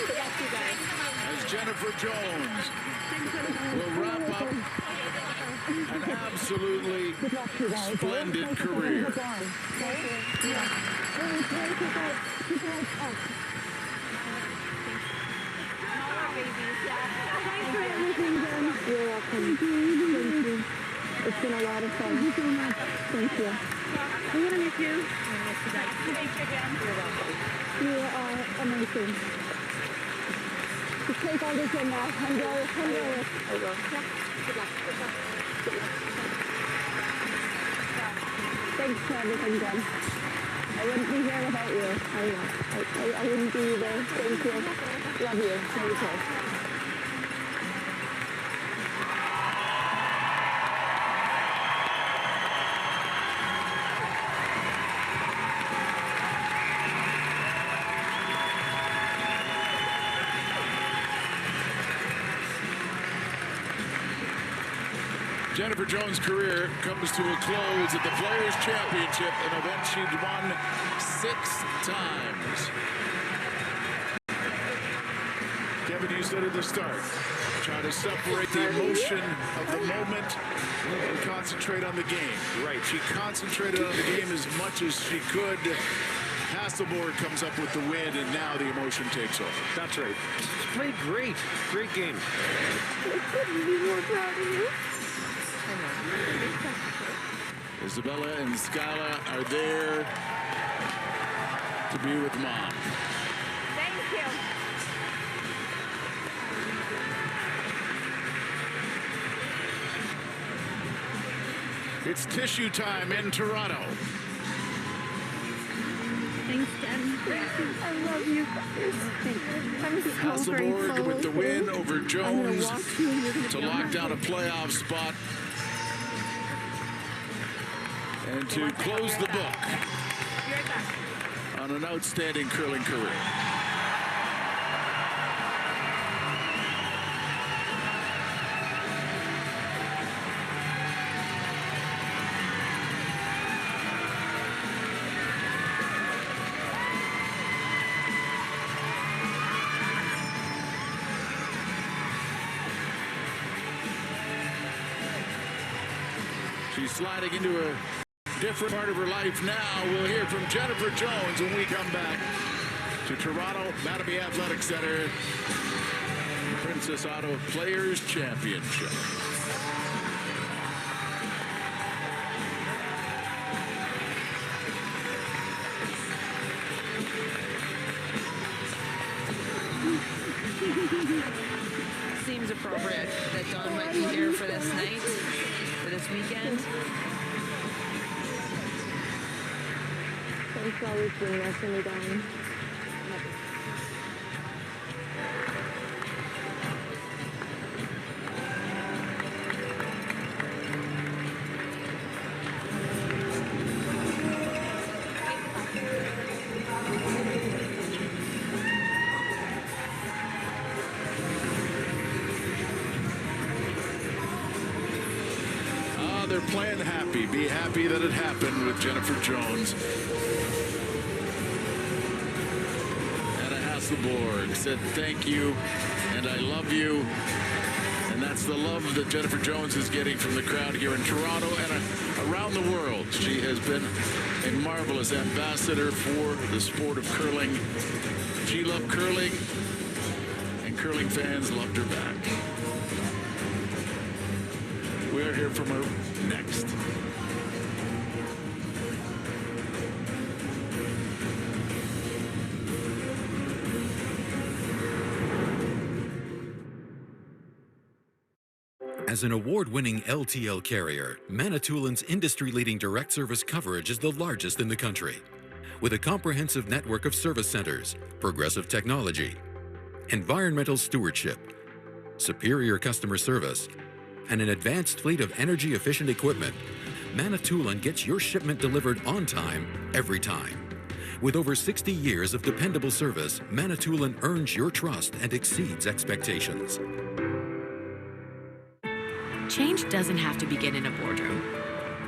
as Jennifer Jones will wrap up an absolutely splendid career. You're welcome. Thank you. It's been a lot of fun. Thank you so much. Thank you. We're going to miss you. Thank you again. You're welcome. You are amazing. Just take all this in now. Enjoy it. Enjoy it. I will. Yeah. Good luck. Good luck. Good luck. Thanks for everything, Jen. I wouldn't be here without you. I wouldn't be there. Thank you. Love you. Love you too. Jennifer Jones' career comes to a close at the Players' Championship, an event she'd won 6 times. Kevin, you said at the start, try to separate the emotion of the moment and concentrate on the game. Right, she concentrated on the game as much as she could, Hasselborg comes up with the win, and now the emotion takes over. That's right. Played great. Great game. I couldn't be more proud of you. Isabella and Skyla are there to be with Mom. Thank you. It's tissue time in Toronto. Thanks, Dad. I love you guys. I'm so Hasselborg grateful. with the win over I'm gonna Jones walk you and you're gonna to be on lock my down a head. playoff spot and to close the book on an outstanding curling career. She's sliding into a different part of her life now. We'll hear from Jennifer Jones when we come back to Toronto Mattamy Athletic Center, Princess Auto Players Championship. Seems appropriate that Dawn might be here for this night, for this weekend. Thanks for always being there for me, darling. They're playing happy. Be happy that it happened with Jennifer Jones. Anna Hasselborg said thank you and I love you. And that's the love that Jennifer Jones is getting from the crowd here in Toronto and around the world. She has been a marvelous ambassador for the sport of curling. She loved curling, and curling fans loved her back. We'll hear from her next. As an award-winning LTL carrier, Manitoulин's industry-leading direct service coverage is the largest in the country. With a comprehensive network of service centers, progressive technology, environmental stewardship, superior customer service, and an advanced fleet of energy-efficient equipment, Manitoulin gets your shipment delivered on time, every time. With over 60 years of dependable service, Manitoulin earns your trust and exceeds expectations. Change doesn't have to begin in a boardroom.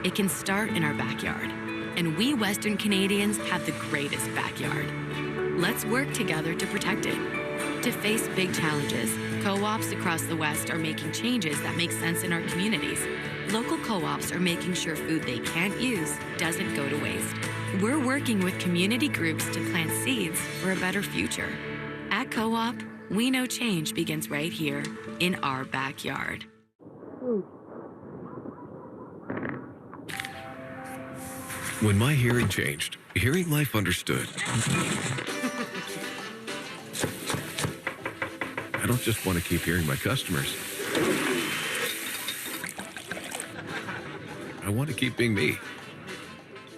It can start in our backyard. And we Western Canadians have the greatest backyard. Let's work together to protect it. To face big challenges, co-ops across the West are making changes that make sense in our communities. Local co-ops are making sure food they can't use doesn't go to waste. We're working with community groups to plant seeds for a better future. At Co-op, we know change begins right here in our backyard. When my hearing changed, Hearing Life understood. I don't just want to keep hearing my customers. I want to keep being me.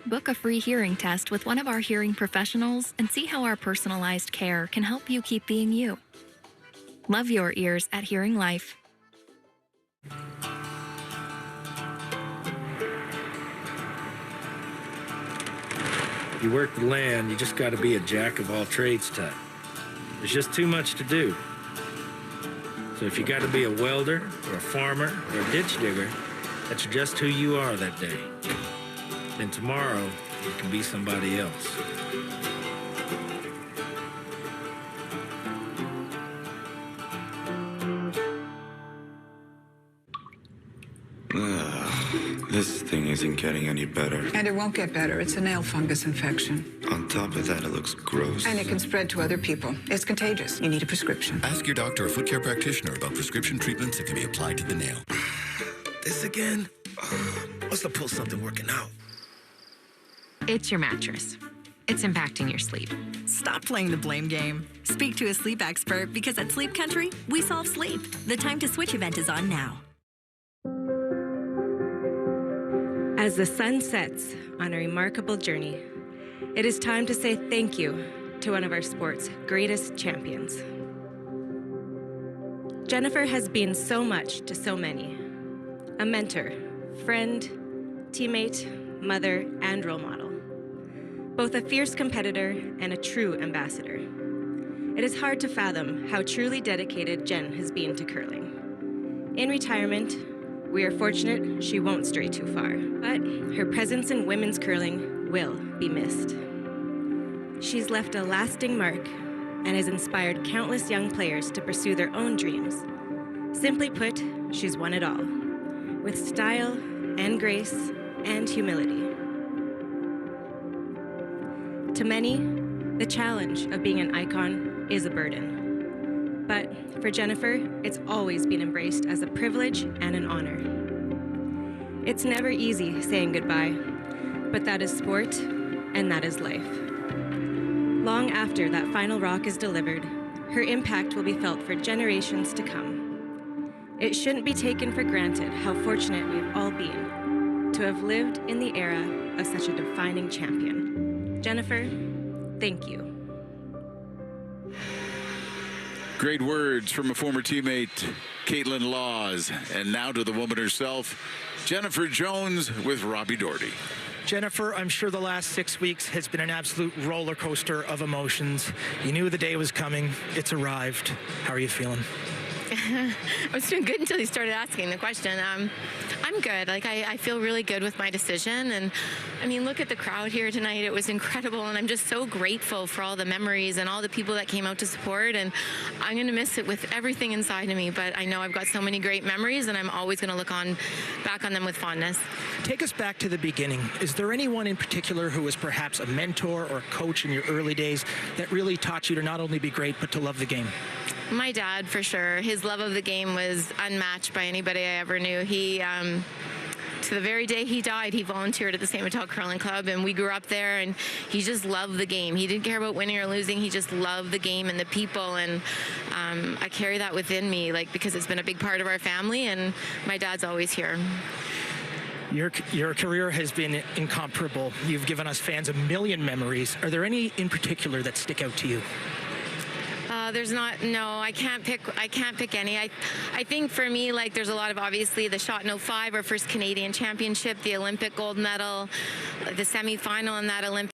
Book a free hearing test with one of our hearing professionals and see how our personalized care can help you keep being you. Love your ears at Hearing Life. If you work the land, you just got to be a jack of all trades type. There's just too much to do. So if you got to be a welder or a farmer or a ditch digger, that's just who you are that day. Then tomorrow, you can be somebody else. This thing isn't getting any better. And it won't get better. It's a nail fungus infection. On top of that, it looks gross. And it can spread to other people. It's contagious. You need a prescription. Ask your doctor or foot care practitioner about prescription treatments that can be applied to the nail. This again? Must have pulled something working out. It's your mattress. It's impacting your sleep. Stop playing the blame game. Speak to a sleep expert because at Sleep Country, we solve sleep. The Time to Switch event is on now. As the sun sets on a remarkable journey, it is time to say thank you to one of our sport's greatest champions. Jennifer has been so much to so many. A mentor, friend, teammate, mother, and role model. Both a fierce competitor and a true ambassador. It is hard to fathom how truly dedicated Jen has been to curling. In retirement, we are fortunate she won't stray too far, but her presence in women's curling will be missed. She's left a lasting mark and has inspired countless young players to pursue their own dreams. Simply put, she's won it all, with style and grace and humility. To many, the challenge of being an icon is a burden. But for Jennifer, it's always been embraced as a privilege and an honor. It's never easy saying goodbye, but that is sport and that is life. Long after that final rock is delivered, her impact will be felt for generations to come. It shouldn't be taken for granted how fortunate we've all been to have lived in the era of such a defining champion. Jennifer, thank you. Great words from a former teammate, Caitlin Laws. And now to the woman herself, Jennifer Jones with Robbie Doherty. Jennifer, I'm sure the last 6 weeks has been an absolute roller coaster of emotions. You knew the day was coming. It's arrived. How are you feeling? I was doing good until you started asking the question. I'm good. Like, I feel really good with my decision. And I mean, look at the crowd here tonight. It was incredible. And I'm just so grateful for all the memories and all the people that came out to support. And I'm going to miss it with everything inside of me. But I know I've got so many great memories, and I'm always going to look back on them with fondness. Take us back to the beginning. Is there anyone in particular who was perhaps a mentor or a coach in your early days that really taught you to not only be great, but to love the game? My dad, for sure. His love of the game was unmatched by anybody I ever knew. He, to the very day he died, he volunteered at the St. Mattel Curling Club, and we grew up there, and he just loved the game. He didn't care about winning or losing. He just loved the game and the people, and I carry that within me, like, because it's been a big part of our family, and my dad's always here. Your career has been incomparable. You've given us fans a million memories. Are there any in particular that stick out to you? There's not, no, I can't pick any. I think for me, like, there's a lot of, obviously, the shot in 05, our first Canadian championship, the Olympic gold medal, the semifinal in that Olympic.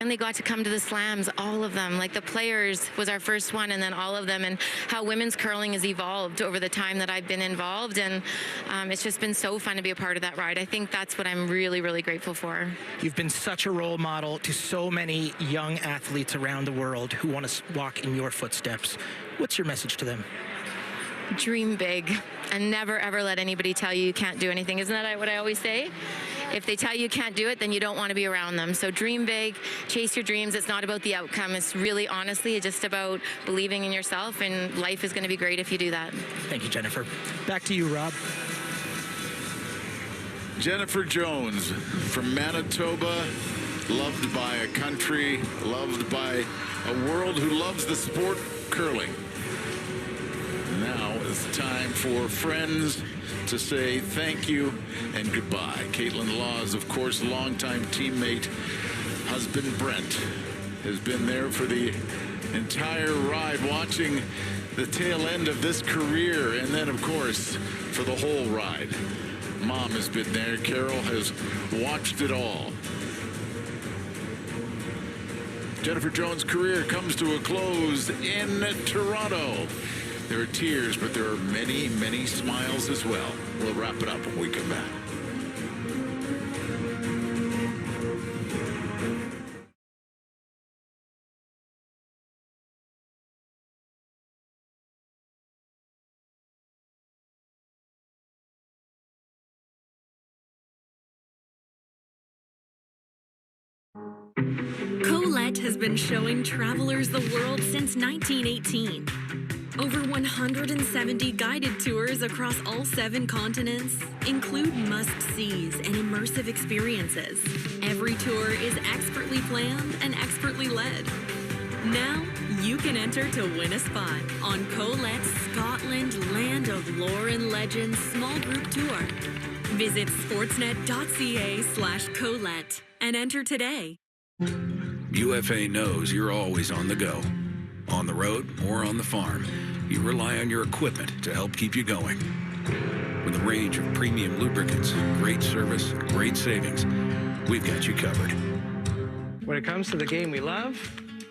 And they got to come to the slams, all of them. Like, the players was our first one, and then all of them, and how women's curling has evolved over the time that I've been involved. And it's just been so fun to be a part of that ride. I think that's what I'm really, really grateful for. You've been such a role model to so many young athletes around the world who want to walk in your footsteps. What's your message to them? Dream big, and never, ever let anybody tell you can't do anything. Isn't that what I always say? If they tell you can't do it, then you don't want to be around them. So dream big, chase your dreams. It's not about the outcome. It's really, honestly, just about believing in yourself, and life is going to be great if you do that. Thank you, Jennifer. Back to you, Rob. Jennifer Jones from Manitoba, loved by a country, loved by a world who loves the sport curling. Now it's time for friends to say thank you and goodbye. Caitlin Laws, of course, longtime teammate, husband Brent, has been there for the entire ride, watching the tail end of this career, and then, of course, for the whole ride. Mom has been there. Carol has watched it all. Jennifer Jones' career comes to a close in Toronto. There are tears, but there are many, many smiles as well. We'll wrap it up when we come back. Colette has been showing travelers the world since 1918. Over 170 guided tours across all 7 continents include must-sees and immersive experiences. Every tour is expertly planned and expertly led. Now, you can enter to win a spot on Colette's Scotland Land of Lore and Legends small group tour. Visit sportsnet.ca/Colette and enter today. UFA knows you're always on the go. On the road or on the farm, you rely on your equipment to help keep you going. With a range of premium lubricants, great service, great savings, we've got you covered. When it comes to the game we love,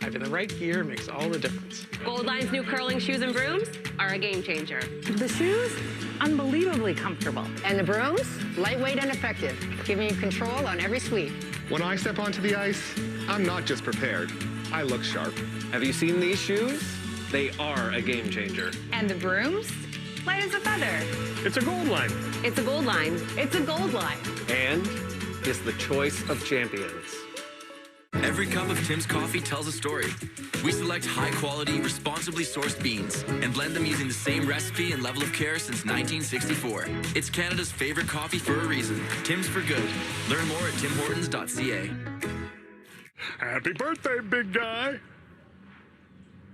having the right gear makes all the difference. Goldline's new curling shoes and brooms are a game changer. The shoes, unbelievably comfortable. And the brooms, lightweight and effective, giving you control on every sweep. When I step onto the ice, I'm not just prepared, I look sharp. Have you seen these shoes? They are a game changer. And the brooms, light as a feather. It's a Goldline. It's a Goldline. It's a Goldline. And it's the choice of champions. Every cup of Tim's coffee tells a story. We select high-quality, responsibly sourced beans and blend them using the same recipe and level of care since 1964. It's Canada's favorite coffee for a reason. Tim's for good. Learn more at timhortons.ca. Happy birthday, big guy.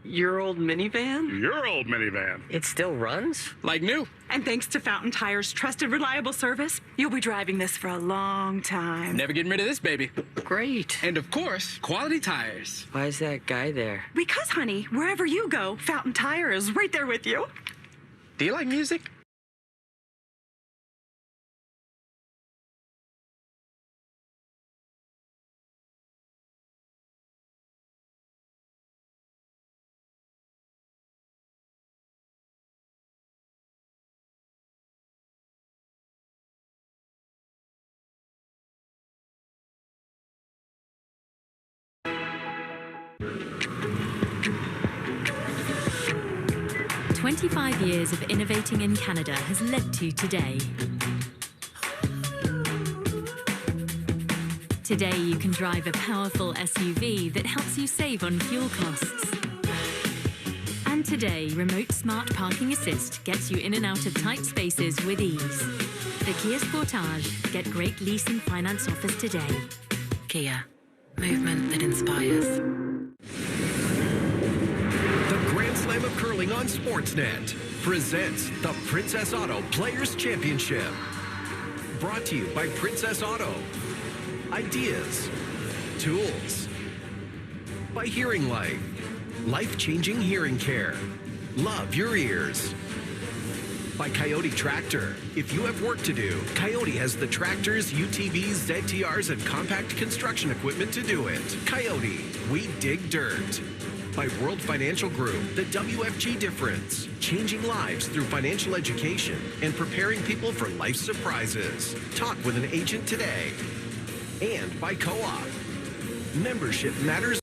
Your old minivan? Your old minivan. It still runs? Like new. And thanks to Fountain Tire's trusted, reliable service, you'll be driving this for a long time. Never getting rid of this, baby. Great. And of course, quality tires. Why is that guy there? Because, honey, wherever you go, Fountain Tire is right there with you. Do you like music? "25 years of innovating in Canada has led to today. Today you can drive a powerful SUV that helps you save on fuel costs. And today, remote smart parking assist gets you in and out of tight spaces with ease. The Kia Sportage. Get great lease and finance offers today. Kia. Movement that inspires. The Grand Slam of Curling on Sportsnet presents the Princess Auto Players Championship. Brought to you by Princess Auto. Ideas. Tools. By Hearing Life. Life-changing hearing care. Love your ears. By Coyote Tractor. If you have work to do, Coyote has the tractors, UTVs, ZTRs, and compact construction equipment to do it. Coyote, we dig dirt. By World Financial Group, the WFG difference. Changing lives through financial education and preparing people for life's surprises. Talk with an agent today. And by Co-op. Membership matters.